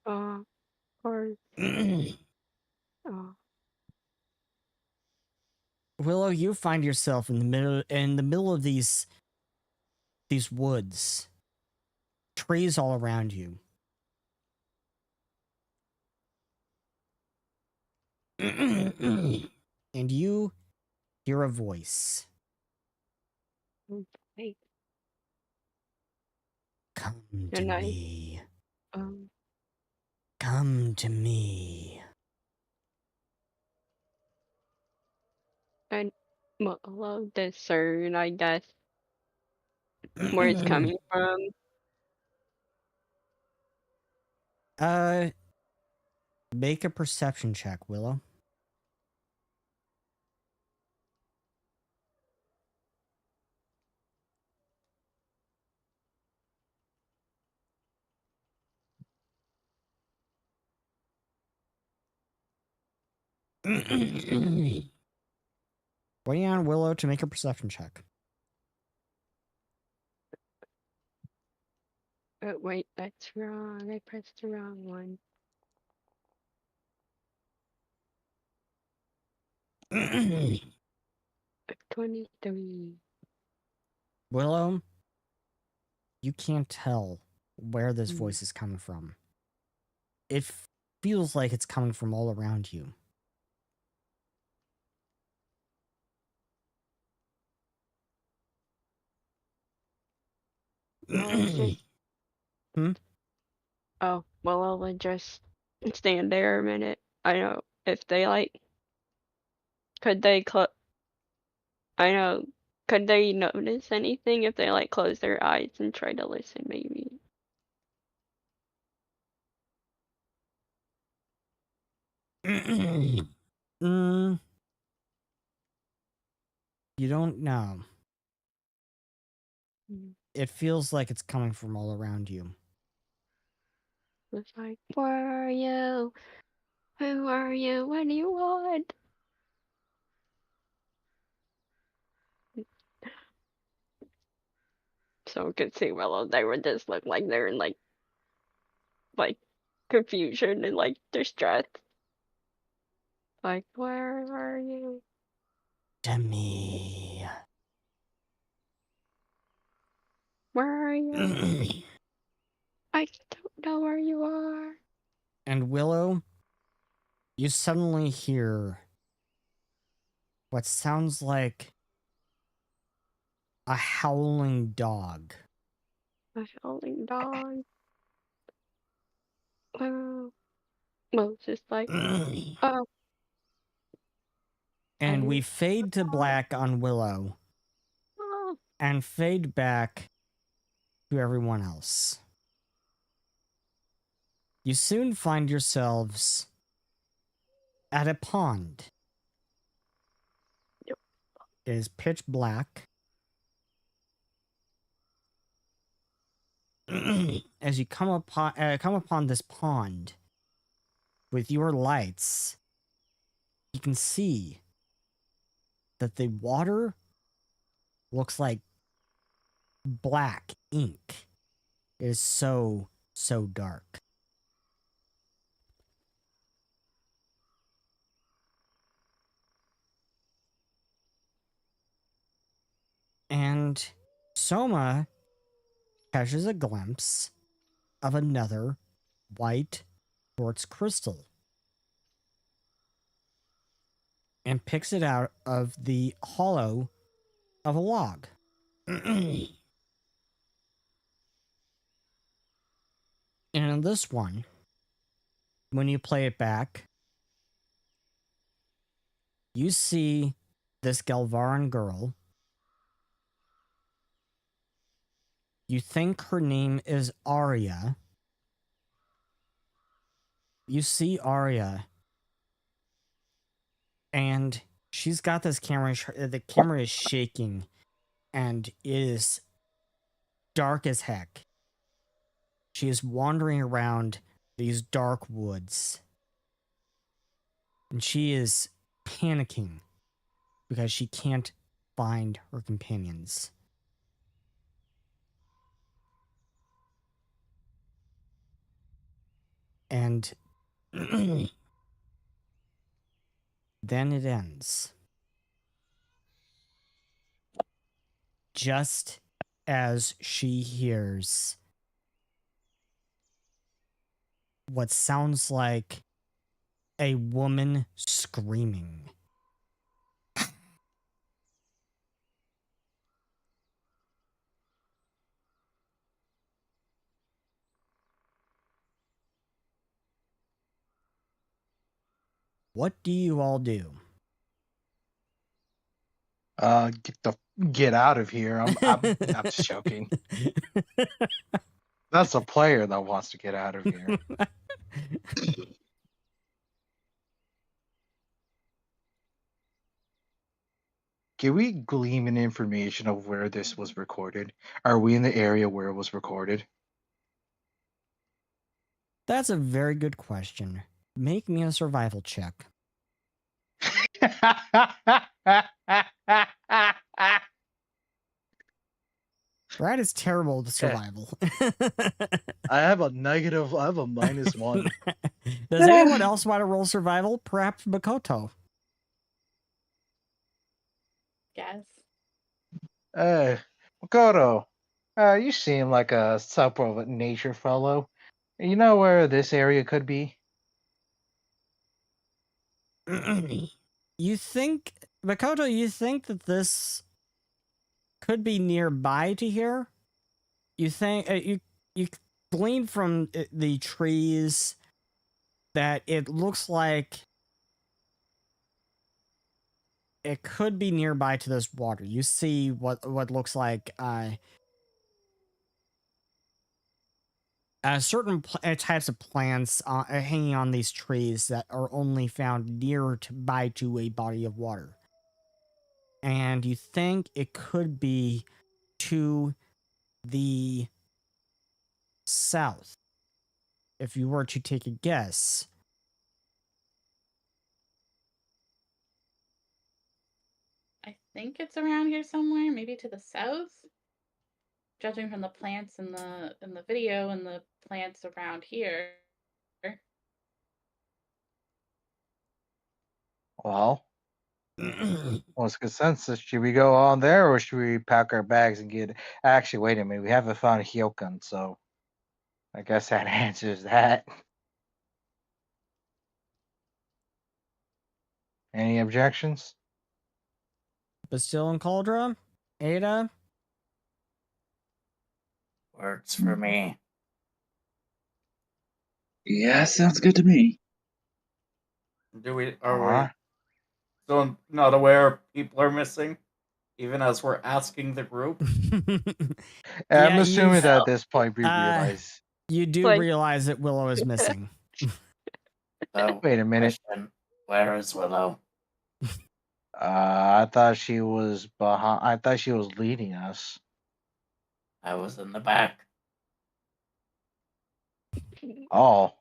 Or Willow, you find yourself in the middle of these these woods, trees all around you. And you hear a voice. Oh, wait. Come to And I, me. um, Come to me. I will discern, I guess, where it's coming from. Make a perception check, Willow. Waiting on Willow to make a perception check. Wait, that's wrong. I pressed the wrong one. 23. Willow, you can't tell where this Hmm. voice is coming from. It feels like it's coming from all around you. Well, it's just, Hmm? oh, well, I'll just stand there a minute. I know if they like, could they I know, could they notice anything if they like close their eyes and try to listen, maybe? Mm, you don't know. It feels like it's coming from all around you. It's like, where are you? Who are you? What do you want? So we could see well they would just look like they're in like confusion and like distress. Like, where are you? To me. Where are you? I don't know where you are. And Willow, you suddenly hear what sounds like a howling dog. A howling dog. Well, it's just like, oh, And we fade to black on Willow oh, and fade back to everyone else. You soon find yourselves at a pond. Yep. It is pitch black. As you come upon this pond with your lights, you can see that the water looks like black ink. It is so dark. And Soma catches a glimpse of another white quartz crystal and picks it out of the hollow of a log. And in this one, when you play it back, you see this Galvaran girl. You think her name is Arya. You see Arya, and she's got this camera. The camera is shaking, and it is dark as heck. She is wandering around these dark woods, and she is panicking because she can't find her companions. And then it ends. Just as she hears what sounds like a woman screaming. What do you all do? Get out of here. I'm just joking. That's a player that wants to get out of here. Can we glean an information of where this was recorded? Are we in the area where it was recorded? That's a very good question. Make me a survival check. Brad is terrible at survival. I have a -1. Does anyone else want to roll survival? Perhaps Makoto. Yes. Hey, Makoto, you seem like a somewhat of a nature fellow. You know where this area could be? You think, Makoto, you think that this could be nearby to here? You think, you glean from the trees that it looks like it could be nearby to this water. You see what looks like certain types of plants hanging on these trees that are only found nearby to a body of water. And you think it could be to the south. If you were to take a guess. I think it's around here somewhere, maybe to the south. Judging from the plants in the video and the plants around here. Well, what's consensus? Should we go on there or should we pack our bags and get? Actually, wait a minute. We haven't found Hyokan, so I guess that answers that. Any objections? Bastille and Cauldron? Ada? Works for me. Yeah, sounds good to me. Are we still not aware people are missing? Even as we're asking the group? I'm assuming that at this point we realize. You do realize that Willow is missing. So, Wait a minute. question, where is Willow? I thought she was behind. I thought she was leading us. I was in the back. Oh.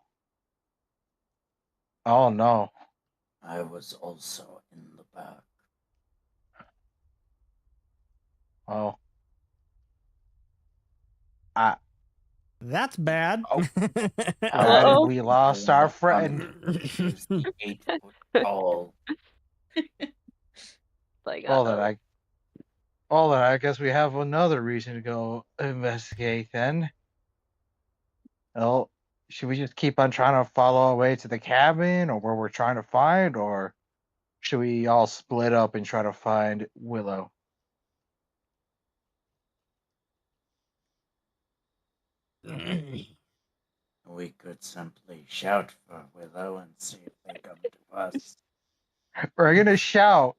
Oh no. I was also in the back. Oh. That's bad. Oh. And we lost our friend. Like, Well then I guess we have another reason to go investigate then. Well, should we just keep on trying to follow our way to the cabin or where we're trying to find, or should we all split up and try to find Willow? We could simply shout for Willow and see if they come to us. We're gonna shout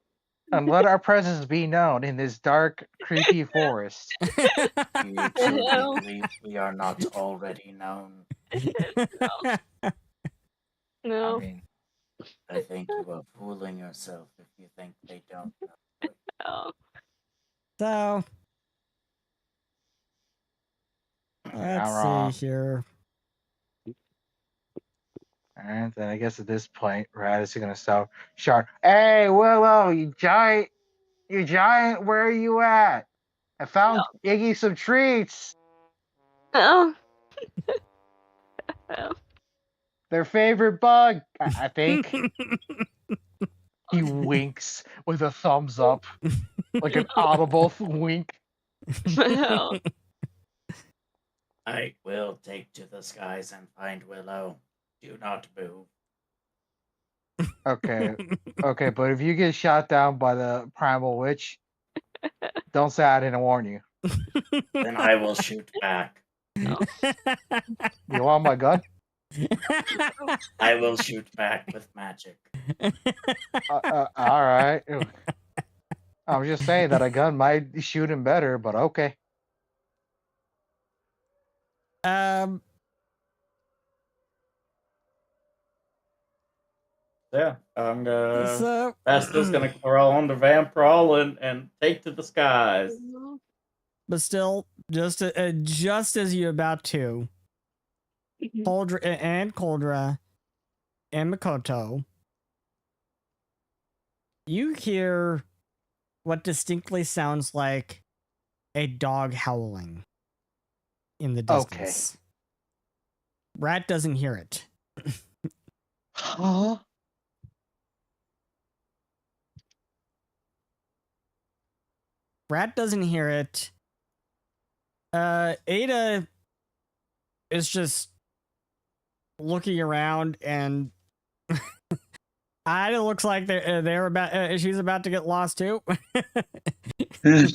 and let our presence be known in this dark, creepy forest. Do you truly believe we are not already known? No. I mean, I think you are fooling yourself if you think they don't know. Oh. So, I'm let's wrong. see here. And then I guess at this point, Radis is gonna shout, "Hey, Willow, you giant, where are you at? I found Iggy some treats. Oh. Oh. Their favorite bug, I think." He winks with a thumbs up, like an audible wink. Well, I will take to the skies and find Willow. Do not move. Okay. Okay, but if you get shot down by the Primal Witch, don't say I didn't warn you. Then I will shoot back. oh, You want my gun? I will shoot back with magic. All right. I was just saying that a gun might shoot him better, but okay. um, Yeah, I'm gonna. so Bastilla's gonna crawl onto Vampral and take to the skies. but still, just as you're about to, Coldra and Makoto, you hear what distinctly sounds like a dog howling in the distance. Rat doesn't hear it. Huh? Rat doesn't hear it. Ada is just looking around, and it looks like they're about. She's about to get lost too. Good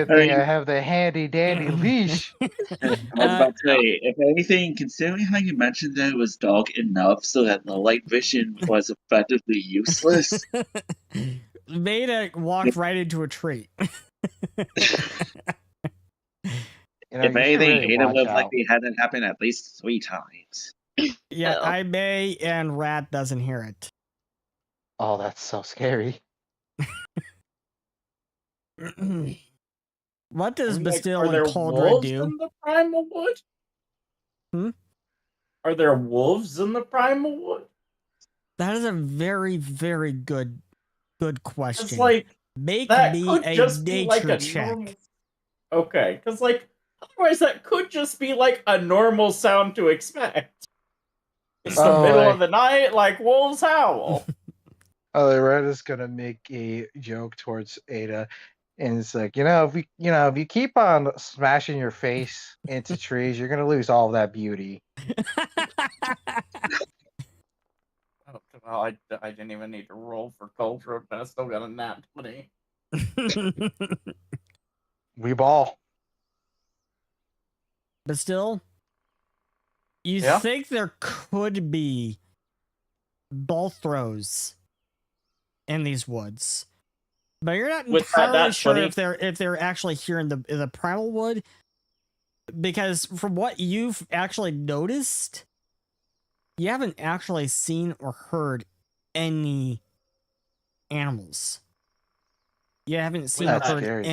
thing I have the handy dandy leash. I was about to say, if anything, considering how you mentioned that it was dog enough so that the light vision was effectively useless. Maida walked right into a tree. If anything, Ada would have likely had that happen at least 3 times. Yeah, Oh. I may, and Rat doesn't hear it. Oh, that's so scary. What does I'm like, Bastille are there and Coldra wolves do? in the Primal Wood? Hmm? Are there wolves in the Primal Wood? That is a very, very good question. It's like Make that me could a just be like nature a check. normal. Okay, because like otherwise that could just be like a normal sound to expect. It's the middle of the night, like wolves howl. Oh, Red is gonna make a joke towards Ada, and it's like, if you keep on smashing your face into trees, you're gonna lose all of that beauty. Oh, well, I didn't even need to roll for culture, but I still got a nat 20. We ball. But still, you Yeah? think there could be ball throws in these woods, but you're not With that entirely nat sure 20? if they're actually here in the Primal Wood, because from what you've actually noticed, you haven't actually seen or heard any animals. You haven't seen or That's heard scary.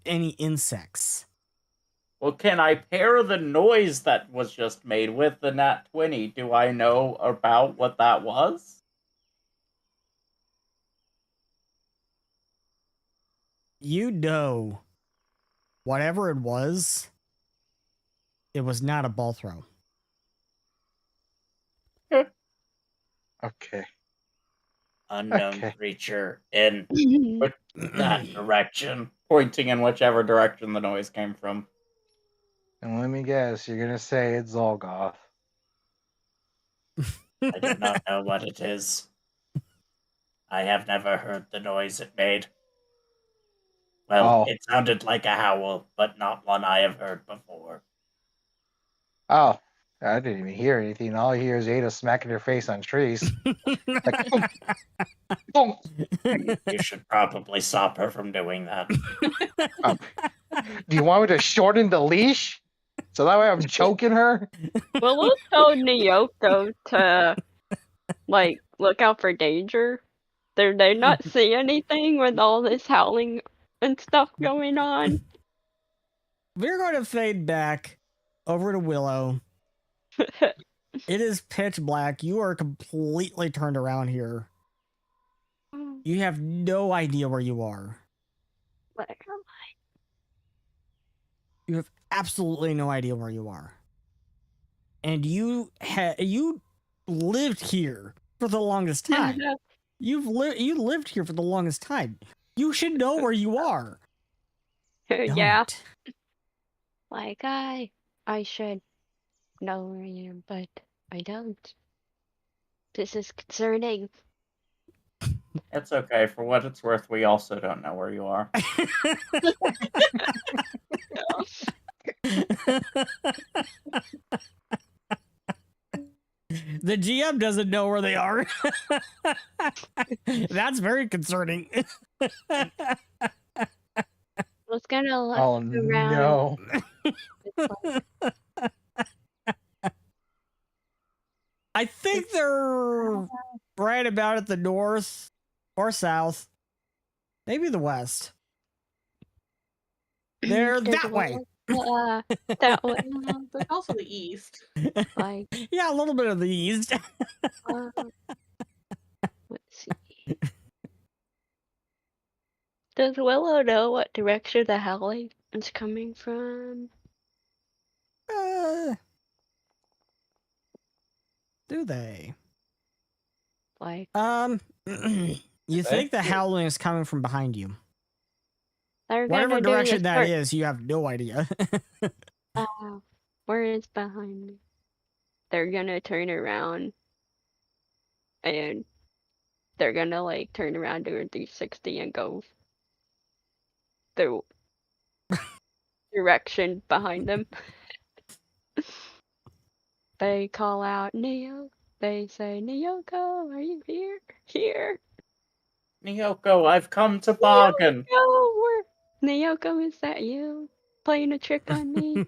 any insects. Well, can I pair the noise that was just made with the nat 20? Do I know about what that was? You know, whatever it was not a ball throw. Okay. Unknown Okay. creature in that direction, pointing in whichever direction the noise came from. And let me guess, you're gonna say it's Zolgoth. I do not know what it is. I have never heard the noise it made. Well, it sounded like a howl, but not one I have heard before. Oh, I didn't even hear anything. All I hear is Ada smacking her face on trees. Like, boom, boom. You should probably stop her from doing that. Do you want me to shorten the leash? So that way I'm choking her? Willow told Nyoko to, like, look out for danger. Did they not see anything with all this howling and stuff going on? We're going to fade back over to Willow. It is pitch black. You are completely turned around here. You have no idea where you are. Where am I? You have absolutely no idea where you are. And you lived here for the longest time. You lived here for the longest time. You should know where you are. Yeah. Don't. Like I should know where I am, but I don't. This is concerning. It's okay. For what it's worth, we also don't know where you are. The GM doesn't know where they are. That's very concerning. I was gonna look Oh around. no. It's like, I think they're right about at the north or south, maybe the west. They're there's that one way. that way. But also the east. Like, Yeah, a little bit of the east. let's see. Does Willow know what direction the howling is coming from? Do they? Like, You think the howling is coming from behind you? they're Whatever gonna do direction this that first. is, you have no idea. Where is behind me? They're gonna turn around and they're gonna like turn around, do a 360 and go the direction behind them. They call out Neo. They say, Nyoko, are you here? Here. Nyoko, I've come to bargain. Nyoko, is that you? Playing a trick on me?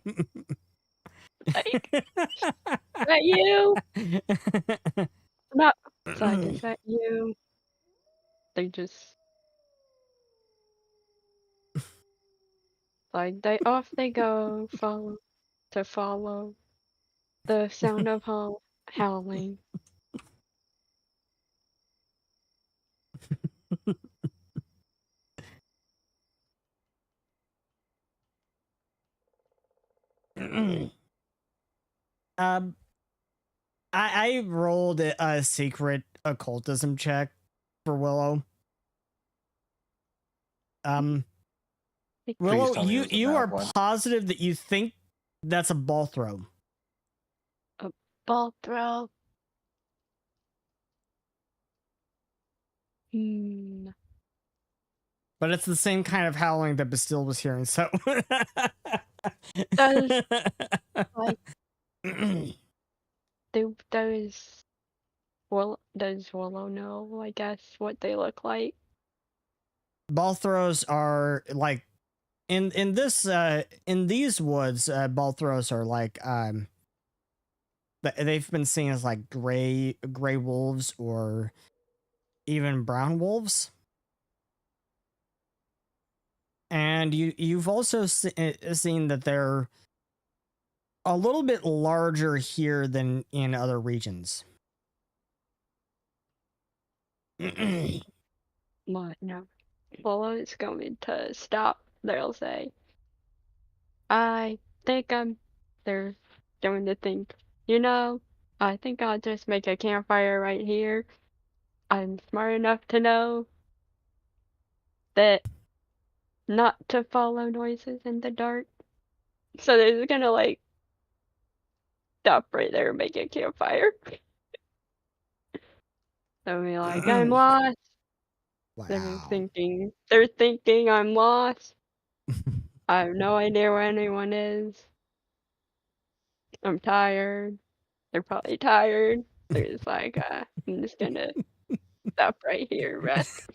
Like, is that you? Not. It's like, is that you? They just. Like, off they go, follow the sound of howling. I rolled a secret occultism check for Willow. Willow, tell me it was a you bad are one. positive that you think that's a ball throw. A ball throw. But it's the same kind of howling that Bastille was hearing, so Does like does Willow know, I guess, what they look like? ball throws are like in these woods, ball throws are like they've been seen as like gray wolves or even brown wolves. And you've also seen that they're a little bit larger here than in other regions. What? No. Willow is going to stop. They'll say, I think they're doing the thing. I think I'll just make a campfire right here. I'm smart enough to know that not to follow noises in the dark. So they're just gonna like stop right there and make a campfire. They'll be like, I'm lost. Wow. They're thinking I'm lost. I have no idea where anyone is. I'm tired. They're probably tired. They're just like, I'm just gonna stop right here, rest.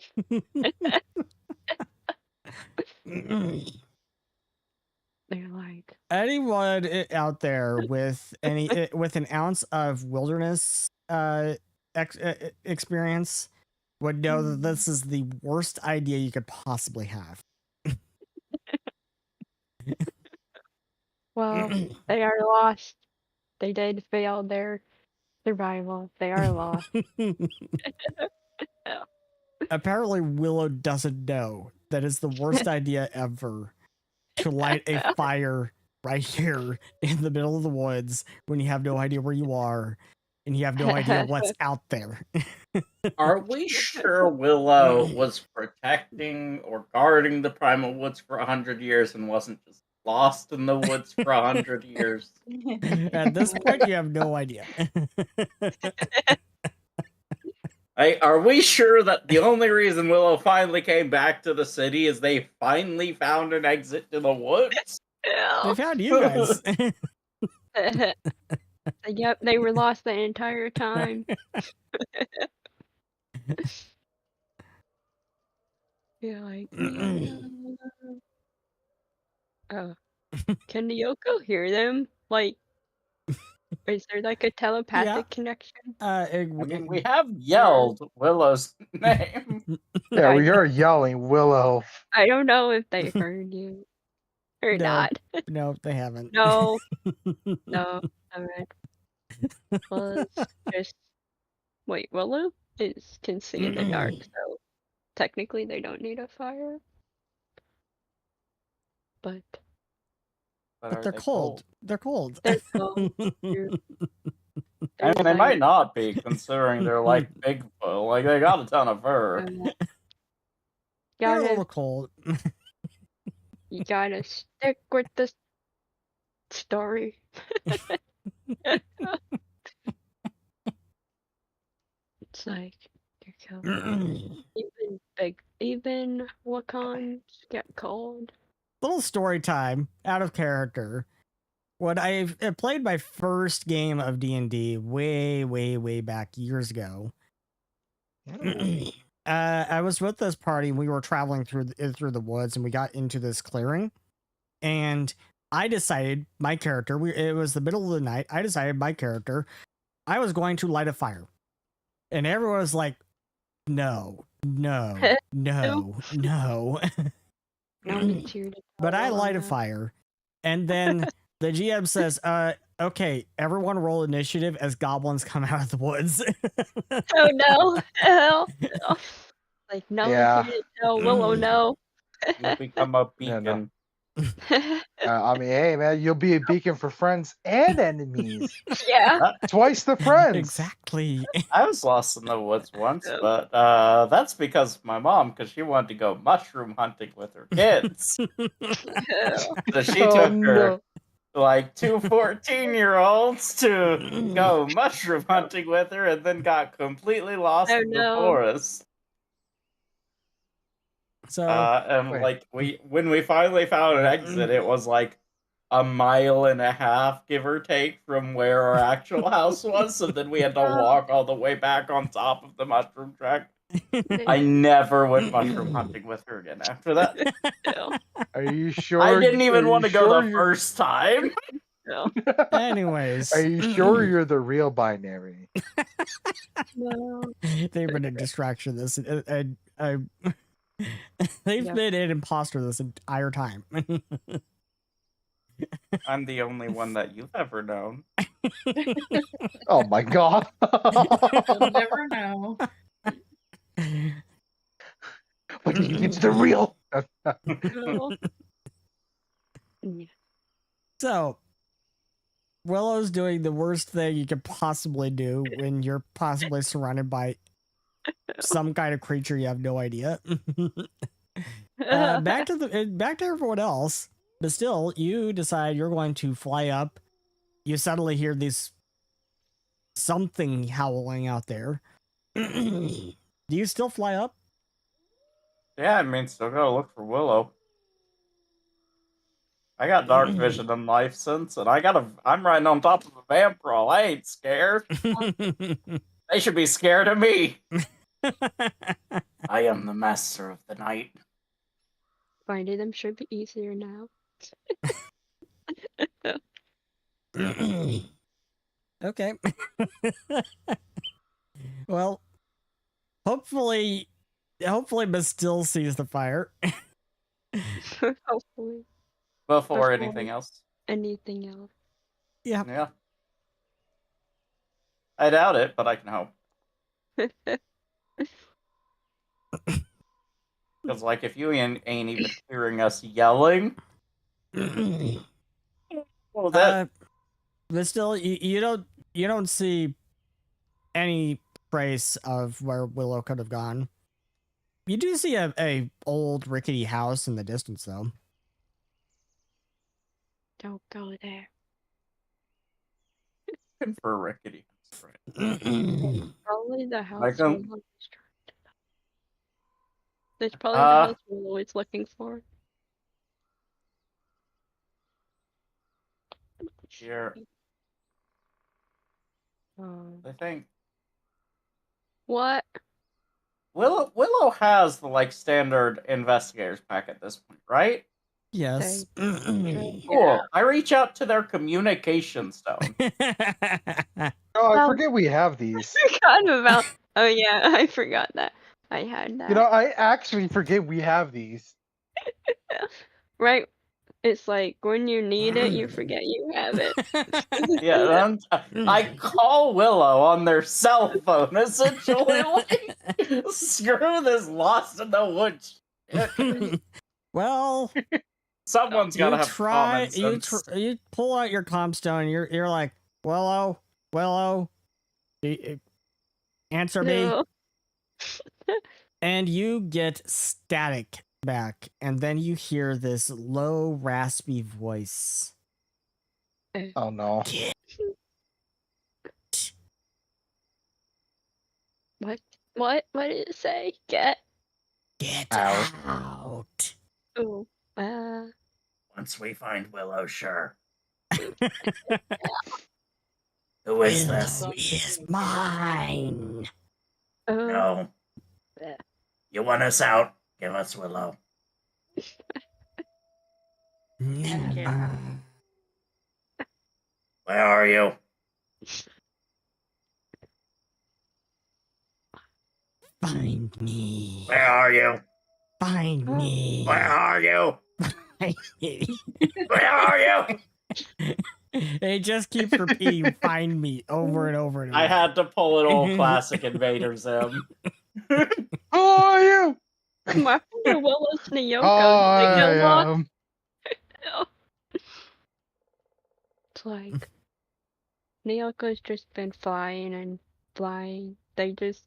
They're like, anyone out there with with an ounce of wilderness experience would know that this is the worst idea you could possibly have. well, they are lost. They did fail their survival. They are lost. Apparently Willow doesn't know that is the worst idea ever to light a fire right here in the middle of the woods when you have no idea where you are and you have no idea what's out there. Are we sure Willow was protecting or guarding the Primal Woods for 100 years and wasn't just lost in the woods for 100 years? At this point, you have no idea. Are we sure that the only reason Willow finally came back to the city is they finally found an exit to the woods? They found you guys. Yep, they were lost the entire time. Yeah, like, can Yoko hear them? Like, is there like a telepathic connection? I mean, we have yelled Willow's name. Yeah, we are yelling Willow. I don't know if they heard you or No. not. No, they haven't. No. No. Alright. Well, it's just wait, Willow can see in the dark, so technically they don't need a fire. But But they're cold. They're cold. They're cold. I mean, they might not be, considering they're like Bigfoot. Like, they got a ton of fur. They're a little cold. You gotta stick with the story. It's like you're cold. Even Wakans get cold. Little story time, out of character. When I played my first game of D&D way back years ago, I was with this party and we were traveling through the woods and we got into this clearing, and I decided my character, it was the middle of the night, I decided my character, I was going to light a fire. And everyone was like, no. But I light a fire, and then the GM says, okay, everyone roll initiative as goblins come out of the woods. Oh no. Hell. Like, no, Yeah. no, Willow, no. You become a beacon. I mean, hey, man, you'll be a beacon for friends and enemies. Yeah. Twice the friends. Exactly. I was lost in the woods once, but that's because my mom, because she wanted to go mushroom hunting with her kids. So she took her, like, two 14-year-olds to go mushroom hunting with her and then got completely lost in the forest. So, and like when we finally found an exit, it was like a mile and a half, give or take, from where our actual house was. So then we had to walk all the way back on top of the mushroom track. I never went mushroom hunting with her again after that. Are you sure? I didn't even want to go the first time. Anyways, are you sure you're the real binary? No. They've been a distraction this, and they've been an imposter this entire time. I'm the only one that you've ever known. Oh my god. You'll never know. But it's the real. So, Willow's doing the worst thing you could possibly do when you're possibly surrounded by some kind of creature you have no idea. Back to everyone else, but still, you decide you're going to fly up. You suddenly hear this something howling out there. Do you still fly up? Yeah, I mean, still gotta look for Willow. I got dark vision in life since, and I'm riding on top of a vampire. I ain't scared. They should be scared of me. I am the master of the night. Finding them should be easier now. Okay. Well, hopefully Bastille sees the fire. Hopefully. Before anything else. Anything else. Yeah. Yeah. I doubt it, but I can hope. Because, like, if you ain't even hearing us yelling, well, that But still, you don't see any trace of where Willow could have gone. You do see a old rickety house in the distance, though. Don't go there. Looking for a rickety house, right? Probably the house Like, Willow is trying to. That's probably the house Willow is looking for. Here, I think What? Willow has the like standard investigators pack at this point, right? Yes. Cool. Yeah. I reach out to their communication stone. Oh, I Well- forget we have these. Forgot about. Oh yeah, I forgot that. I had that. You know, I actually forget we have these. Right? It's like when you need it, you forget you have it. Yeah, I call Willow on their cell phone, essentially. Like, screw this lost in the woods. Well, Someone's you gotta have try. common sense. You pull out your comp stone. You're like, Willow, answer me. No. And you get static back, and then you hear this low, raspy voice. Oh no. What did it say? Get. Out. out. Oh. Once we find Willow, sure. Who is this? Willow is mine. Oh. No. Yeah. You want us out? Give us Willow. Never. Where are you? Find me. Where are you? Find me. Where are you? Where are you? It just keeps repeating "find me" over and over and over. I had to pull an old classic Invader Zim. Who are you? My friend Willow's Naekos. I am. It's like Naeko's just been flying and flying. They just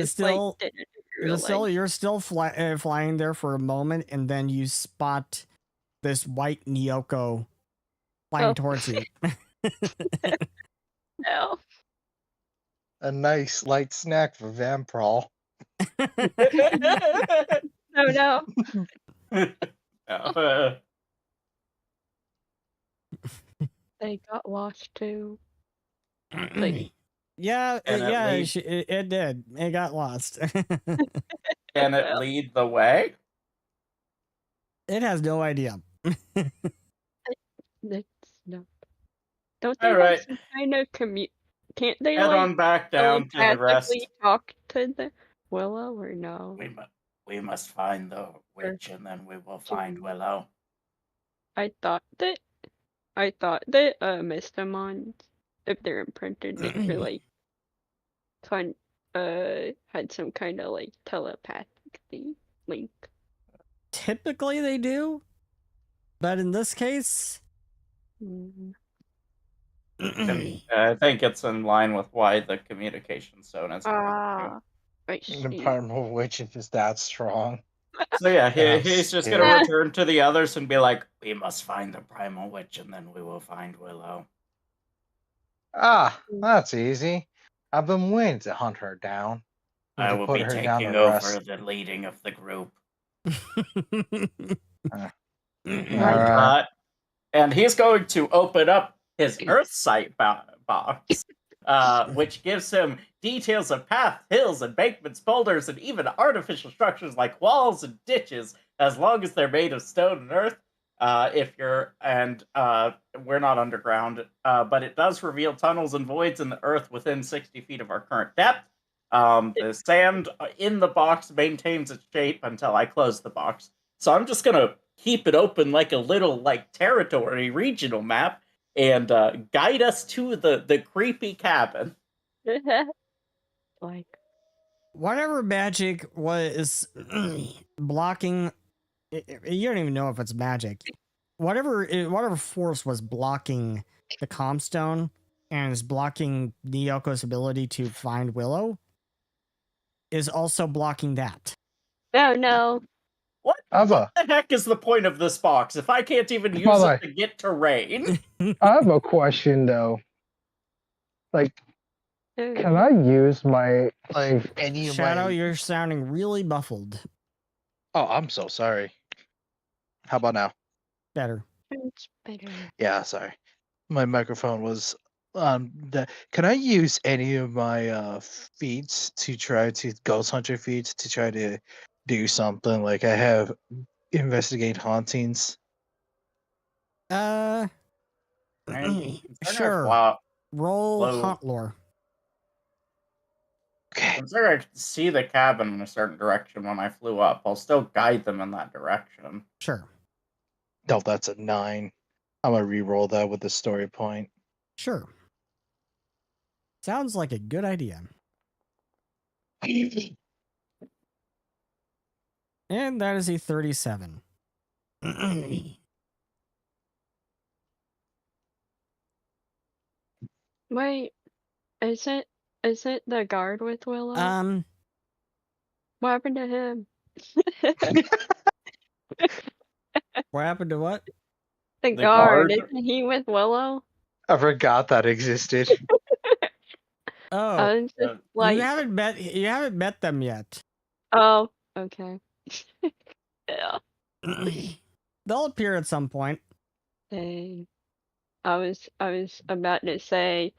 still- like didn't You're still flying there for a moment, and then you spot this white Naeko flying Oh. towards you. No. A nice light snack for Vamprol. Oh no. They got lost too. Like, Yeah, And it did. It got lost. Can it lead the way? It has no idea. that's no. Don't they All have right. some kind of Can't they Head like on back down to the rest. telepathically talk to the Willow or no? We must find the witch, and then we will find Willow. I thought that Mystimon, if they're imprinted, they were like had some kind of like telepathic link. Typically they do, but in this case, Mm. And, I think it's in line with why the communication stone is. I The see. Primal Witch is just that strong. So yeah, Yeah, he's just yeah. gonna return to the others and be like, "We must find the Primal Witch, and then we will find Willow." Ah, that's easy. I've been waiting to hunt her down. I To will put be her down taking to over rest. the leading of the group. Alright. And he's going to open up his Earth Sight box, which gives him details of paths, hills, embankments, boulders, and even artificial structures like walls and ditches, as long as they're made of stone and earth. We're not underground, but it does reveal tunnels and voids in the earth within 60 feet of our current depth. The sand in the box maintains its shape until I close the box. So I'm just gonna keep it open like a little territory regional map and guide us to the creepy cabin. Like, whatever magic was blocking, you don't even know if it's magic. Whatever force was blocking the comp stone and is blocking Naekos' ability to find Willow, is also blocking that. Oh no. What Ava, the heck is the point of this box if I can't even use Hold it on. to get terrain? I have a question though. Like, can I use my any of Shadow, my? you're sounding really muffled. Oh, I'm so sorry. How about now? Better. It's better. Yeah, sorry. My microphone was on the. Can I use any of my feats to try to ghost hunter feats to try to do something? Like I have investigate hauntings. I mean, Sure. Roll low- hunt lore. Okay. Considering I could see the cabin in a certain direction when I flew up, I'll still guide them in that direction. Sure. No, that's a 9. I'm gonna re-roll that with the story point. Sure. Sounds like a good idea. And that is a 37. Wait, is it the guard with Willow? What happened to him? What happened to what? The The guard, guard? isn't he with Willow? I forgot that existed. Oh, I was just like, you haven't met them yet. oh, okay. Yeah. They'll appear at some point. Dang. I was about to say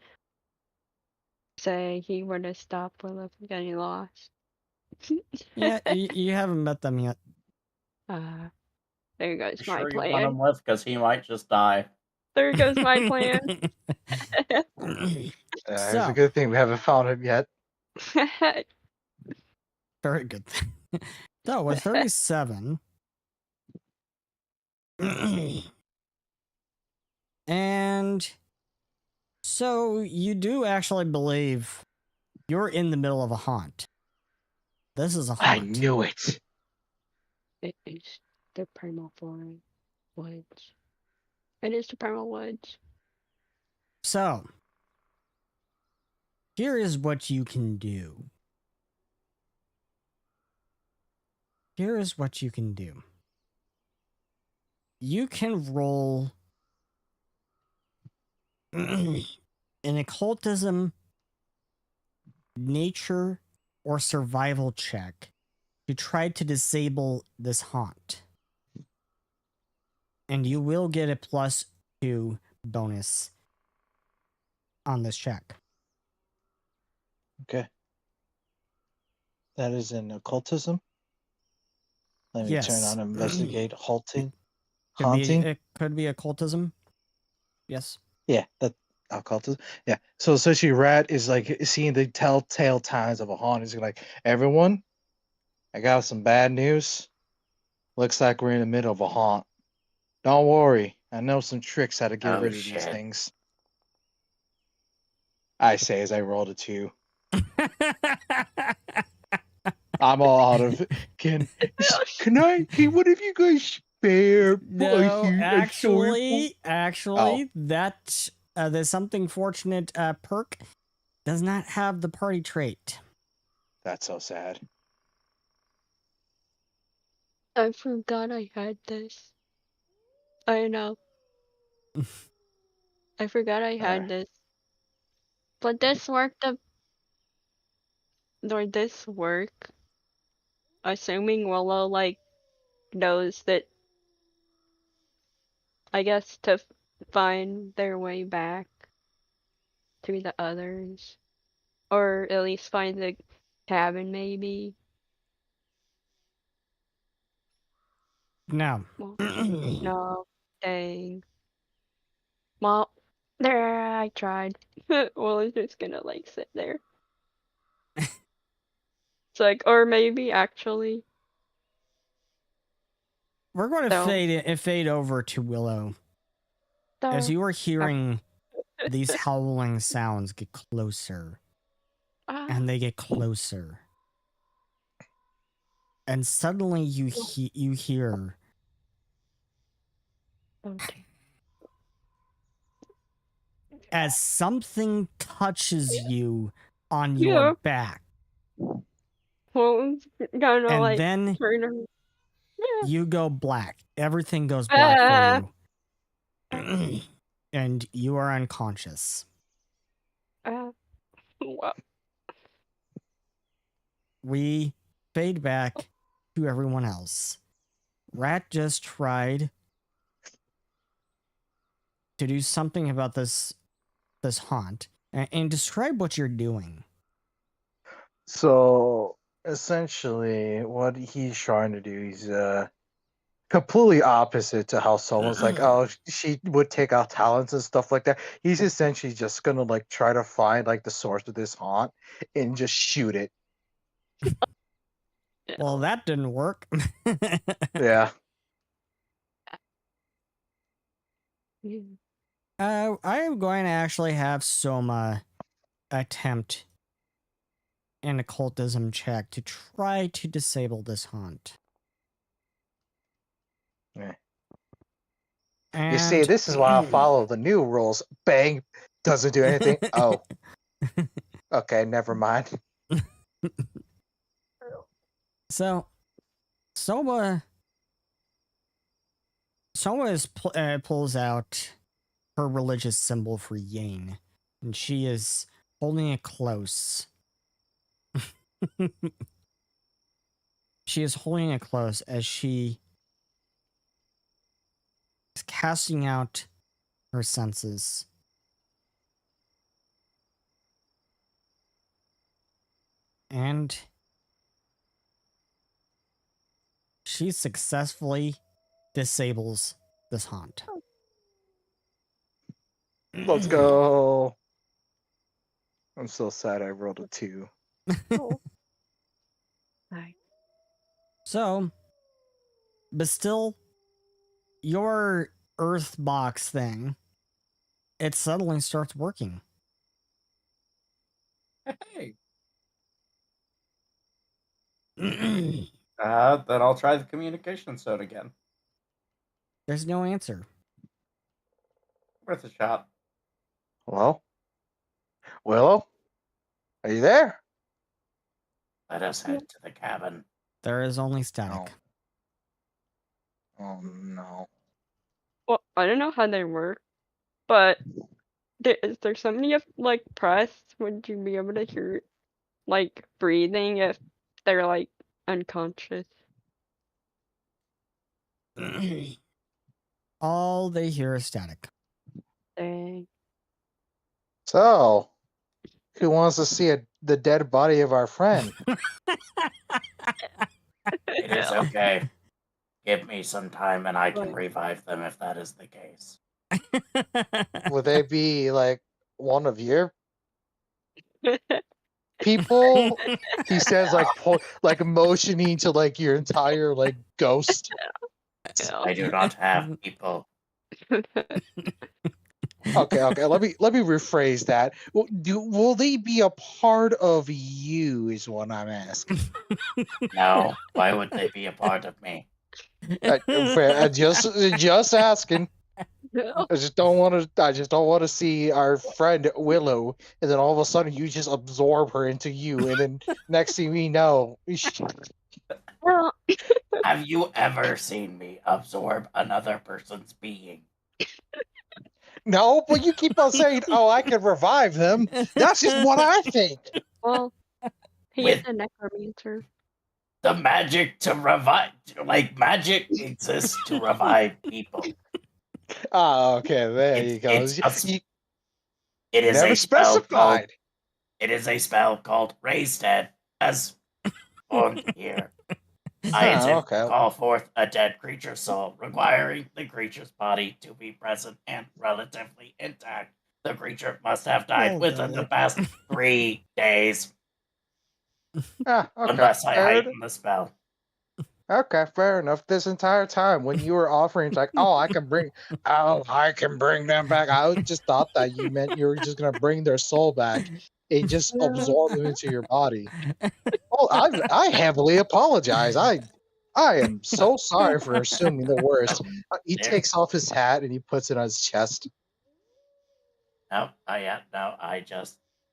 he would have stopped Willow from getting lost. Yeah, you haven't met them yet. There goes You my sure you want plan. him with? Because he might just die. There goes my plan. It's So- a good thing we haven't found him yet. Very good. So with 37. And so you do actually believe you're in the middle of a haunt. This is a I haunt. knew it. It is the Primal Woods. It is the Primal Woods. So here is what you can do. Here is what you can do. You can roll an occultism, nature, or survival check to try to disable this haunt. And you will get a +2 bonus on this check. Okay. That is in occultism. Let me turn Yes. on investigate haunting. It could be occultism. Yes. Yeah, that occultism. Yeah. So essentially Rat is like seeing the telltale signs of a haunt. He's like, everyone, I got some bad news. Looks like we're in the middle of a haunt. Don't worry. I know some tricks how to get Oh, rid of these shit. things. I say as I rolled a 2. I'm all out of it. Can one of you guys spare No, actually, Oh. that there's something fortunate. Perk does not have the party trait. That's so sad. I forgot I had this. I know. I forgot I had Alright. this. But this worked or this work. Assuming Willow like knows that, I guess, to find their way back to the others, or at least find the cabin maybe. No. Well, no, dang. Well, there I tried. Willow's just gonna like sit there. It's like, or maybe actually. We're going to So- fade over to Willow as you are hearing these howling sounds get closer, and they get closer, and suddenly you hear. Okay. as something touches you on Yeah. your back. Well, it's gonna And like then turn her. Yeah. you go black. Everything goes black for you. And you are unconscious. Wow. We fade back to everyone else. Rat just tried to do something about this haunt and describe what you're doing. So essentially, what he's trying to do is completely opposite to how someone's like, oh, she would take out talents and stuff like that. He's essentially just gonna like try to find like the source of this haunt and just shoot it. Well, that didn't work. Yeah. I am going to actually have Soma attempt an occultism check to try to disable this haunt. Yeah. And You see, this is why I follow the new rules. Bang, doesn't do anything. Oh, okay, never mind. So, Soma pulls out her religious symbol for Yane, and she is holding it close. She is holding it close as she is casting out her senses. And she successfully disables this haunt. Let's go. I'm so sad I rolled a 2. Oh. Hi. So, but still, your earth box thing, it suddenly starts working. Hey. Then I'll try the communication stone again. There's no answer. Worth a shot. Well, Willow, are you there? Let us head to the cabin. There is only static. Oh no. Well, I don't know how they work, but is there somebody like press? Would you be able to hear like breathing if they're like unconscious? All they hear is static. Dang. So, who wants to see the dead body of our friend? It is okay. Give me some time and I can Right. revive them if that is the case. Would they be like one of your people? He says like motioning to like your entire like ghost. I do not have people. Okay. Let me rephrase that. Will they be a part of you? Is what I'm asking. No, why would they be a part of me? Just asking. No. I just don't want to see our friend Willow, and then all of a sudden you just absorb her into you, and then next thing we know, Well, Have you ever seen me absorb another person's being? no, but you keep on saying, "Oh, I can revive them." That's just what I think. well, he With- is a necromancer. The magic to revive, like magic exists to revive people. Oh, okay, there you go. It's You It is never a spell called, specified. it is a spell called Raise Dead, as on here. I Oh, intend okay. to call forth a dead creature's soul, requiring the creature's body to be present and relatively intact. The creature must have died Oh, within the God. past 3 days, Ah, okay. unless I Fair heighten the spell. Okay, fair enough. This entire time when you were offering, it's like, oh, I can bring them back. I just thought that you meant you were just gonna bring their soul back and just absorb them into your body. Oh, I heavily apologize. I am so sorry for assuming the worst. He There. takes off his hat and he puts it on his chest. No, yeah, no, I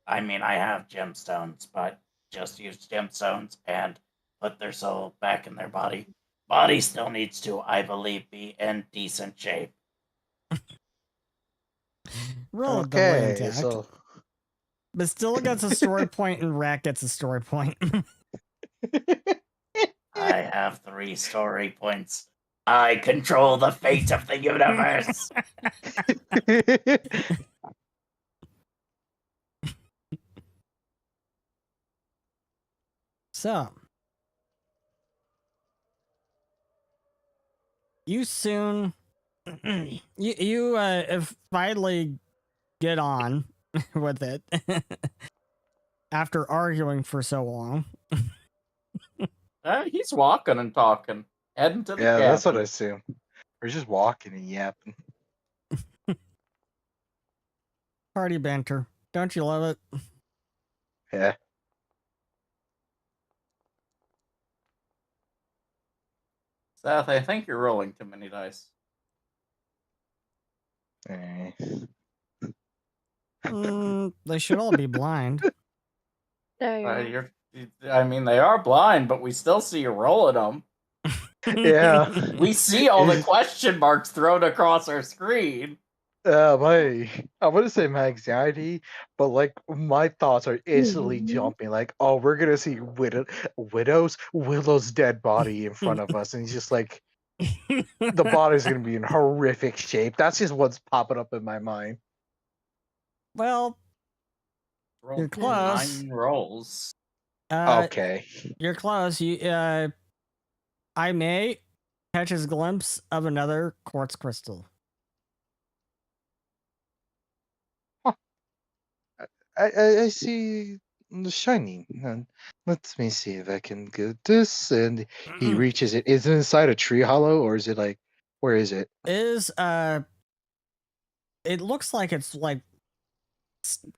have gemstones, but just use gemstones and put their soul back in their body. Body still needs to, I believe, be in decent shape. Relatively Okay, intact. so Bastilla gets a story point and Rat gets a story point. I have 3 story points. I control the fate of the universe. So, you soon you finally get on with it after arguing for so long. He's walking and talking, heading to the yeah, that's what cabin. I assume. We're just walking and yapping. Party banter. Don't you love it? Yeah. Seth, I think you're rolling too many dice. Eh. They should all be blind. There you They are blind, but we still see you rolling them. Yeah. We see all the question marks thrown across our screen. I wouldn't say my anxiety, but like my thoughts are instantly jumping. Like, oh, we're gonna see Willow's dead body in front of us, and he's just like, the body's gonna be in horrific shape. That's just what's popping up in my mind. Well, Roll you're close. 9 rolls. Okay. You're close. I may catch a glimpse of another quartz crystal. I see the shining. And let me see if I can get this. And he reaches it. Is it inside a tree hollow, or is it like, where is it? It looks like it's like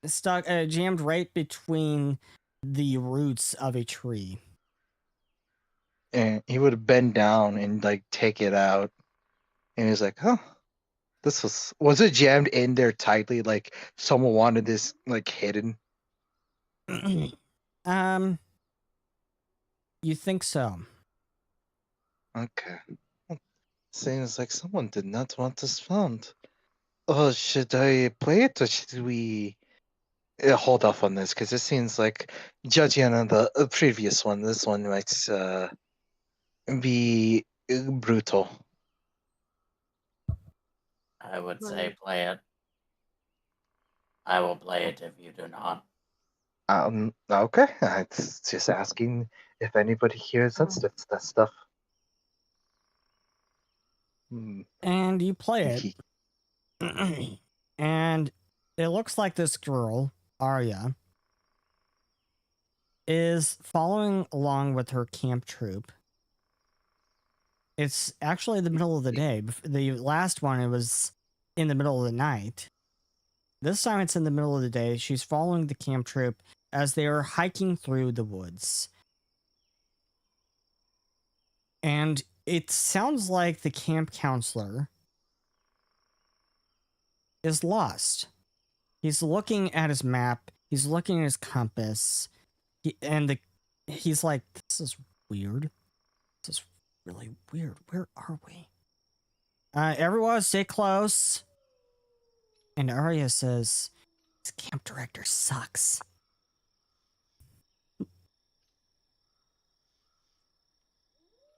stuck, jammed right between the roots of a tree. And he would bend down and like take it out. And he's like, huh. This was it jammed in there tightly, like someone wanted this like hidden? You think so? Okay. Seems like someone did not want this found. Should I play it or should we hold off on this? Because it seems like, judging on the previous one, this one might be brutal. I would say play it. I will play it if you do not. Okay. It's just asking if anybody here is sensitive to that stuff. And you play it. And it looks like this girl, Arya, is following along with her camp troop. It's actually the middle of the day. The last one, it was in the middle of the night. This time it's in the middle of the day. She's following the camp troop as they are hiking through the woods. And it sounds like the camp counselor is lost. He's looking at his map. He's looking at his compass. He's like, this is weird. This is really weird. Where are we? Everyone stay close. And Arya says, this camp director sucks.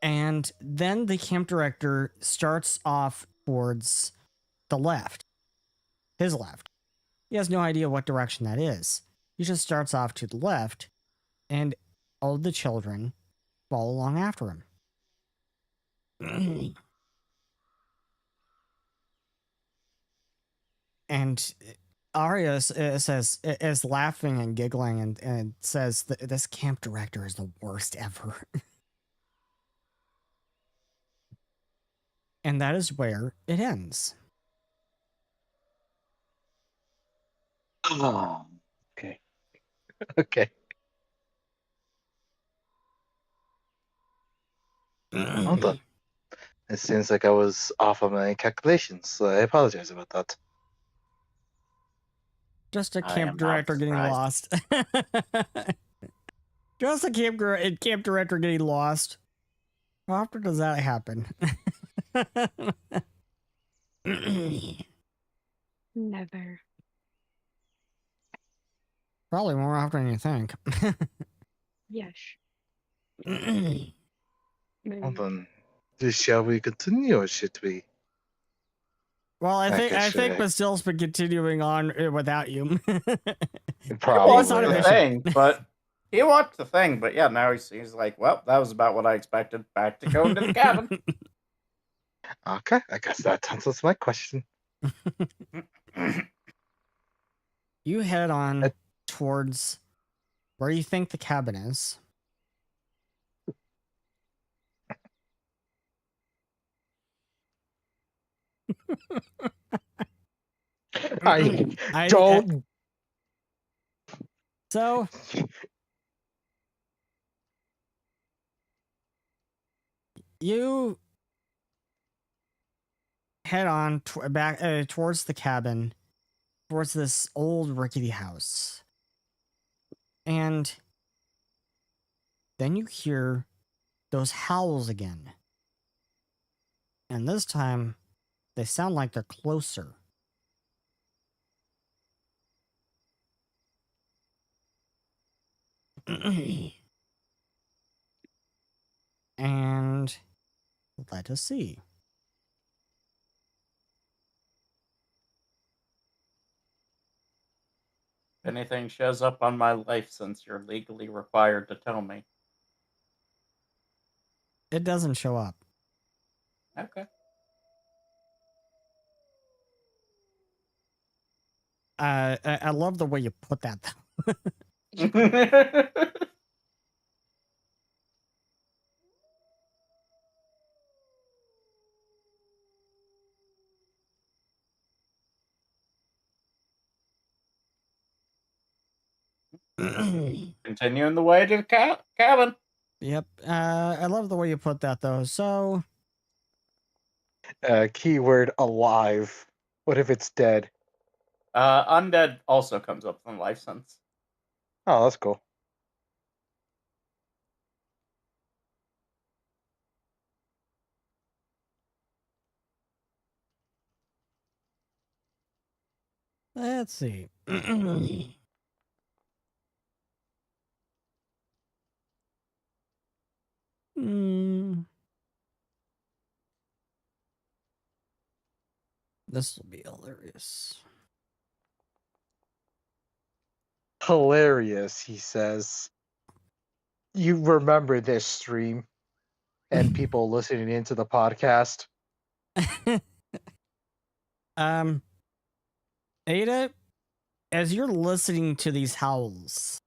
And then the camp director starts off towards the left. His left. He has no idea what direction that is. He just starts off to the left, and all the children follow along after him. And Arya is laughing and giggling and says that this camp director is the worst ever. And that is where it ends. Oh, okay. Okay. Hold on. It seems like I was off on my calculations, so I apologize about that. Just a I camp am not director getting surprised. lost. Just a camp director getting lost. How often does that happen? Never. Probably more often than you think. Yes. Well then, shall we continue or should we? Well, I think Lancashire. Bastille's been continuing on without you. He He's on a watched the mission. thing, but yeah, now he's like, well, that was about what I expected. Back to going to the cabin. Okay, I guess that answers my question. You head on Uh, towards where you think the cabin is. I don't. So you head on back towards the cabin, towards this old rickety house, and then you hear those howls again, and this time they sound like they're closer. And let us see. If anything shows up on my life since you're legally required to tell me. It doesn't show up. Okay. I love the way you put that though. Continuing the way to the cabin. Yep. I love the way you put that though. So Keyword alive. What if it's dead? Undead also comes up from life sense. Oh, that's cool. let's see. Hmm. This will be hilarious. Hilarious, he says. You remember this stream and people listening into the podcast? Ada, as you're listening to these howls,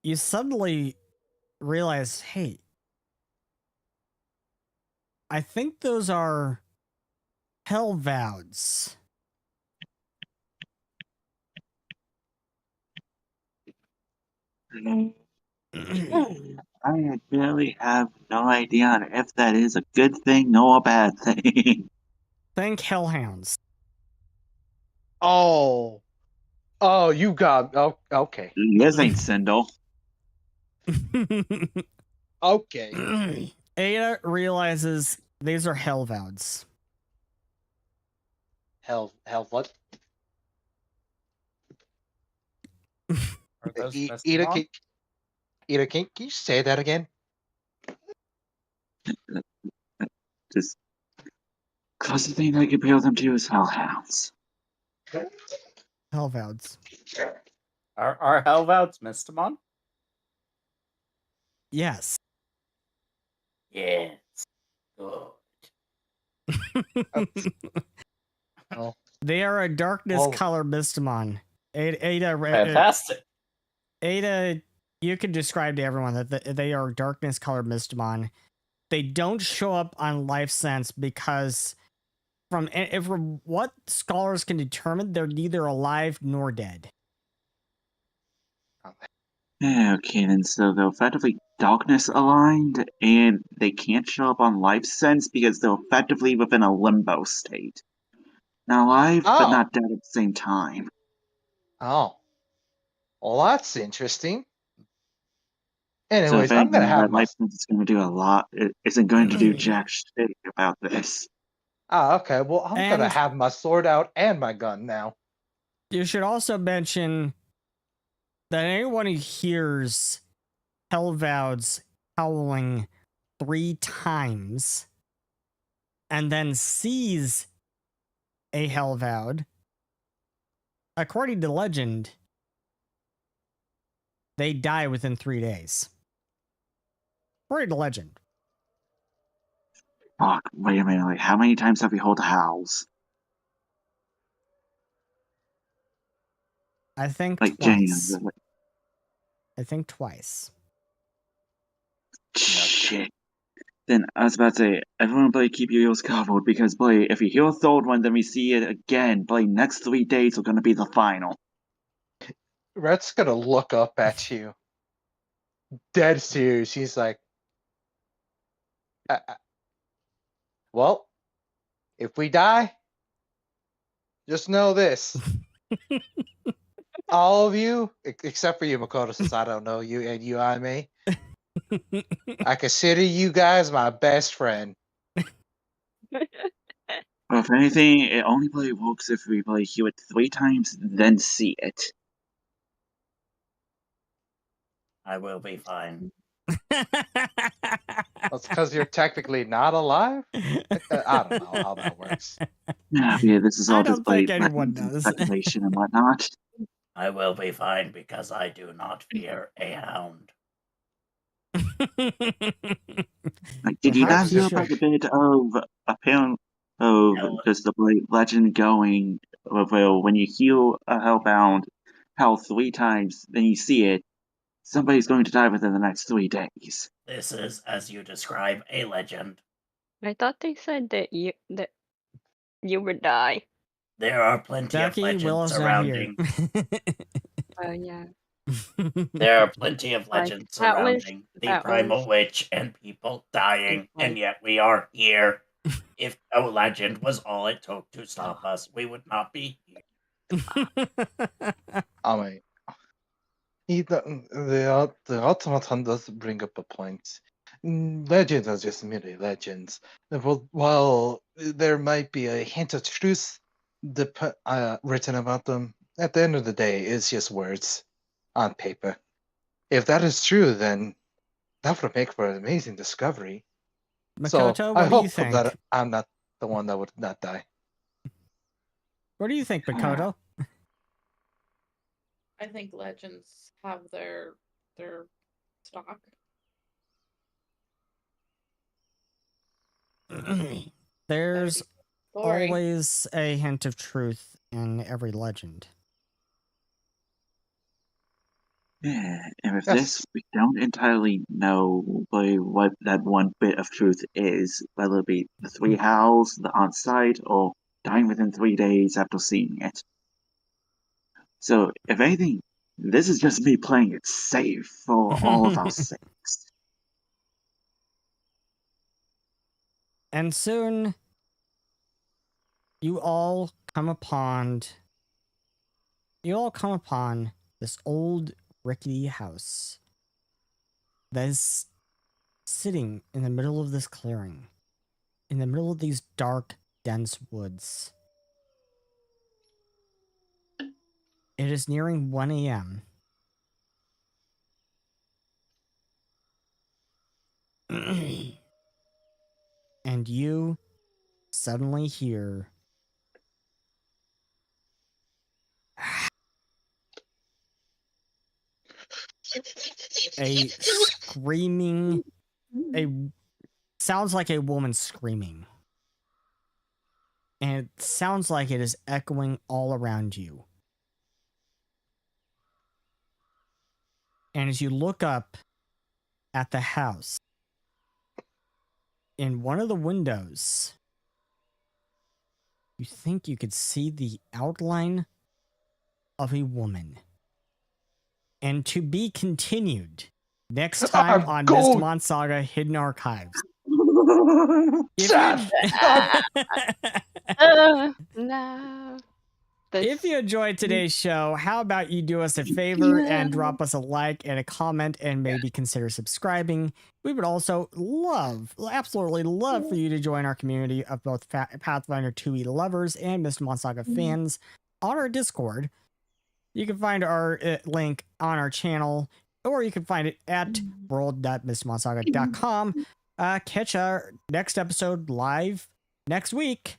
you suddenly realize, hey, I think those are Hellvouds. I really have no idea on if that is a good thing or a bad thing. Think Hellhounds. Oh, you got. Oh, okay. This ain't Sindel. Okay. Ada realizes these are Hellvouds. Hell, what? Are those Ida, Mystimon? can you say that again? Just closest thing I compare them to is hellhounds. Hellvouds. Are Hellvouds Mystimon? Yes. Yes. Good. Oh. They are a darkness Oh. color Mystimon. Ada, Fantastic. Ada, you can describe to everyone that they are darkness color Mystimon. They don't show up on life sense because from what scholars can determine, they're neither alive nor dead. Okay, then so they're effectively darkness aligned, and they can't show up on life sense because they're effectively within a limbo state. Not alive, but Oh. not dead at the same time. Oh, well, that's interesting. So Anyways, if I'm gonna anything, have that my. license is going to do a lot. It isn't going to do jack shit about this. Ah, okay. Well, I'm gonna And- have my sword out and my gun now. You should also mention that anyone who hears Helvald's howling 3 times and then sees a Helvald, according to legend, they die within 3 days. According to legend. Fuck, wait a minute, like, how many times have we heard the howls? I think Like, twice. genuinely, like, I think twice. shit. Then, I was about to say, everyone, play, keep your ears covered, because, play, if you hear a third one, then we see it again, play, next 3 days are gonna be the final. Rhett's gonna look up at you, dead serious. He's like, well, if we die, just know this. All of you, except for you, Makoto, since I don't know you, and you, Aime, I consider you guys my best friend. But if anything, it only play works if we play hear it 3 times, then see it. I will be fine. That's because you're technically not alive? I don't know how that works. Yeah, this is all I just don't play think anyone legends and knows. speculation and whatnot. I will be fine because I do not fear a hound. Like, did you not Perhaps hear if about we- the bit of apparent of just the legend going of when you heal a hellbound hell 3 times, then you see it, somebody's going to die within the next 3 days. This is, as you describe, a legend. I thought they said that you would die. There are plenty of Ducky, legends Willow's not surrounding. Oh yeah. There are plenty of Like, legends that was- surrounding the that Primal was- Witch and people dying, like- and yet we are here. If no legend was all it took to stop us, we would not be here. I mean, the automaton does bring up a point. Legends are just merely legends. While there might be a hint of truth written about them, at the end of the day, it's just words on paper. If that is true, then that would make for an amazing discovery. Makoto, So what I do you hope think? that I'm not the one that would not die. What do you think, Makoto? I think legends have their stock. There's Story. always a hint of truth in every legend. Yeah, and with Yes. this, we don't entirely know what that one bit of truth is, whether it be the 3 howls, the on-site, or dying within 3 days after seeing it. So, if anything, this is just me playing it safe for all of our sakes. And soon, you all come upon this old rickety house that is sitting in the middle of this clearing, in the middle of these dark, dense woods. It is nearing 1 a.m. And you suddenly hear a screaming, sounds like a woman screaming. And it sounds like it is echoing all around you. And as you look up at the house, in one of the windows, you think you could see the outline of a woman. And to be continued next time on Gold. Mystimon Saga Hidden Archives. Chad, No. If you enjoyed today's show, how about you do us a favor and drop us a like and a comment and maybe consider subscribing? We would also absolutely love for you to join our community of both Pathfinder 2e lovers and Mystimon Saga fans on our Discord. You can find our link on our channel, or you can find it at world.mystimonsaga.com. Catch our next episode live next week.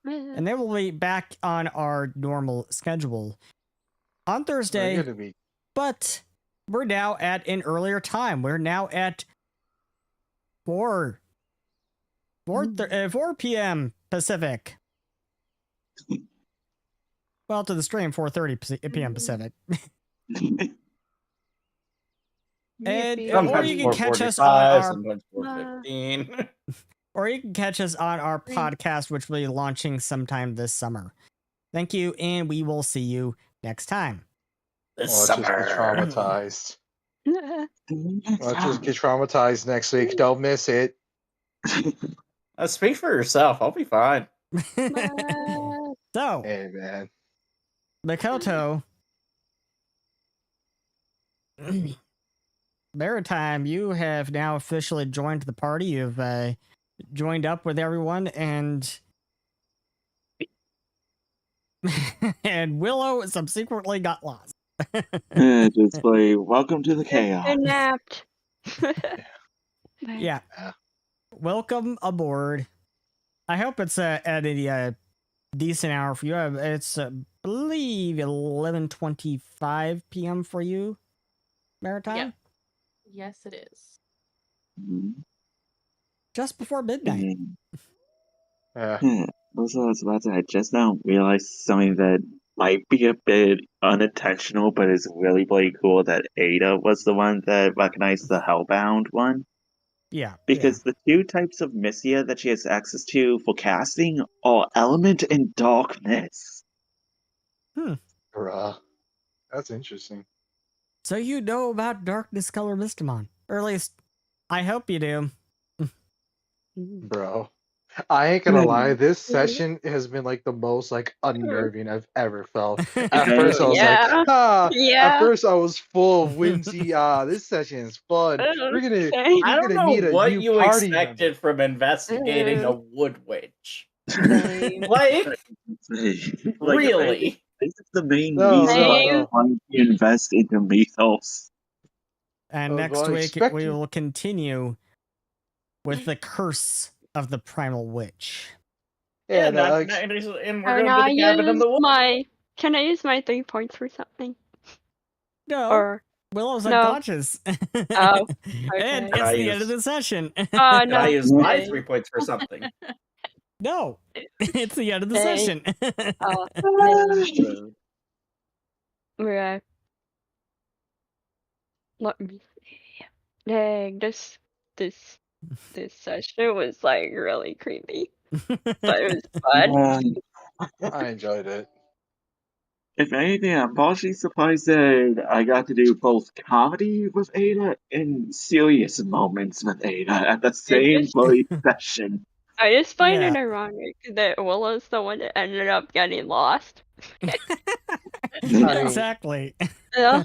And then we'll be back on our normal schedule on Thursday. But we're now at an earlier time. We're now at 4 p.m. Pacific. Well, to the stream, 4:30 p.m. Pacific. Or you can catch us on our 4:15. Or you can catch us on our podcast, which will be launching sometime this summer. Thank you, and we will see you next time. Let's just get traumatized. Let's just get traumatized next week. Don't miss it. Speak for yourself. I'll be fine. So, hey, man. Makoto, Maritime, you have now officially joined the party. You've joined up with everyone, and and Willow subsequently got lost. Just like, welcome to the chaos. Kidnapped. Yeah. Welcome aboard. I hope it's at a decent hour for you. It's I believe 11:25 p.m. for you, Maritime. Yep. Yes, it is. Just before midnight. Also, I was about to. I just now realized something that might be a bit unintentional, but is really cool. That Ada was the one that recognized the Hellbound one. Yeah. Because the two types of Missia that she has access to for casting are Element and Darkness. Bruh. That's interesting. So you know about Darkness Color Mystimon. Or at least, I hope you do. Bro. I ain't gonna lie, this session has been the most unnerving I've ever felt. At first I was at first I was full of whimsy. This session is fun. We're gonna I don't know meet what a new you party expected from investigating a wood witch. Same. Really? This is the main No, reason no, why no. I want to invest into mythos. And next week we will continue with the curse of the Primal Witch. Yeah, and we're going to the cabin in the woods. Can I use my 3 points for something? No. Or Willow's no. unconscious. Oh, And okay. it's the end of the session. No. I use my 3 points for something. No. It's the end of the session. Right. Let me see. Dang, this session was really creepy. But it was fun. I enjoyed it. If anything, I'm partially surprised that I got to do both comedy with Ada and serious moments with Ada at the same session. I just find it ironic that Willow's the one that ended up getting lost. Exactly. Yeah.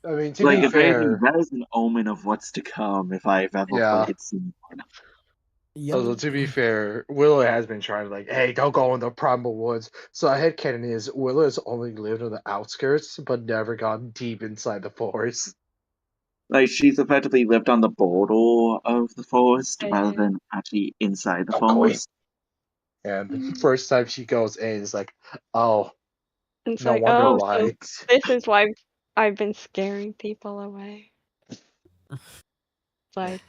I mean, to be fair, that is an omen of what's to come if I've ever played someone. Although, to be fair, Willow has been trying to hey, don't go in the Primal Woods. So I had canon is Willow has only lived on the outskirts, but never gone deep inside the forest. She's effectively lived on the border of the forest rather than actually inside the forest. And the first time she goes in, it's oh, it's no wonder why. So this is why I've been scaring people away. It's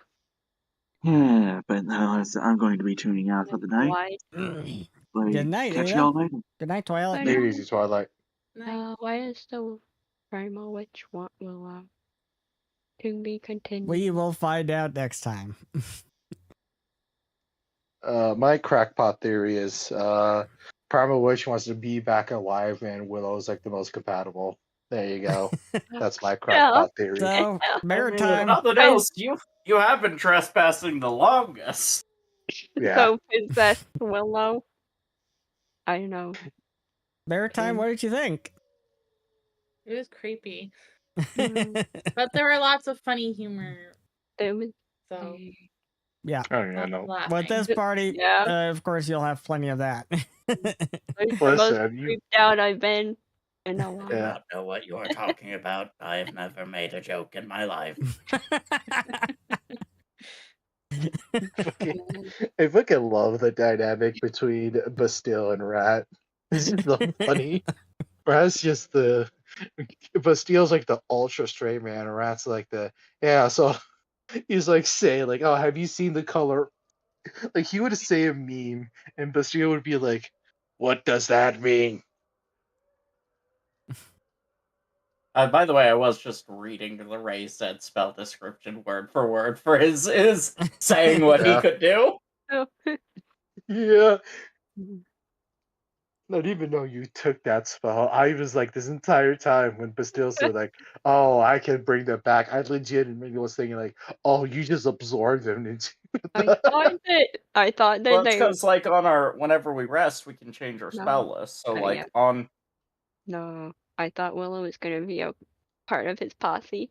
yeah, but no, I'm going to be tuning out for the night. Good night, catch Ada. y'all later. Good night, Twilight. Take it easy, Twilight. Why is the Primal Witch will to be continued? We will find out next time. My crackpot theory is Primal Witch wants to be back alive, and Willow's the most compatible. There you go. That's my crackpot theory. So, Maritime. Nothing else. You have been trespassing the longest. Yeah. So possessed Willow. I know. Maritime, what did you think? It was creepy, Mm. but there were lots of funny humor. It was. So Yeah. Oh yeah, lots of no. laughing. With this party, Yeah. of course, you'll have plenty of that. It's the most Listen, you. creeped out I've been in a while. Yeah. not know what you are talking about. I have never made a joke in my life. I fucking love the dynamic between Bastille and Rat. This is so funny. Rat's just the Bastille's like the ultra straight man, and Rat's like the so he's like saying like, oh, have you seen the color? Like he would say a meme and Bastille would be like, what does that mean? By the way, I was just reading the Ray said spell description word for his saying what he Yeah. could do. Oh. Yeah. Not even know you took that spell. I was like this entire time when Bastille said like, "Oh, I can bring them back." I legitimately was thinking like, "Oh, you just absorbed them into." I thought that Well, it's they because like on our whenever we rest, we can change our No. spell list. So like Yeah. on No, I thought Willow was gonna be a part of his posse.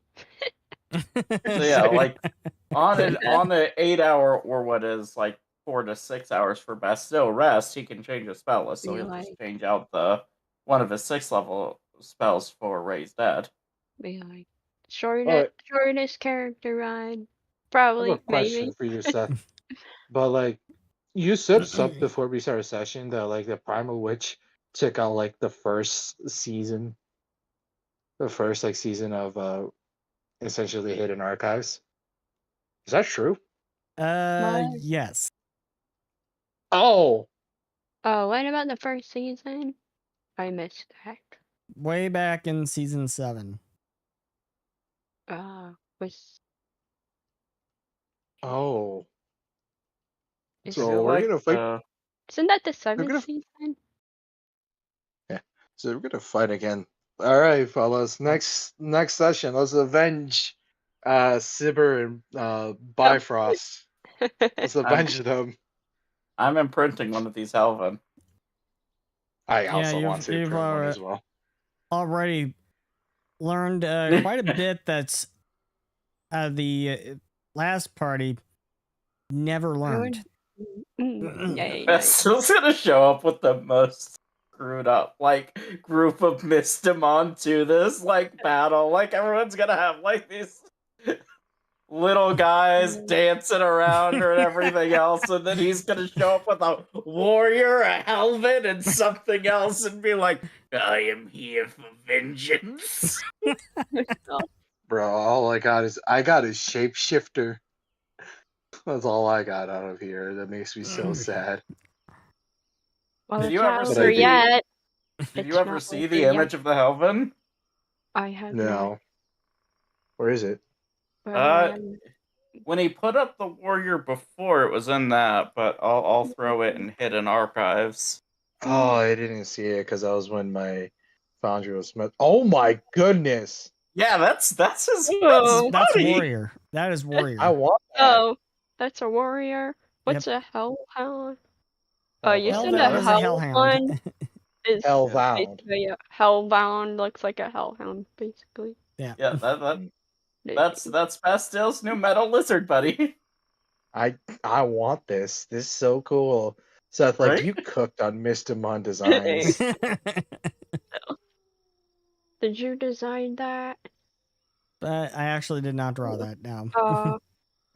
so yeah, like on an 8 hour or what is like 4 to 6 hours for Bastille rest, he can change his spell list. So he'll Really? just change out the one of his 6th level spells for Ray's dead. Be like Alright. shortest character ride. I have Probably, a question maybe. for you, Seth. But like, you said something before we started session that like the Primal Witch took out like the first season of essentially Hidden Archives. Is that true? What? Yes. Oh, Oh, what about the first season? I missed that. Way back in season 7. Was oh. is So I feel we're like, gonna fight. isn't that the We're 7th gonna season? So we're gonna fight again. All right, fellas. Next session, let's avenge Sibber and Bifrost. Let's avenge them. I'm imprinting one of these Helven. I Yeah, also want to you've print one as well. already learned quite a bit that's the last party never learned. Yay, nice. Vestal's gonna show up with the most screwed up like group of Mystimon to this like battle. Like everyone's gonna have like these little guys dancing around or everything else, and then he's gonna show up with a warrior, a helmet, and something else, and be like, "I am here for vengeance." Bro, all I got is shapeshifter. That's all I got out of here. That makes me so sad. Well, Did it's you not ever over see yet. Did you It's ever not see over the yet. image of the Helven? I have not. No. Where is it? When he put up the warrior before, it was in that, but I'll throw it in hidden archives. Oh, I didn't see it because that was when my foundry was met. Oh my goodness! Yeah, that's his. Whoa. That's buddy. warrior. That is warrior. I want that. Oh, that's a warrior. What's a hellhound? Oh, you Hell, said that a is a hellhound. hellhound is Hellbound. basically a hellbound. Looks like a hellhound, basically. Yeah. Yeah, that's Bastille's new metal lizard buddy. I want this. This is so cool. Seth, like Right? you cooked on Mystimon designs. Did you design that? But I actually did not draw that down.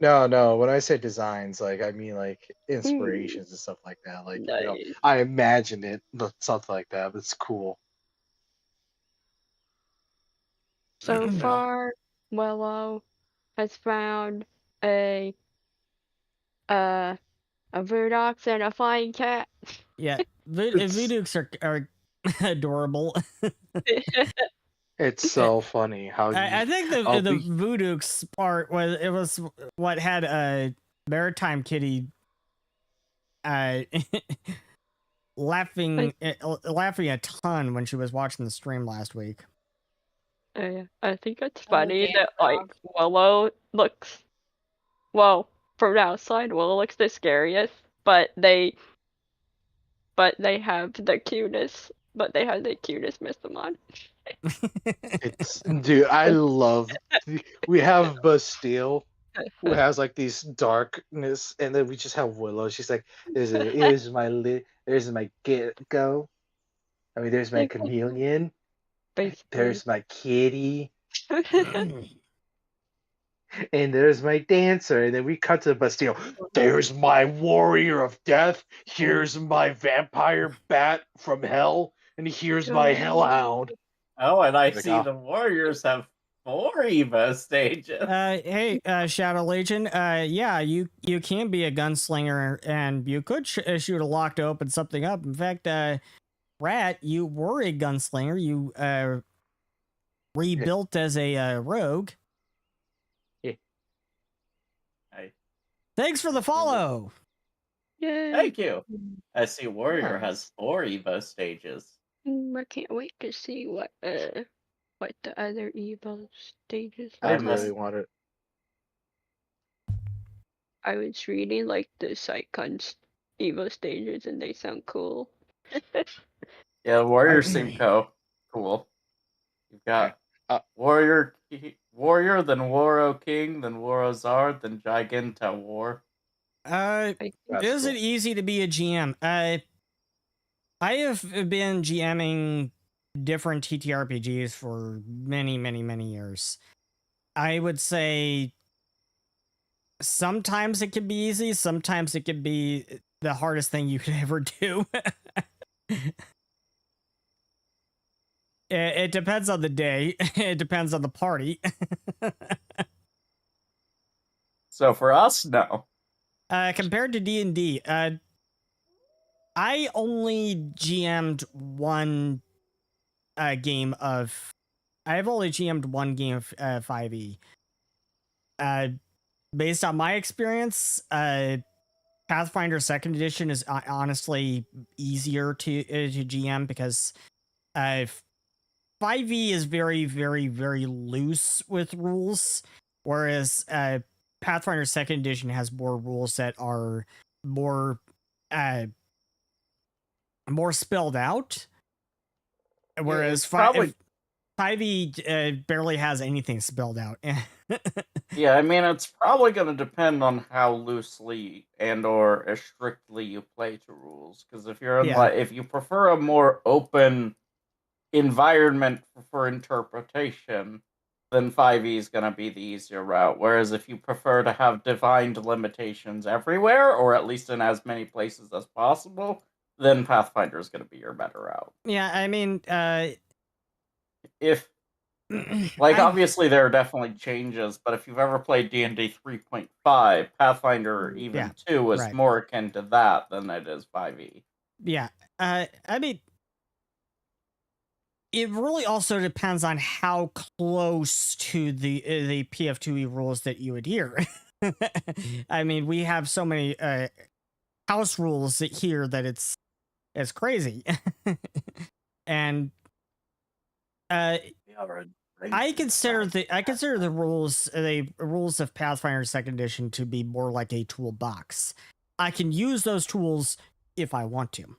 No. When I say designs, like I mean like inspirations and stuff like that. Like Nice. I imagined it, something like that. But it's cool. So far, Willow has found a Verdox and a flying cat. Yeah, Voodoos are adorable. It's so funny how I think the Voodooks part was what had a Maritime Kitty laughing a ton when she was watching the stream last week. Yeah, I think it's Oh, funny damn that like dog. Willow looks, well, from the outside Willow looks the scariest, but they have the cutest but they have the cutest Mystimon. It's dude, I love. We have Bastille, who has like these darkness, and then we just have Willow. She's like, "Here's there's my gecko. I mean, there's my chameleon. Basically. There's my kitty, and there's my dancer." And then we cut to Bastille. There's my warrior of death. Here's my vampire bat from hell, and here's my hellhound. Oh, and I Like, see the warriors have 4 Eva stages. Hey, Shadow Legion. Yeah, you can be a gunslinger, and you could shoot a lock to open something up. In fact, Rat, you were a gunslinger. You rebuilt as a rogue. Hey, Thanks for the follow. Yay. thank you. I see warrior Nice. has 4 Eva stages. I can't wait to see what the other Evo stages I I look like. really want it. I was reading like the Psycons Evo stages and they sound cool. Yeah, warriors seem cool. You've got warrior, then Waro King, then Waro Zard, then Giganta War. Is That's it easy to be a GM? I have been GMing different TTRPGs for many, many, many years. I would say sometimes it can be easy, sometimes it can be the hardest thing you could ever do. It depends on the day. It depends on the party. So for us, no. Compared to D&D, I only GM'd one game of... I've only GM'd one game of 5e. Based on my experience, Pathfinder 2nd Edition is honestly easier to GM because 5e is very, very, very loose with rules, whereas Pathfinder 2nd Edition has more rules that are more spelled out. Whereas probably 5e barely has anything spelled out. Yeah, I mean, it's probably going to depend on how loosely and or as strictly you play to rules. Because if you're in if you prefer a more open environment for interpretation, then 5e is going to be the easier route. Whereas if you prefer to have defined limitations everywhere, or at least in as many places as possible, then Pathfinder is going to be your better route. Yeah, I mean, if obviously there are definitely changes, but if you've ever played D&D 3.5, Pathfinder even 2 is more akin to that than it is 5e. Yeah, I mean, it really also depends on how close to the PF2e rules that you adhere. I mean, we have so many house rules here that it's crazy. And I consider the rules of Pathfinder 2nd Edition to be more like a toolbox. I can use those tools if I want to.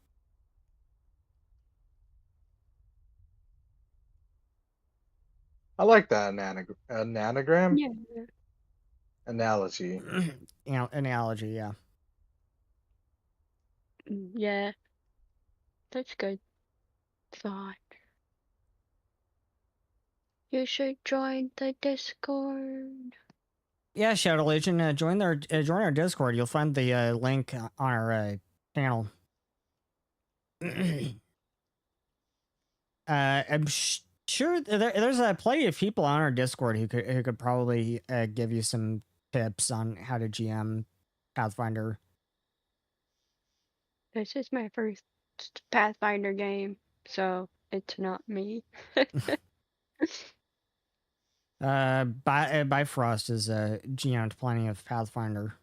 I like that anagram. Yeah. Analogy. Analogy, yeah. Yeah. That's good thought. You should join the Discord. Yeah, Shadow Legion, join our Discord. You'll find the link on our channel. I'm sure there's plenty of people on our Discord who could probably give you some tips on how to GM Pathfinder. This is my first Pathfinder game, so it's not me. Bifrost is GM'd plenty of Pathfinder.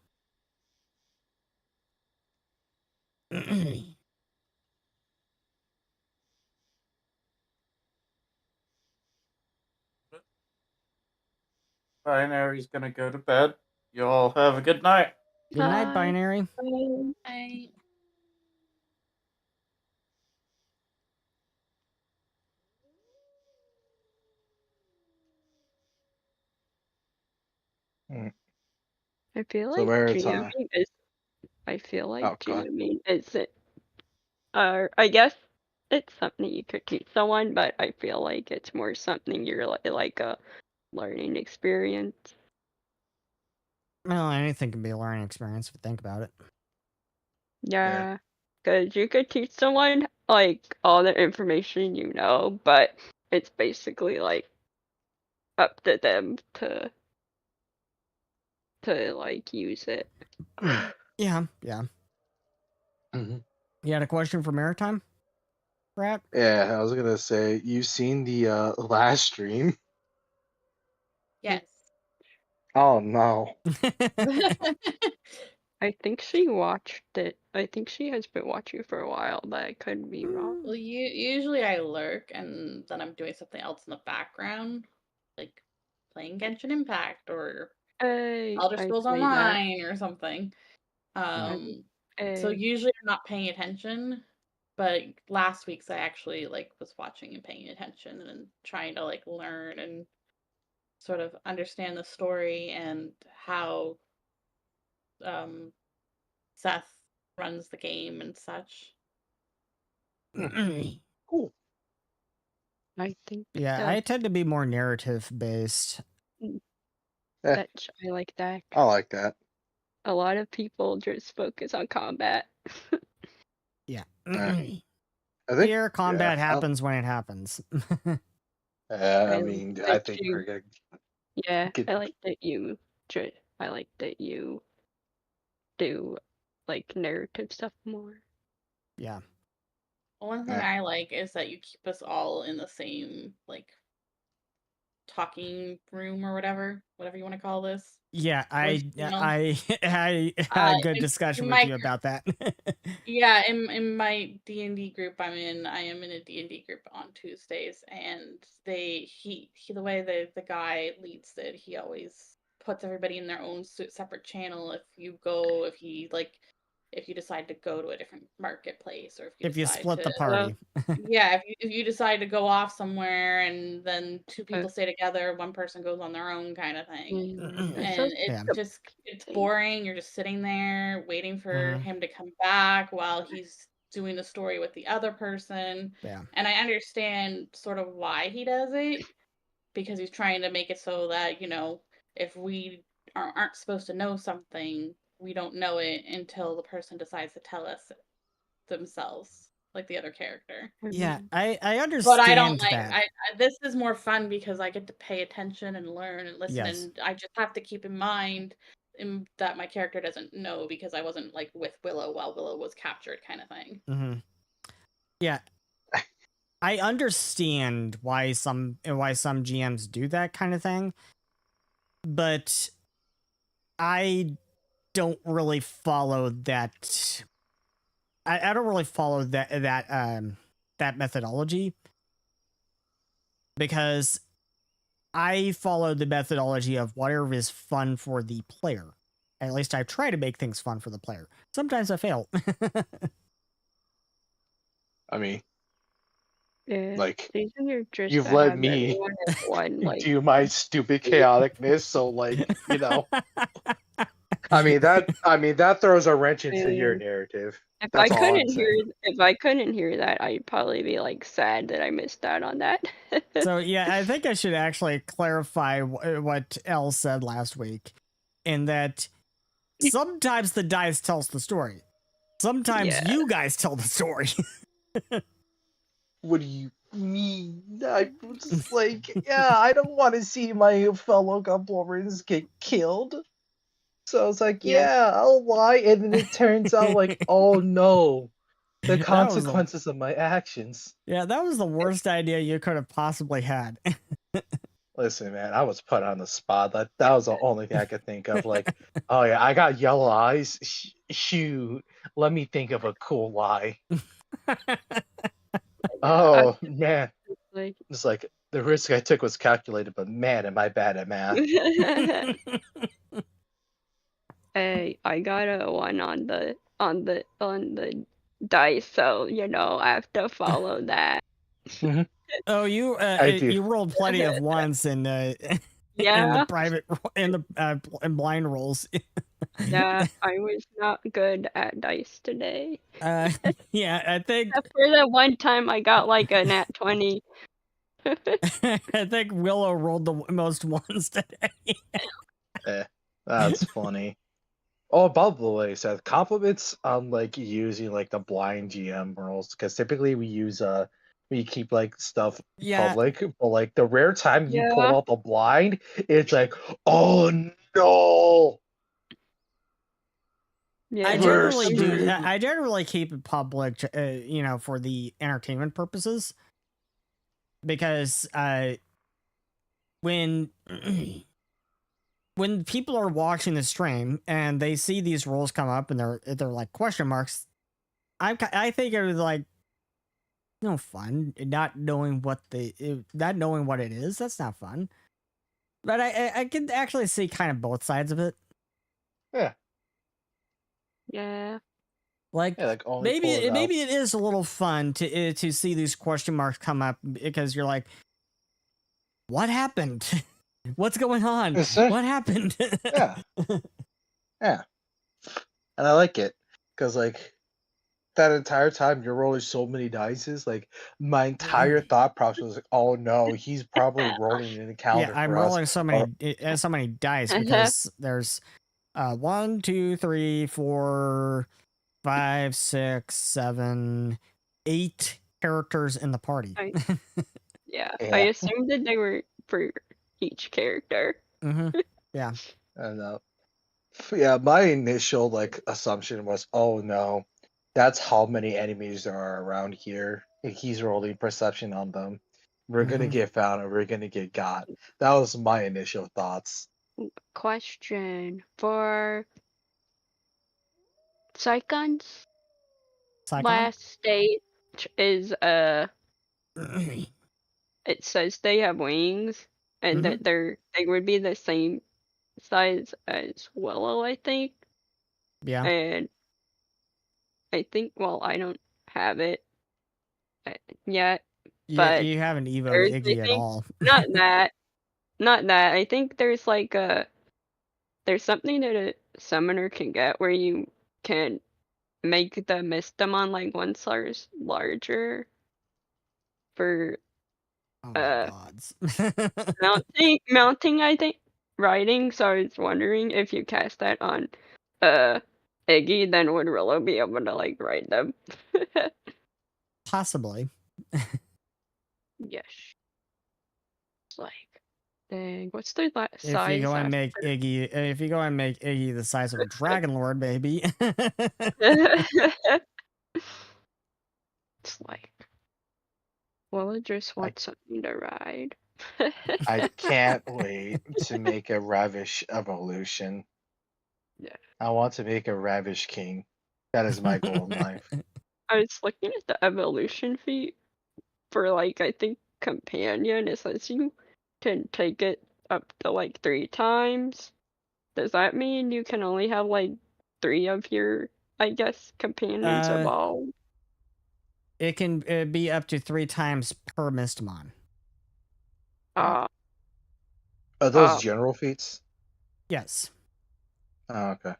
Binary's gonna go to bed. You all have a good night. Good night, Binary. I I feel So like maritime. GMing is. I feel like Oh, go ahead. GMing isn't. I guess it's something you could teach someone, but I feel like it's more something you're like a learning experience. Well, anything can be a learning experience if you think about it. Yeah, because you could teach someone like all the information you know, but it's basically like up to them to like use it. Yeah. hmm You had a question for Maritime, Rat? Yeah, I was gonna say, you seen the last stream? Yes. Oh no. I think she watched it. I think she has been watching for a while, but I could be wrong. Well, usually I lurk and then I'm doing something else in the background, like playing Genshin Impact or Hey, Elder I Scrolls play that. Online or something. So Hey. usually I'm not paying attention, but last week's I actually like was watching and paying attention and trying to like learn and sort of understand the story and how Seth runs the game and such. Cool. I think Yeah, I tend to be more narrative based. Eh, I like that. I like that. A lot of people just focus on combat. Yeah. I think Here, combat yeah, happens when it happens. I I mean, like I that think you. we're gonna Yeah, get. I like that you. I like that you do like narrative stuff more. Yeah. One thing I like is that you keep us all in the same like talking room or whatever you want to call this. Yeah, Voice I had a good discussion in with my you about that. Yeah, in my D&D group I am in a D&D group on Tuesdays, and he the way the guy leads it, he always puts everybody in their own separate channel. If you decide to go to a different marketplace, or if you If you decide split to the party. yeah, if you decide to go off somewhere and then two people stay together, one person goes on their own kind of thing. And it's boring. You're just sitting there waiting for him to come back while he's doing the story with the other person. Yeah. And I understand sort of why he does it, because he's trying to make it so that, if we aren't supposed to know something, we don't know it until the person decides to tell us themselves, like the other character. Yeah, I understand But I don't like that. this is more fun because I get to pay attention and learn and listen, Yes. and I just have to keep in mind that my character doesn't know because I wasn't like with Willow while Willow was captured, kind of thing. Yeah. I understand why some GMs do that kind of thing, but I don't really follow that. I don't really follow that methodology, because I follow the methodology of whatever is fun for the player. At least I try to make things fun for the player. Sometimes I fail. I mean, Yeah, like, just you've to let have me everyone in one, like, do my stupid chaoticness, so like, I mean that throws a wrench into your narrative. If That's I all I'm couldn't saying. hear that, I'd probably be like sad that I missed out on that. So yeah, I think I should actually clarify what Elle said last week, in that sometimes the dice tells the story. Sometimes you guys tell the story. What do you mean? I was like, yeah, I don't want to see my fellow goblins get killed. So I was like, yeah, I'll lie, and then it turns out like, oh no, the consequences of my actions. Yeah, that was the worst idea you could have possibly had. Listen, man, I was put on the spot. That was the only thing I could think of. Like, oh yeah, I got yellow eyes. Shoot, let me think of a cool lie. Oh man, it's like the risk I took was calculated, but man, am I bad at math. Hey, I got a 1 on the dice, so I have to follow that. Oh, you I do. you rolled plenty of ones, and in the Yeah. private in blind rolls. Yeah, I was not good at dice today. Yeah, I think Except for the one time I got like a nat 20. I think Willow rolled the most ones today. That's funny. Oh, by the way, Seth, compliments on like using like the blind GM rolls, because typically we keep like stuff Yeah. public, but like the rare time you pull Yeah. out the blind, it's like, oh no. Yeah. I We're generally do. screwed. I generally keep it public, for the entertainment purposes, because when when people are watching the stream and they see these rolls come up and they're like question marks, I think it was like no fun not knowing what it is. That's not fun. But I can actually see kind of both sides of it. Yeah. Yeah. Like, Yeah, like only maybe pull it maybe out. it is a little fun to see these question marks come up because you're like, what happened? What's going on? What happened? Yeah. Yeah. And I like it because like that entire time you're rolling so many dices, like my entire thought process was like, oh no, he's probably rolling an encounter Yeah, I'm for us. rolling so many dice because there's 1, 2, 3, 4, 5, 6, 7, 8 characters in the party. Yeah. Yeah. I assumed that they were for each character. Yeah. And yeah, my initial like assumption was, oh no, that's how many enemies there are around here. He's rolling perception on them. We're gonna get found and we're gonna get got. That was my initial thoughts. Question for Psychon's Psychon? last stage is it says they have wings and that they would be the same size as Willow, I think. Yeah. And I think, well, I don't have it yet, Yeah, but you haven't evoed there's, Iggy I at think, all. not that. I think there's like there's something that a summoner can get where you can make the Mystimon like one size larger for Oh my gods. mounting, I think, riding. So I was wondering if you cast that on Iggy, then would Willow be able to like ride them? Possibly. Yes. It's like, dang, what's their size? If you go and after? make Iggy the size of a dragon lord, baby. It's like, Willow just wants something to ride. I can't wait to make a Ravish evolution. Yeah. I want to make a Ravish king. That is my goal in life. I was looking at the evolution feat for like, I think companion. It says you can take it up to like 3 times. Does that mean you can only have like 3 of your, I guess, companions evolve? It can be up to 3 times per Mystimon. Are those general feats? Yes. Oh, okay.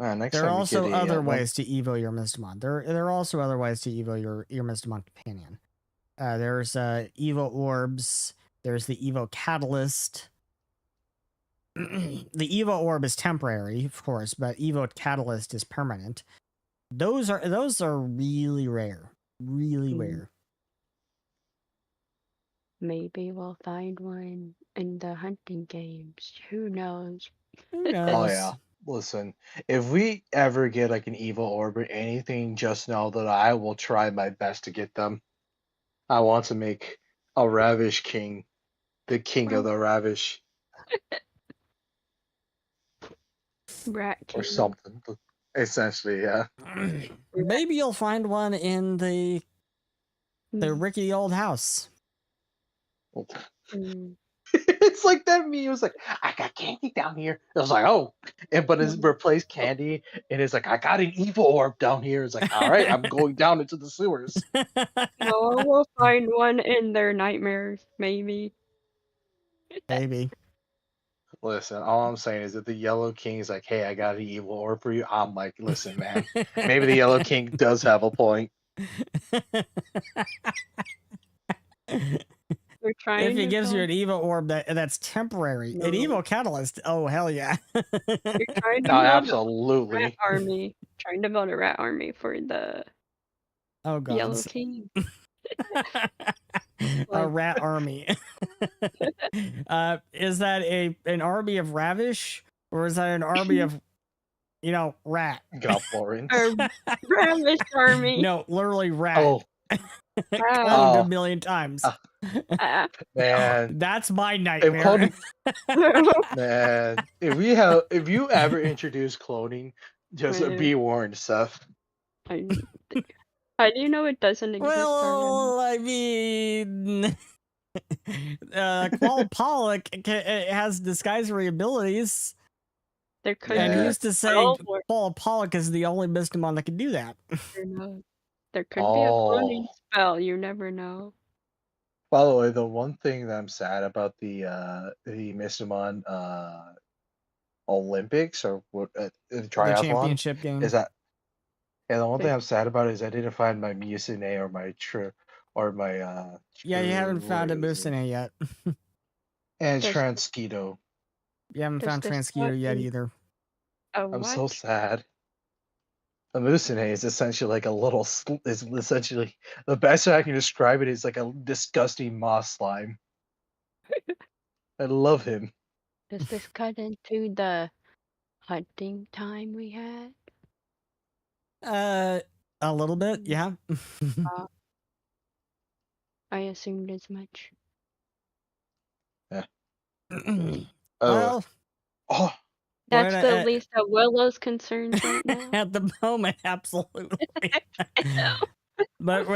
Next there are time we also get other ways to evo your Mystimon. There are also other ways to evo your Mystimon companion. There's evo orbs. There's the evo catalyst. The evo orb is temporary, of course, but evo catalyst is permanent. Those are really rare. Really rare. Maybe we'll find one in the hunting games. Who knows? Who knows? Oh yeah. Listen, if we ever get like an evil orb or anything, just know that I will try my best to get them. I want to make a Ravish king, the king of the Ravish. Rat king. Or something. Essentially, yeah. Maybe you'll find one in the rickety old house. It's like that meme. It was like, I got candy down here. I was like, oh, but it's replaced candy, and it's like, I got an evil orb down here. It's like, all right, I'm going down into the sewers. No, we'll find one in their nightmares, maybe. Maybe. Listen, all I'm saying is that the Yellow King is like, hey, I got an evil orb for you. I'm like, listen, man, maybe the Yellow King does have a point. We're trying If he to gives you build, an evil orb that's temporary, an No. evil catalyst, oh hell yeah. you're trying to No, build a rat absolutely. army. Trying to build a rat army for the Oh Yellow god. King. A Like- rat army. Is that an army of Ravish? Or is that an army of, rat? Goblins. Or Ravish army. No, literally rat. Oh, Cloned Oh. a million times. man. That's my If nightmare. cloning, man, if you ever introduce cloning, just Man. be warned, Seth. How do you know it doesn't exist already? Well, I mean, Qual Pollock has disguisory abilities, There could and Yeah. he used to say Oh, Lord. Qual Pollock is the only Mystimon that can do that. There could be a cloning Oh. spell. You never know. By the way, the one thing that I'm sad about the Mystimon Olympics or what the The triathlon championship game. is that the one thing They- I'm sad about is I didn't find my Musine or my Yeah, you haven't found a what is it? Musine yet. And Does- Transketo. You haven't Does found this Transketo yet fucking- either. I'm so what? sad. A Musine is essentially like a little. Is essentially the best way I can describe it is like a disgusting moss slime. I love him. Does this cut into the hunting time we had? A little bit, yeah. I assumed as much. Oh, Well, oh, That's Well, the least of Willow's concerns right now. at the moment, absolutely. But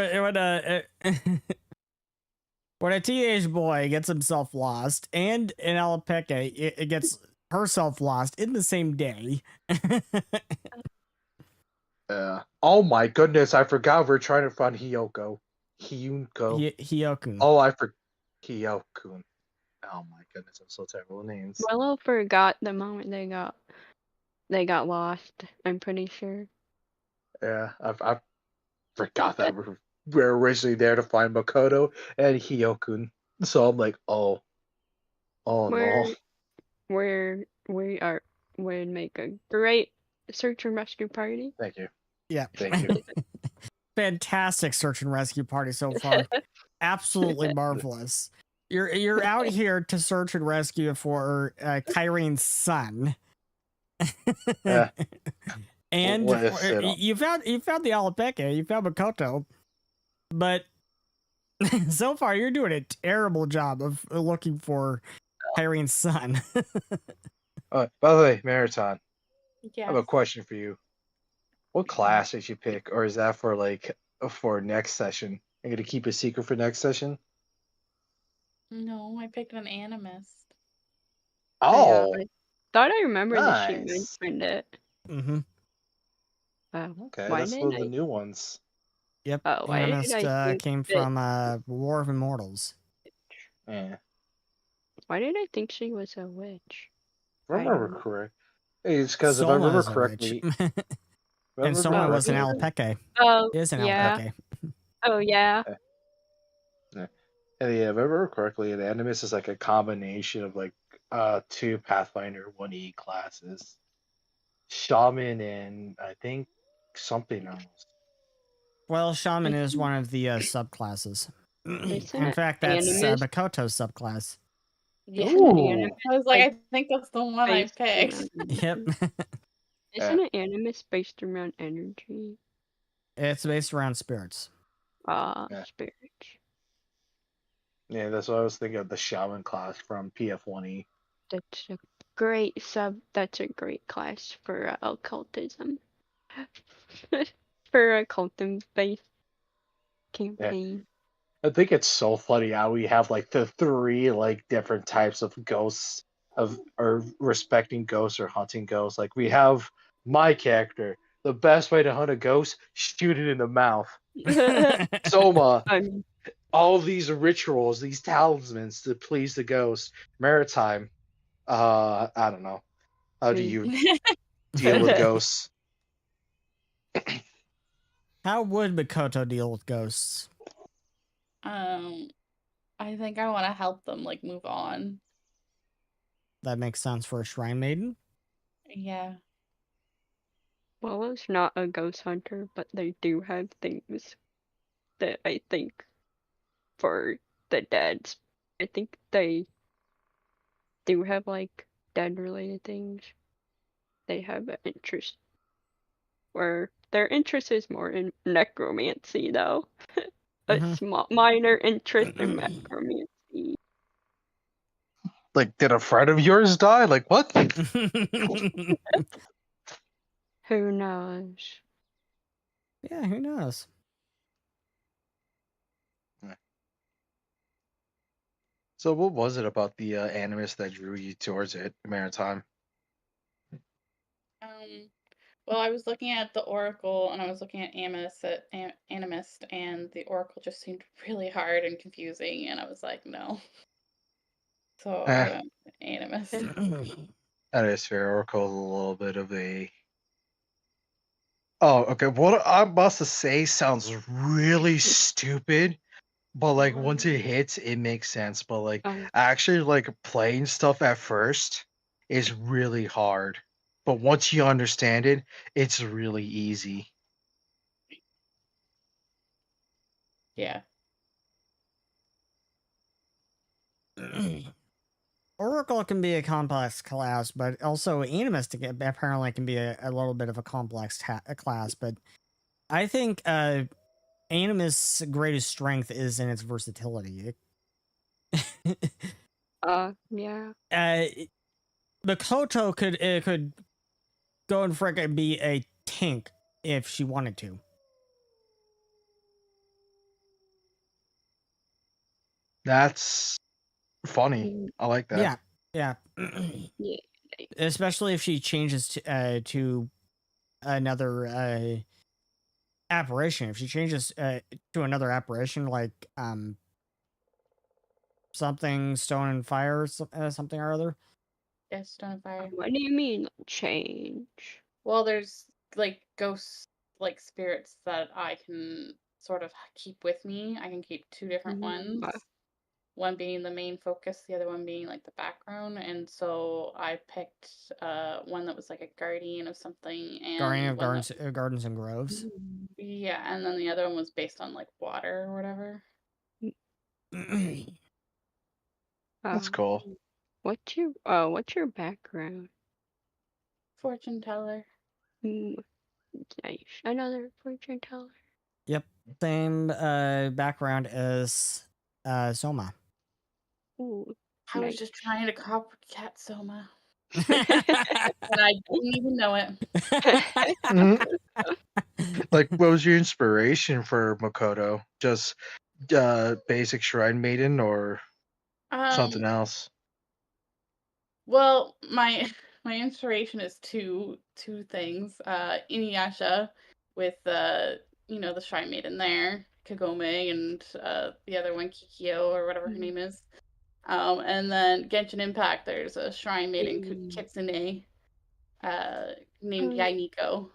when a teenage boy gets himself lost and an alpaca it gets herself lost in the same day. yeah. Oh my goodness! I forgot we're trying to find Hyoko. Hyokun. Oh, I forgot Hyokun. Oh my goodness! I'm so terrible with names. Willow forgot the moment they got lost. I'm pretty sure. Yeah, I forgot that we're originally there to find Makoto and Hyokun. So I'm like, oh no. We'd make a great search and rescue party. Thank you. Yeah. Thank you. Fantastic search and rescue party so far. Absolutely marvelous. You're out here to search and rescue for Cairi's son. Yeah. And Listen. you found the alpaca, you found Makoto, but so far you're doing a terrible job of looking for Cairi's son. By the way, Marathon, I Yeah. have a question for you. What class did you pick, or is that for next session? I'm gonna keep a secret for next session. No, I picked an animist. Oh, I thought I remembered that she nice. mentioned it. Mm-hmm. Okay, Why that's one didn't of the new ones. Yep. Oh, why did I Animist think came that- from War of Immortals. Yeah, Why did I think she was a witch? if I remember don't know. correct. It's because if I Soma remember is a witch. correctly, And Soma was an correctly- alpaca. Oh, Is an yeah. alpaca. Oh, yeah. yeah, if I remember correctly, an Animus is like a combination of like two Pathfinder 1E classes, Shaman and I think something else. Well, Shaman is one of the subclasses. Isn't In it fact, that's animist? Makoto's subclass. Yeah. Isn't Ooh. it animus I was like, like, I think that's the one I based picked. around- Yep. Isn't it animus based around energy? It's based around spirits. Yeah. Spirits. Yeah, that's what I was thinking of the Shaman class from PF2e. That's a great class for occultism. For a occultism based campaign. I think it's so funny how we have like the three like different types of ghosts or respecting ghosts or hunting ghosts. Like we have my character. The best way to hunt a ghost, shoot it in the mouth. Soma, I mean, all these rituals, these talismans to please the ghost. Maritime, I don't know. How do you deal with ghosts? How would Makoto deal with ghosts? I think I want to help them like move on. That makes sense for a shrine maiden. Yeah. Willow's not a ghost hunter, but they do have things that I think for the deads. I think they do have like dead related things. They have an interest where their interest is more in necromancy though. A small minor interest in necromancy. Like, did a friend of yours die? Like, what? Who knows? Yeah, who knows? So, what was it about the animus that drew you towards it, Maritime? Well, I was looking at the Oracle and I was looking at Animist, and the Oracle just seemed really hard and confusing, and I was like, no. So I went with Animist. That is fair. Oracle is a little bit of a. Oh, okay. What I'm about to say sounds really stupid, but like once it hits, it makes sense. But like actually, like playing stuff at first is really hard, but once you understand it, it's really easy. Yeah. Oracle can be a complex class, but also Animist apparently can be a little bit of a complex class. But I think Animist's greatest strength is in its versatility. Yeah. Makoto could go and frickin' be a tank if she wanted to. That's funny. I like that. Yeah. Yeah. Especially if she changes to another apparition. If she changes to another apparition, like something stone and fire, something or other. Yes, Stone and Fire. What do you mean change? Well, there's like ghosts, like spirits that I can sort of keep with me. I can keep two different ones. One being the main focus, the other one being like the background. And so I picked one that was like a guardian of something, and Guardian of Gardens and Groves. Yeah, and then the other one was based on like water or whatever. That's cool. What's your background? Fortune teller. Nice. Another fortune teller. Yep. Same background as Soma. Ooh, I was just trying to copycat Soma. And I didn't even know it. Like, what was your inspiration for Makoto? Just basic shrine maiden or something else? Well, my inspiration is two things. Inuyasha with the shrine maiden there, Kagome, and the other one Kikyo or whatever her name is. And then Genshin Impact, there's a shrine maiden Kitsune named Yainiko.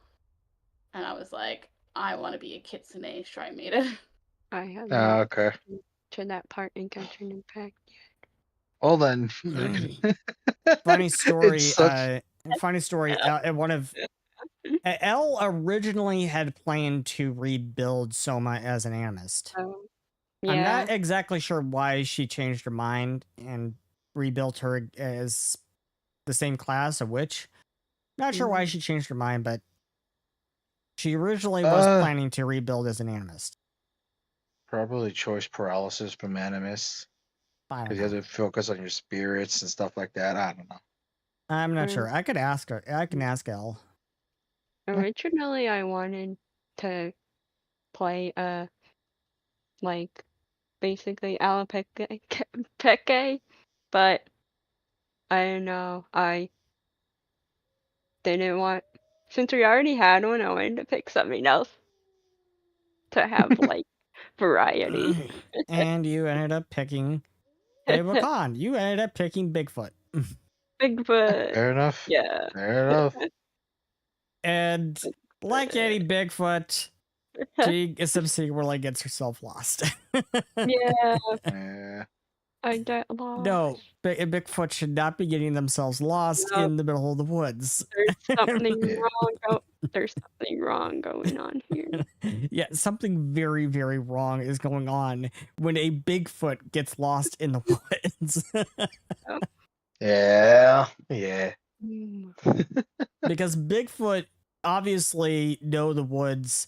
And I was like, I want to be a Kitsune shrine maiden. I have not Okay. to that part in Genshin Impact yet. Well then, funny story. such... Funny story. One of L originally had planned to rebuild Soma as an animist. Yeah. I'm not exactly sure why she changed her mind and rebuilt her as the same class, a witch. Not sure why she changed her mind, but she originally was planning to rebuild as an animist. Probably choice paralysis from animist. Because you have to focus on your spirits and stuff like that. I don't know. I'm not sure. I could ask her. I can ask Elle. Originally, I wanted to play like basically Alapeke, but I don't know. I didn't want, since we already had one, I wanted to pick something else to have like variety. And you ended up picking a Wakan. You ended up picking Bigfoot. Bigfoot. Fair enough. Yeah. Fair enough. And like any Bigfoot, she subsequently gets herself lost. Yeah, Yeah. I get lost. No, Bigfoot should not be getting themselves lost No. in the middle of the woods. There's something Yeah. wrong. There's something wrong going on here. Yeah, something very, very wrong is going on when a Bigfoot gets lost in the woods. Yeah. Yeah. Mm. Because Bigfoot obviously know the woods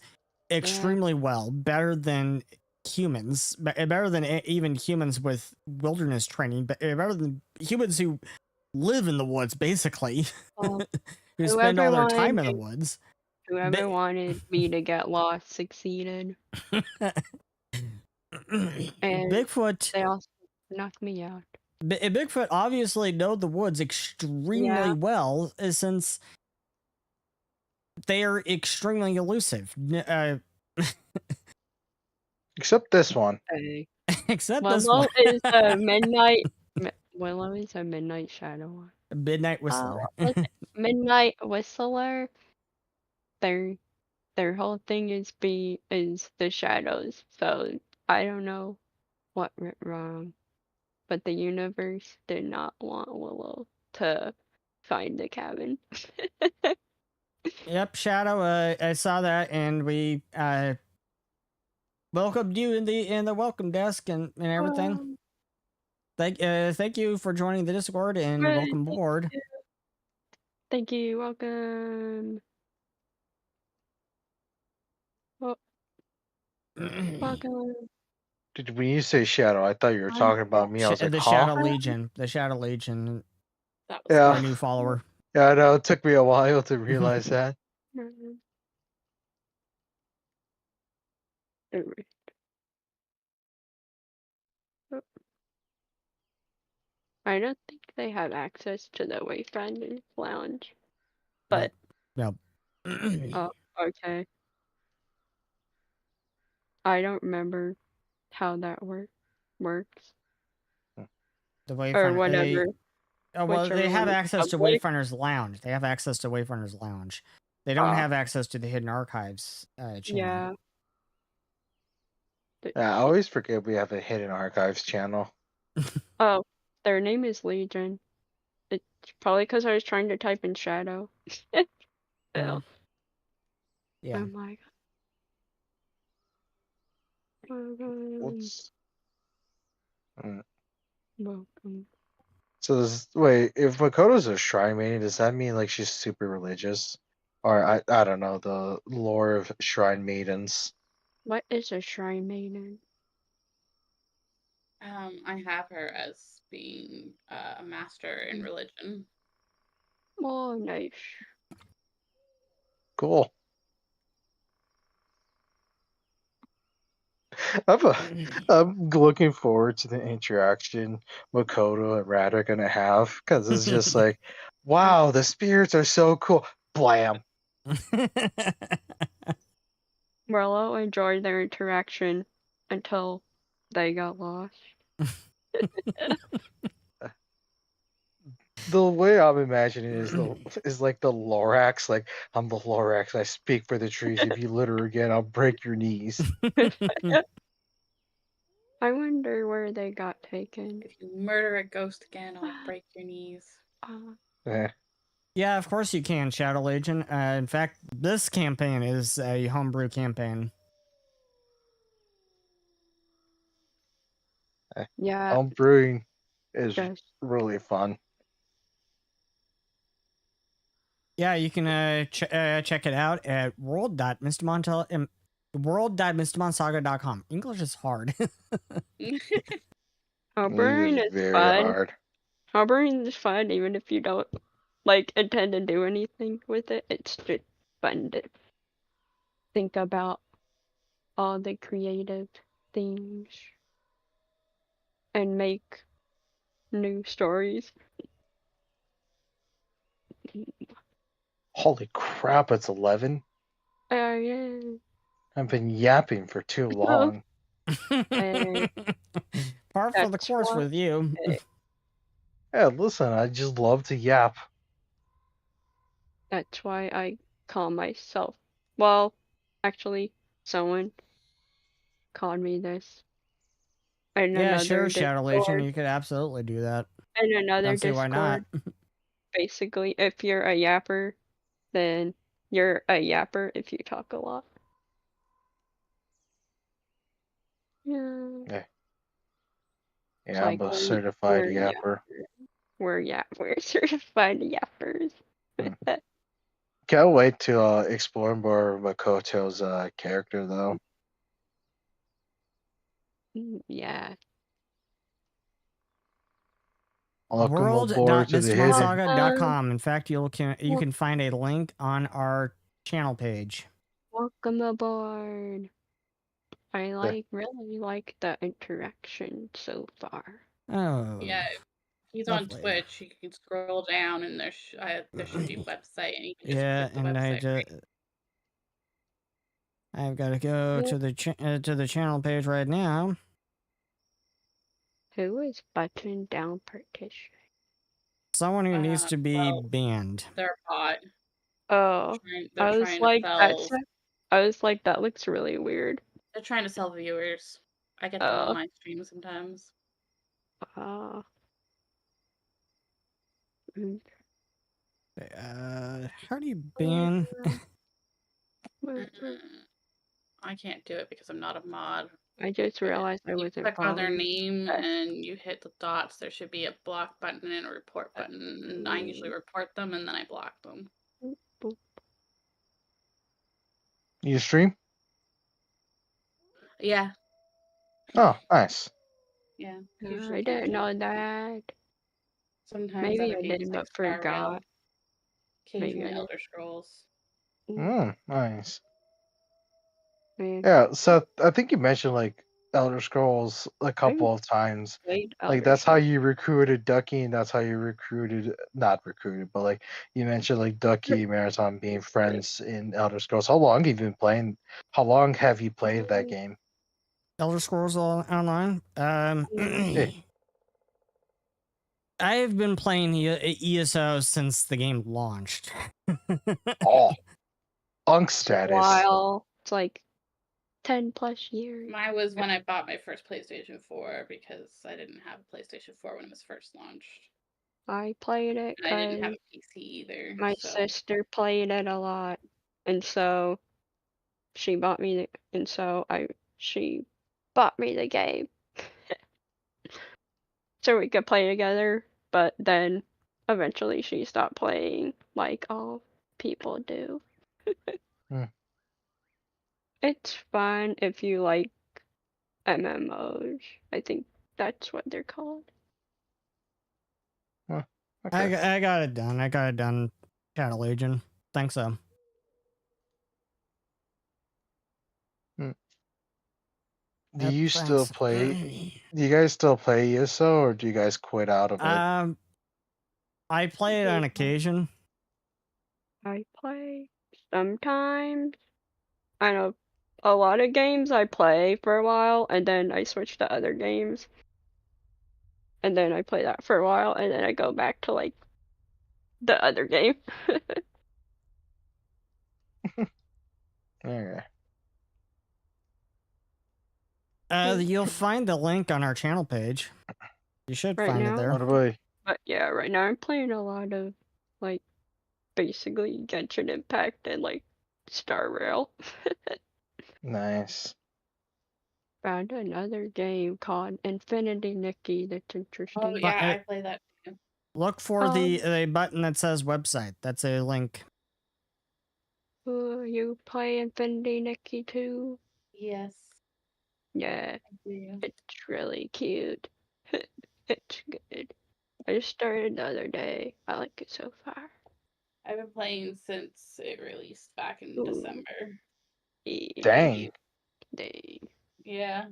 extremely well, better than humans, better than even humans with wilderness training, but better than humans who live in the woods, basically, Well, who spend all their time in the wanted- woods. Whoever wanted me to get lost succeeded. And Bigfoot, they also knocked me out. Bigfoot obviously know the woods extremely Yeah. well, since they are extremely elusive. Except this one. Okay. Except this Willow one, is a midnight. Willow is a midnight shadow. Midnight Whistler. What's it? Midnight whistler. Their whole thing is the shadows. So I don't know what went wrong, but the universe did not want Willow to find the cabin. Yep, Shadow. I saw that, and we welcomed you in the welcome desk and everything. Thank you for joining the Discord and Right, welcome aboard. Thank you. Welcome. Welcome. When you say shadow, I thought you were talking about me. I was like, The huh? Shadow Legion. The Shadow Legion. That was Yeah. Our new follower. Yeah, I know. It took me a while to realize that. Alright. I don't think they have access to the Wayfinders Lounge, but Nope. oh, okay. I don't remember how that works The or Wayfinder. whatever. Oh, well, they whichever have one is access to public. Wayfinder's Lounge. They have access to Wayfinder's Lounge. They don't have access to the Hidden Archives channel. Yeah. Yeah, I always forget we have a hidden archives channel. Oh, their name is Legion. It's probably because I was trying to type in shadow. Yeah. Oh my god. What's Welcome. so? Wait, if Makoto's a shrine maiden, does that mean like she's super religious, or I don't know the lore of shrine maidens? What is a shrine maiden? I have her as being a master in religion. Oh, nice. Cool. I'm looking forward to the interaction Makoto and Rat are gonna have because it's just like, wow, the spirits are so cool. Blam. Merlo enjoyed their interaction until they got lost. The way I'm imagining is like the Lorax. Like, I'm the Lorax. I speak for the trees. If you litter again, I'll break your knees. I wonder where they got taken. If you murder a ghost again, I'll break your knees. Eh. Yeah, of course you can, Shadow Legion. In fact, this campaign is a homebrew campaign. Yeah. Home brewing is Yes. really fun. Yeah, you can check it out at world.mystimonsaga.com. English is hard. Homebrewing It is very fun. hard. Homebrewing is fun even if you don't like intend to do anything with it. It's just fun to think about all the creative things and make new stories. Holy crap, it's 11. Oh yeah. I've been yapping for too long. And Par for the that's course why with you. Yeah, listen, I just love to yap. that's why I call myself. Well, actually, someone called me this in Yeah, sure, another Shadow Legion, Discord. you could absolutely do that. In another Don't see why not. Discord, basically, if you're a yapper, then you're a yapper if you talk a lot. Yeah. Yeah, It's yeah, I'm like a certified yapper. we're certified yappers. Mm. Can't wait to explore more of Makoto's character though. Yeah. Welcome aboard to the hidden. World.mystimonsaga.com. In fact, you can find a link on our channel page. Welcome aboard. I really like the interaction so far. Oh. Yeah, he's lovely. on Twitch. You can scroll down, and there should be a website, and you can just Yeah, click the and website. I've got to go to the channel page right now. Who is button down partition? Someone who needs to be Well, banned. they're a bot. Oh, They're I was trying like, to sell. I was like, that looks really weird. They're trying to sell viewers. I get them on my stream sometimes. Mm. How do you ban? I can't do it because I'm not a mod. I just realized I You wasn't click on their following. name and you hit the dots. There should be a block button and a report button. And I usually report them and then I block them. You stream? Yeah. Oh, nice. Yeah. I didn't know that. Sometimes Maybe other I games did, like but forgot. occasionally Elder Scrolls. Nice. Man. Yeah, so I think you mentioned like Elder Scrolls a couple of times. Like that's how you recruited Ducky, and that's how you not recruited, but like you mentioned like Ducky and Marathon being friends in Elder Scrolls. How long have you been playing? How long have you played that game? Elder Scrolls Online. I've been playing ESO since the game launched. Oh, Unk status. While it's like 10 plus years. Mine was when I bought my first PlayStation 4 because I didn't have a PlayStation 4 when it was first launched. I played it And I didn't have because a PC either. my sister played it a lot, and so she bought me she bought me the game so we could play together. But then eventually she stopped playing, like all people do. It's fun if you like MMOs. I think that's what they're called. Okay. I got it done. I got it done. Shadow Legion. Think so. Do you still play? Do you guys still play ESO, or do you guys quit out of it? I play it on occasion. I play sometimes. I know a lot of games I play for a while, and then I switch to other games. And then I play that for a while, and then I go back to like the other game. Okay. You'll find the link on our channel page. You should find it there. But yeah, right now I'm playing a lot of like basically Genshin Impact and like Star Rail. Nice. Found another game called Infinity Nikki that's interesting. Oh yeah, I play that too. Look for the button that says website. That's a link. You play Infinity Nikki too? Yes. Yeah, it's really cute. It's good. I just started the other day. I like it so far. I've been playing since it released back in December. Dang. Dang. Yeah.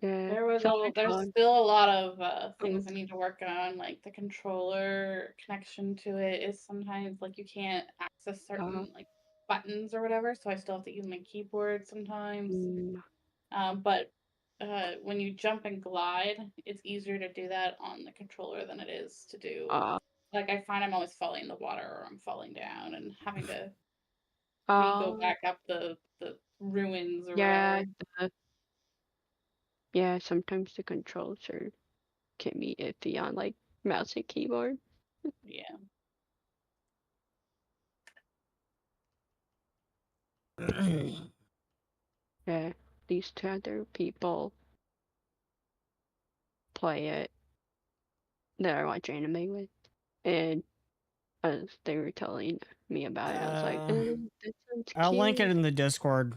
Yeah. There's still a lot of things I need to work on, like the controller connection to it is sometimes like you can't access certain like buttons or whatever, so I still have to use my keyboard sometimes. But when you jump and glide, it's easier to do that on the controller than it is to do. Like, I find I'm always falling in the water or I'm falling down and having to go back up the ruins or yeah, whatever. yeah, sometimes the controls can be iffy on like mouse and keyboard. Yeah. Yeah, these two other people play it that I watch anime with, and as they were telling me about it, I was like, that sounds cute. I'll link it in the Discord.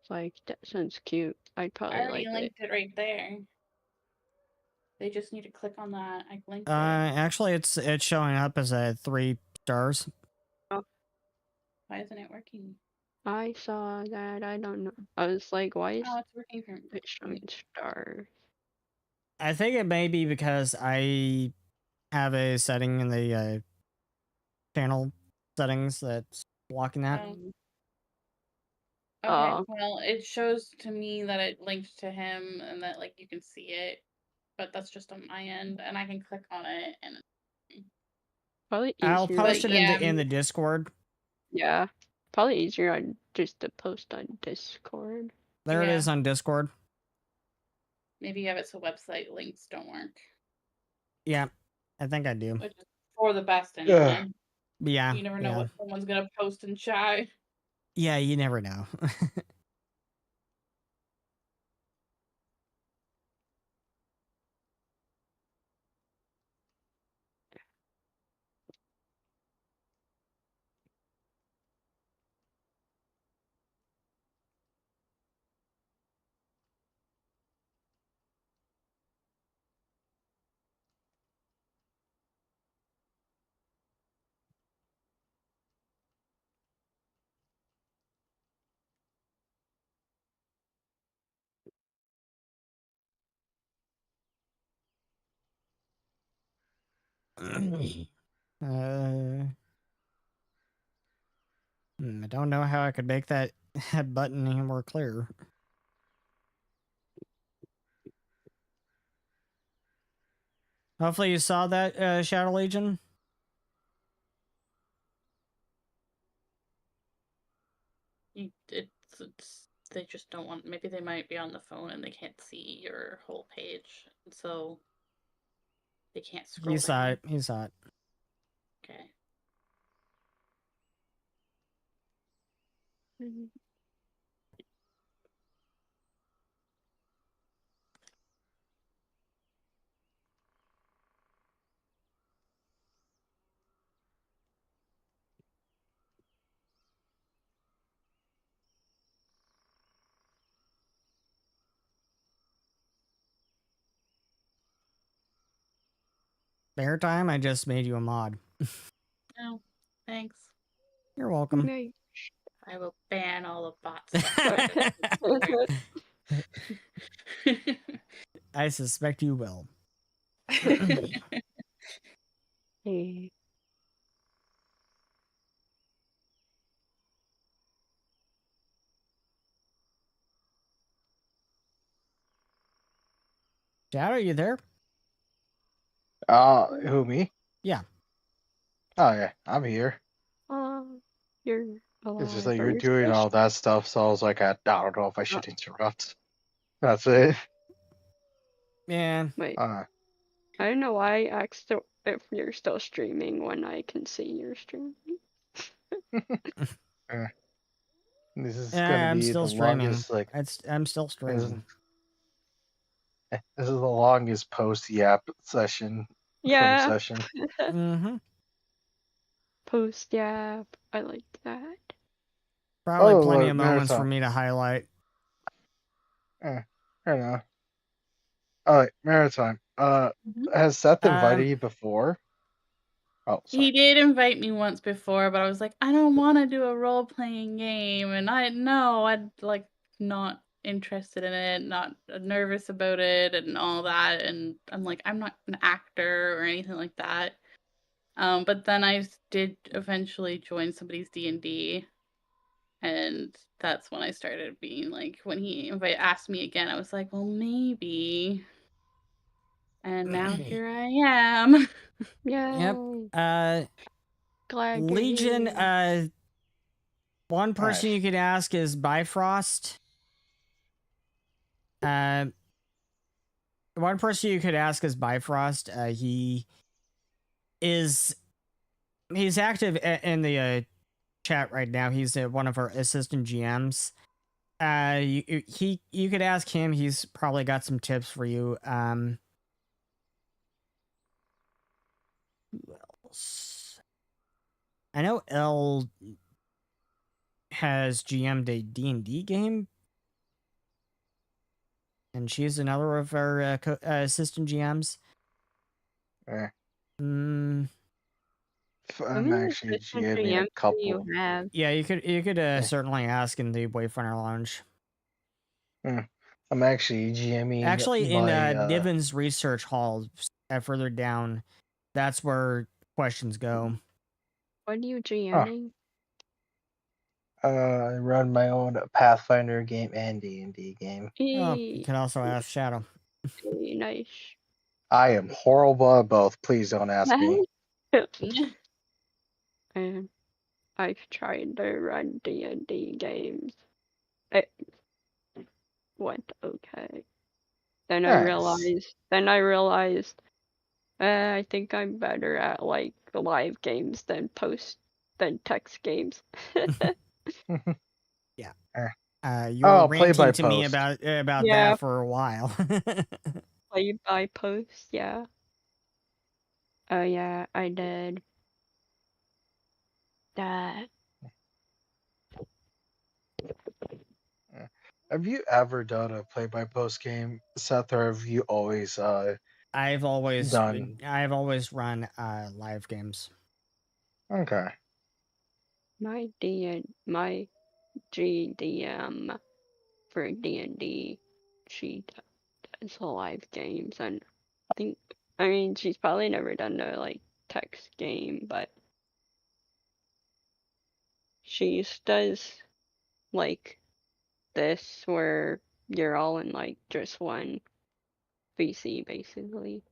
It's like, that sounds cute. I'd I probably already like linked it right there. They just need to click on that. I linked it. Actually, it's showing up as a 3 stars. Why isn't it working? I saw that. I don't know. I was like, why is it's working for me. it showing stars? I think it may be because I have a setting in the channel settings that's blocking that. Okay, well, it shows to me that it linked to him and that like you can see it, but that's just on my end, and I can click on it and. Probably I'll easier. post it in the Discord. Yeah, probably easier on just to post on Discord. There it is on Discord. Maybe you have it so website links don't work. Yeah, I think I do. Which is for the best anyway. Yeah. You never know what someone's gonna post in chat. Yeah, you never know. I don't know how I could make that button any more clear. Hopefully you saw that, Shadow Legion. They just don't want. Maybe they might be on the phone and they can't see your whole page, so they can't scroll. He saw it. He saw it. Okay. Bear time, I just made you a mod. No, thanks. You're welcome. I will ban all the bots. I suspect you will. Hey. Dad, are you there? Who, me? Yeah. Oh yeah, I'm here. You're alive. It's just that you're doing all that stuff, so I was like, I don't know if I should interrupt. That's it. Yeah. Wait. I don't know why I asked if you're still streaming when I can see you're streaming. This is Yeah, gonna I'm be still the streaming. longest, like, I'm still streaming. this is the longest post-yap session. Yeah. From session. Mm-hmm. Post-yap. I like that. Probably plenty look, of moments for Maritime. me to highlight. I know. Alright, Maritime. Has Seth invited you before? Oh, sorry. He did invite me once before, but I was like, I don't want to do a role-playing game, and I'd like not interested in it, not nervous about it, and all that. And I'm like, I'm not an actor or anything like that. But then I did eventually join somebody's D&D, And that's when I started being like, when he asked me again, I was like, well, maybe. And now here I am. Yep. Yay. Glad you're Legion, here. one person Nice. you could ask is Bifrost. One person you could ask is Bifrost. He's active in the chat right now. He's one of our assistant GMs. You could ask him. He's probably got some tips for you. Who else? I know L has GM'd a D&D game, and she's another of our assistant GMs. Eh. Mm, How I'm many actually assistant GMing a GMs do couple. you have? yeah, you could certainly ask in the Wayfinder Lounge. I'm actually GMing Actually, in my Niven's research hall, further down, that's where questions go. What are you GMing? I run my own Pathfinder game and D&D game. Oh, you can also ask Shadow. Nice. I am horrible at both. Please don't ask me. And I've tried to run D&D games. It went okay. Then I realized I think I'm better at like live games than text games. You were Play by ranting to me post. about Yeah. that for a while. Play by post, yeah. Oh yeah, I did. That. Have you ever done a play by post game, Seth, or have you always I've always done? run live games. Okay. My GDM for D&D, she does live games, and I mean she's probably never done no like text game, but she does like this where you're all in like just one VC basically.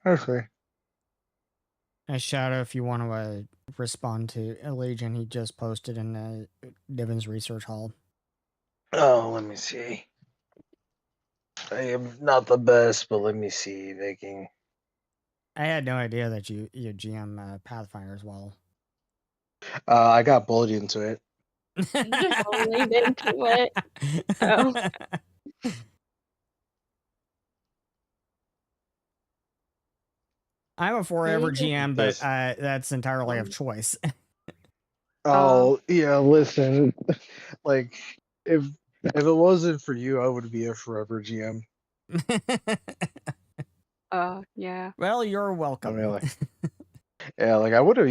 Okay. Shadow, if you want to respond to Legion, he just posted in Niven's research hall. Oh, let me see. I am not the best, but let me see. Making. I had no idea that you GM Pathfinder as well. I got bullied into it. Bullied into it. Oh. I'm a forever GM, but Yes. that's entirely of choice. Oh yeah, listen. Like if it wasn't for you, I would be a forever GM. Yeah. Well, you're I welcome. mean, like, yeah, like I wouldn't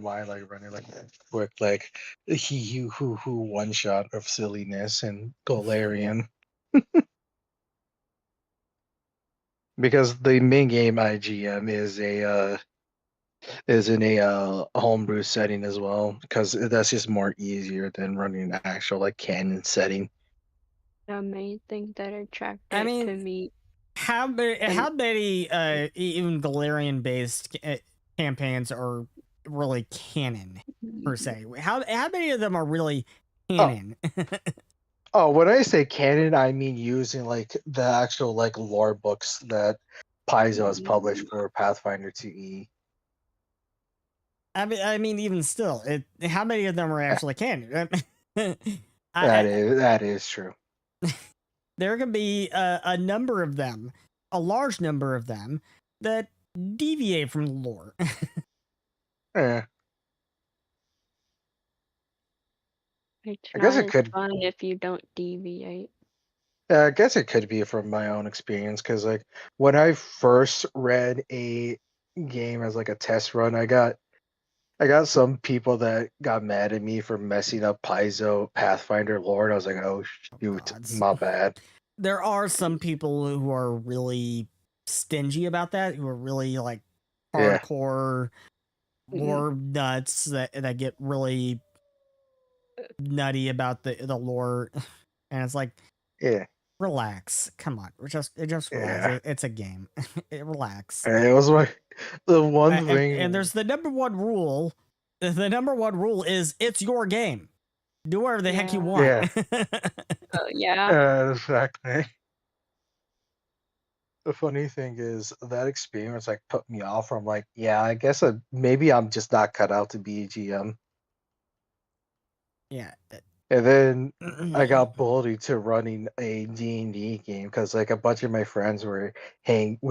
mind like running like a quick like he who one shot of silliness and Golarian. Because the main game IGM is in a homebrew setting as well, because that's just more easier than running an actual like canon setting. The main thing that attracted I mean, to me. how many even Galarian based campaigns are really canon per se? How many of them are really canon? Oh, when I say canon, I mean using like the actual like lore books that Paizo has published for Pathfinder 2e. I mean, even still, how many of them are actually canon? That is true. There can be a number of them, a large number of them, that deviate from the lore. Yeah. It's I guess not it as could. fun if you don't deviate. Yeah, I guess it could be from my own experience, because like when I first read a game as like a test run, I got some people that got mad at me for messing up Paizo Pathfinder lore. And I was like, oh shoot, my bad. There are some people who are really stingy about that, who are really like Yeah. hardcore lore nuts that get really nutty about the lore, and it's like, Yeah. relax. Come on, just relax. Yeah. It's a game. Relax. And it was like the one thing. And there's the number one rule. The number one rule is it's your game. Do whatever the heck you want. Yeah. Yeah. Exactly. The funny thing is that experience like put me off from like, yeah, I guess maybe I'm just not cut out to be a GM. Yeah. And then I got bullied to running a D&D game because like a bunch of my friends we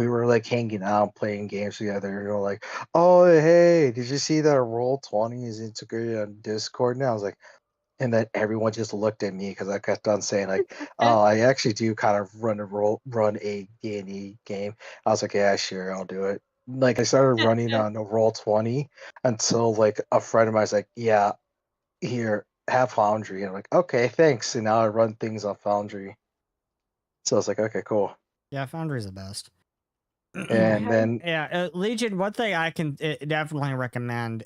were like hanging out playing games together, and they were like, oh hey, did you see that Roll20 is integrated on Discord now? I was like, and then everyone just looked at me because I kept on saying like, oh, I actually do kind of run a D&D game. I was like, yeah, sure, I'll do it. Like I started running on a Roll20 until like a friend of mine was like, yeah, here, have Foundry. And I'm like, okay, thanks. And now I run things on Foundry. So I was like, okay, cool. Yeah, Foundry's the best. And then Legion, one thing I can definitely recommend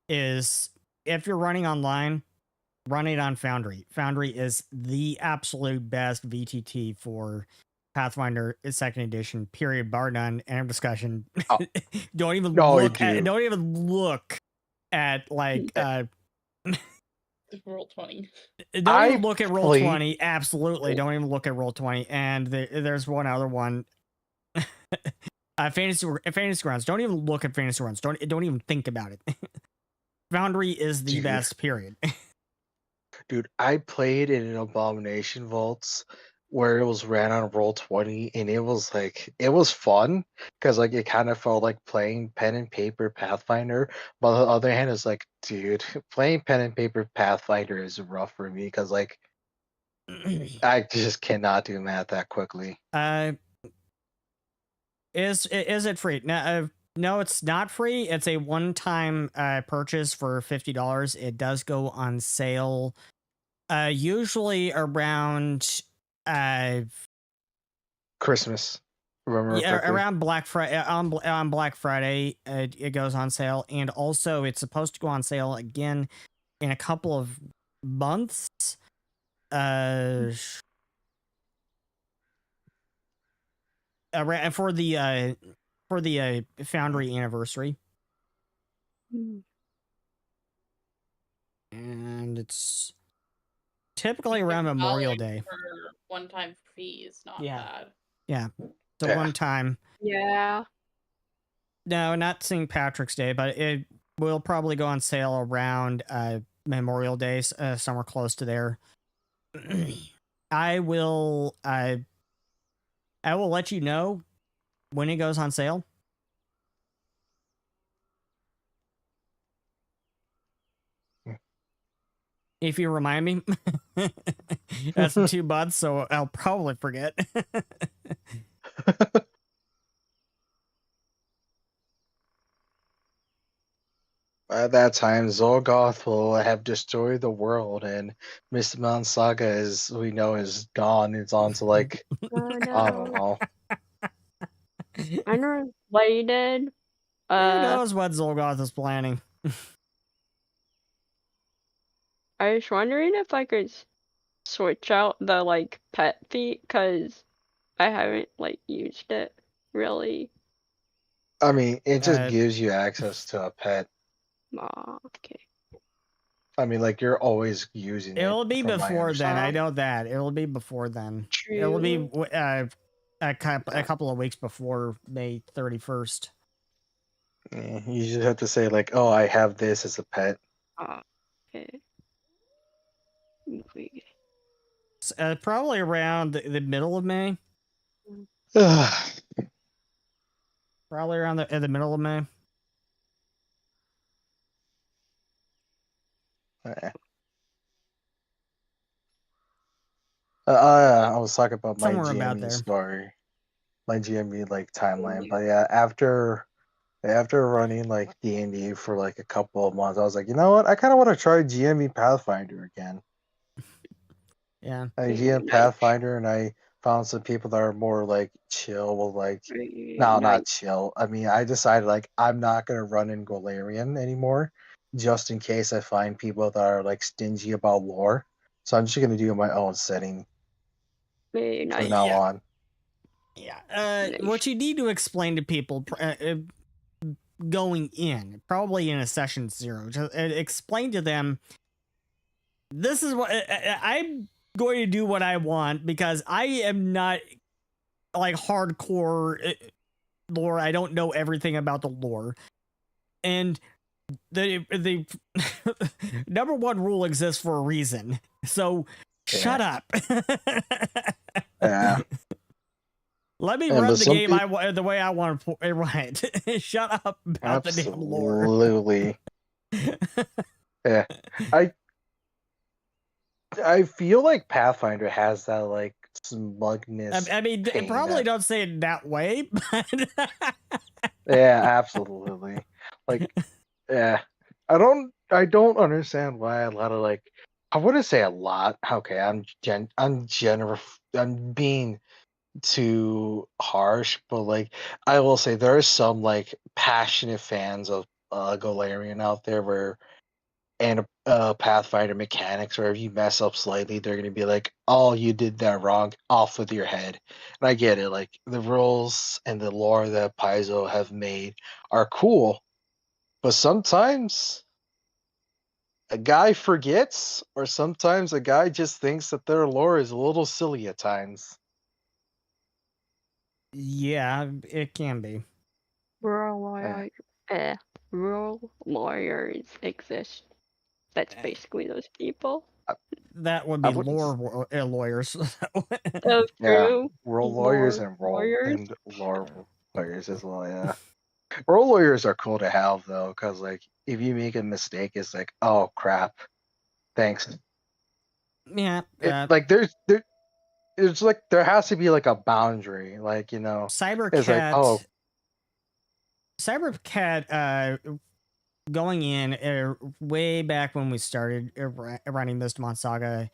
is if you're running online, run it on Foundry. Foundry is the absolute best VTT for Pathfinder 2nd edition, period, bar none. End of discussion. Oh. Don't even No, look at like Roll20. don't even look at Roll20. Absolutely, don't even look at Roll20. And there's one other one. Fantasy Grounds. Don't even look at Fantasy Grounds. Don't even think about it. Foundry is the best. Period. Dude, I played in an Abomination Vaults where it was ran on Roll20, and it was fun because like it kind of felt like playing pen and paper Pathfinder. But on the other hand, it's like, dude, playing pen and paper Pathfinder is rough for me because like I just cannot do math that quickly. Is it free? No, it's not free. It's a one-time purchase for $50. It does go on sale usually around Christmas. Remember correctly? Around Black Friday. On Black Friday, it goes on sale, and also it's supposed to go on sale again in a couple of months. For the Foundry anniversary. And it's typically around Memorial Day. For one-time fees, not Yeah. bad. Yeah. The one time. Yeah. No, not St. Patrick's Day, but it will probably go on sale around Memorial Day, somewhere close to there. I will let you know when it goes on sale. If you remind me. That's 2 months, so I'll probably forget. At that time, Zolgoth will have destroyed the world, and Mystimon Saga, as we know, is gone. It's on to like Oh, no. I don't know. Unrelated. Who knows what Zolgoth is planning? I was wondering if I could switch out the like pet feat because I haven't like used it really. I mean, it just gives you access to a pet. Okay. I mean, like you're always using it. It'll be from my before then. I understanding. know that. It'll be before then. True. It'll be a couple of weeks before May 31st. Yeah, you just have to say like, "Oh, I have this as a pet." Okay. Probably around the middle of May. Probably around the middle of May. I was talking about my Somewhere about GME there. story, my GME like timeline. But yeah, after running like D&D for like a couple of months, I was like, you know what? I kind of want to try GME Pathfinder again. Yeah. I GM Pathfinder, and I found some people that are more like chill. Well, like no, not chill. I mean, I decided like I'm not gonna run in Golarion anymore just in case I find people that are like stingy about lore. So I'm just gonna do my own setting Very from nice. now Yeah. on. Yeah. What you need to explain to people going in, probably in a session 0, just explain to them, this is what I'm going to do what I want because I am not like hardcore lore. I don't know everything about the lore. And the number one rule exists for a reason. So shut up. Yeah. Let me And run but the some game the way I want to run it. Shut up about the damn lore. Absolutely. Yeah. I feel like Pathfinder has that like smugness. I mean, pain probably that- don't say it that way, but Yeah, absolutely. Like, yeah. I don't understand why a lot of like I wouldn't say a lot. Okay, I'm being too harsh, but like I will say there are some like passionate fans of Golarion out there where and Pathfinder mechanics where if you mess up slightly, they're gonna be like, "Oh, you did that wrong. Off with your head." And I get it. Like the rules and the lore that Paizo have made are cool, but sometimes a guy forgets, or sometimes a guy just thinks that their lore is a little silly at times. yeah, it can be. Rural lawyers, rural lawyers exist. That's basically those people. That would I be wouldn't. lawyers. So Yeah, true. world lawyers Lore and lawyers. lore lawyers as well. Yeah. Role lawyers are cool to have though, because like if you make a mistake, it's like, oh crap, thanks. Yeah, Like it's like there has to be like a boundary, like it's like Cybercat. Going in way back when we started running Mystimon Saga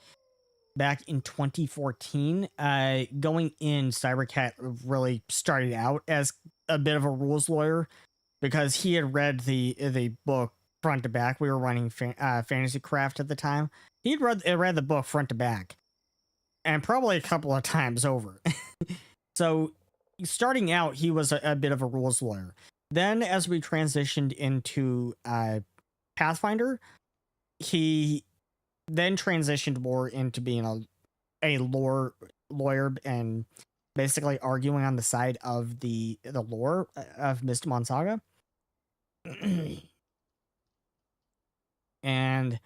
back in 2014. Going in, Cybercat really started out as a bit of a rules lawyer because he had read the book front to back. We were running Fantasy Craft at the time. He'd read the book front to back, and probably a couple of times over. So starting out, he was a bit of a rules lawyer. Then as we transitioned into Pathfinder, he then transitioned more into being a lawyer and basically arguing on the side of the lore of Mystimon Saga. And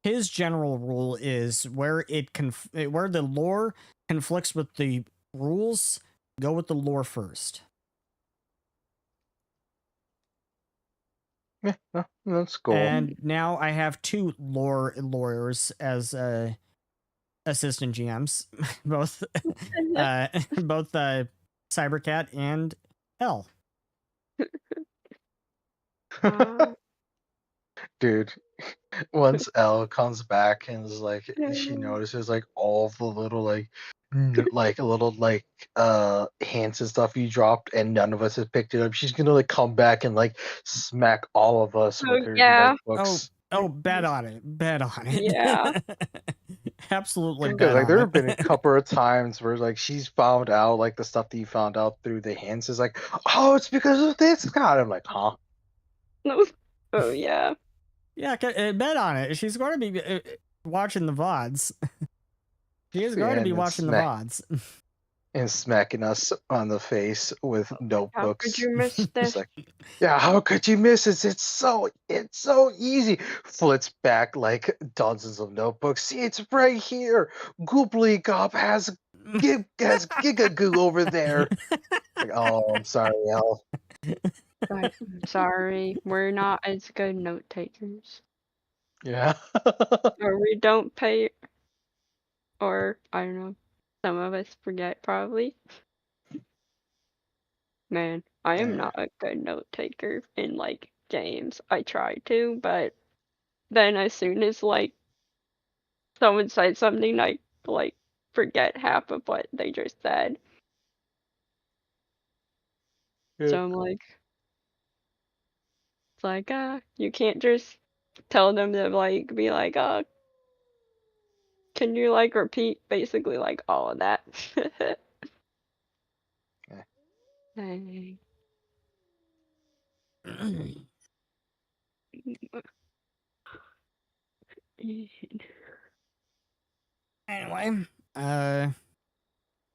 his general rule is where where the lore conflicts with the rules, go with the lore first. Yeah, no, that's cool. And now I have 2 lawyers as assistant GMs, both both Cybercat and L. Dude, once Elle comes back and is like she notices like all the little like like little like hints and stuff you dropped and none of us have picked it up, she's gonna like come back and like smack all of us with her yeah. notebooks. Bet on it. Yeah. Absolutely bet Because like on there it. have been a couple of times where like she's found out like the stuff that you found out through the hints is like, oh, it's because of this god. I'm like, huh? Oh yeah. Yeah, bet on it. She's going to be watching the VODs. She is going to be watching the VODs. And smacking us on the face with notebooks. How could you miss this? Like, yeah, how could you miss it? It's so easy. Flips back like dozens of notebooks. See, it's right here. Goobly Gob has Gigagoo over there. Like, oh, I'm sorry, Al. I'm sorry, we're not as good note takers. Yeah. Or we don't pay, or I don't know. Some of us forget probably. Man, I am not a good note taker in like games. I try to, but then as soon as like someone said something, I like forget half of what they just said. Yeah. So I'm like, it's like, you can't just tell them to like be like, can you like repeat basically like all of that? Dang. Anyway,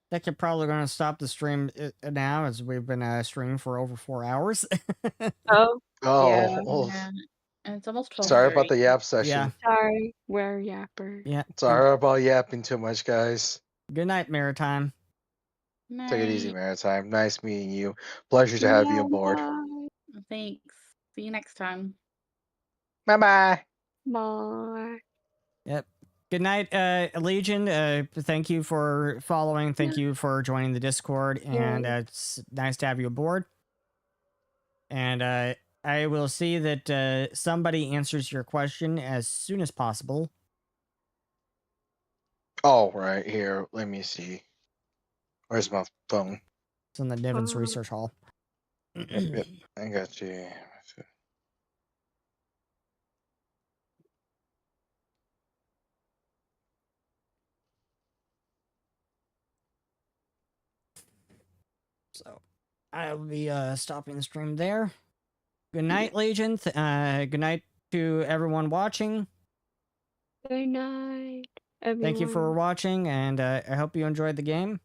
think you're probably going to stop the stream now, as we've been streaming for over 4 hours. Oh, Oh, yeah. oh, Yeah. And it's almost 12:30. sorry about the yap session. Yeah. Sorry, we're yapper. Yeah. Sorry about yapping too much, guys. Good night, Maritime. Take it easy, Night. Maritime. Nice meeting you. Pleasure to have you aboard. Thanks. See you next time. Bye bye. Bye. Yep. Good night, Legion. Thank you for following. Thank you for joining the Discord, and it's nice to have you aboard. And I will see that somebody answers your question as soon as possible. Oh, right here. Let me see. Where's my phone? It's in the Nivens Research Hall. Yep, I got you. So I'll be stopping the stream there. Good night, Legion. Good night to everyone watching. Good night, everyone. Thank you for watching, and I hope you enjoyed the game.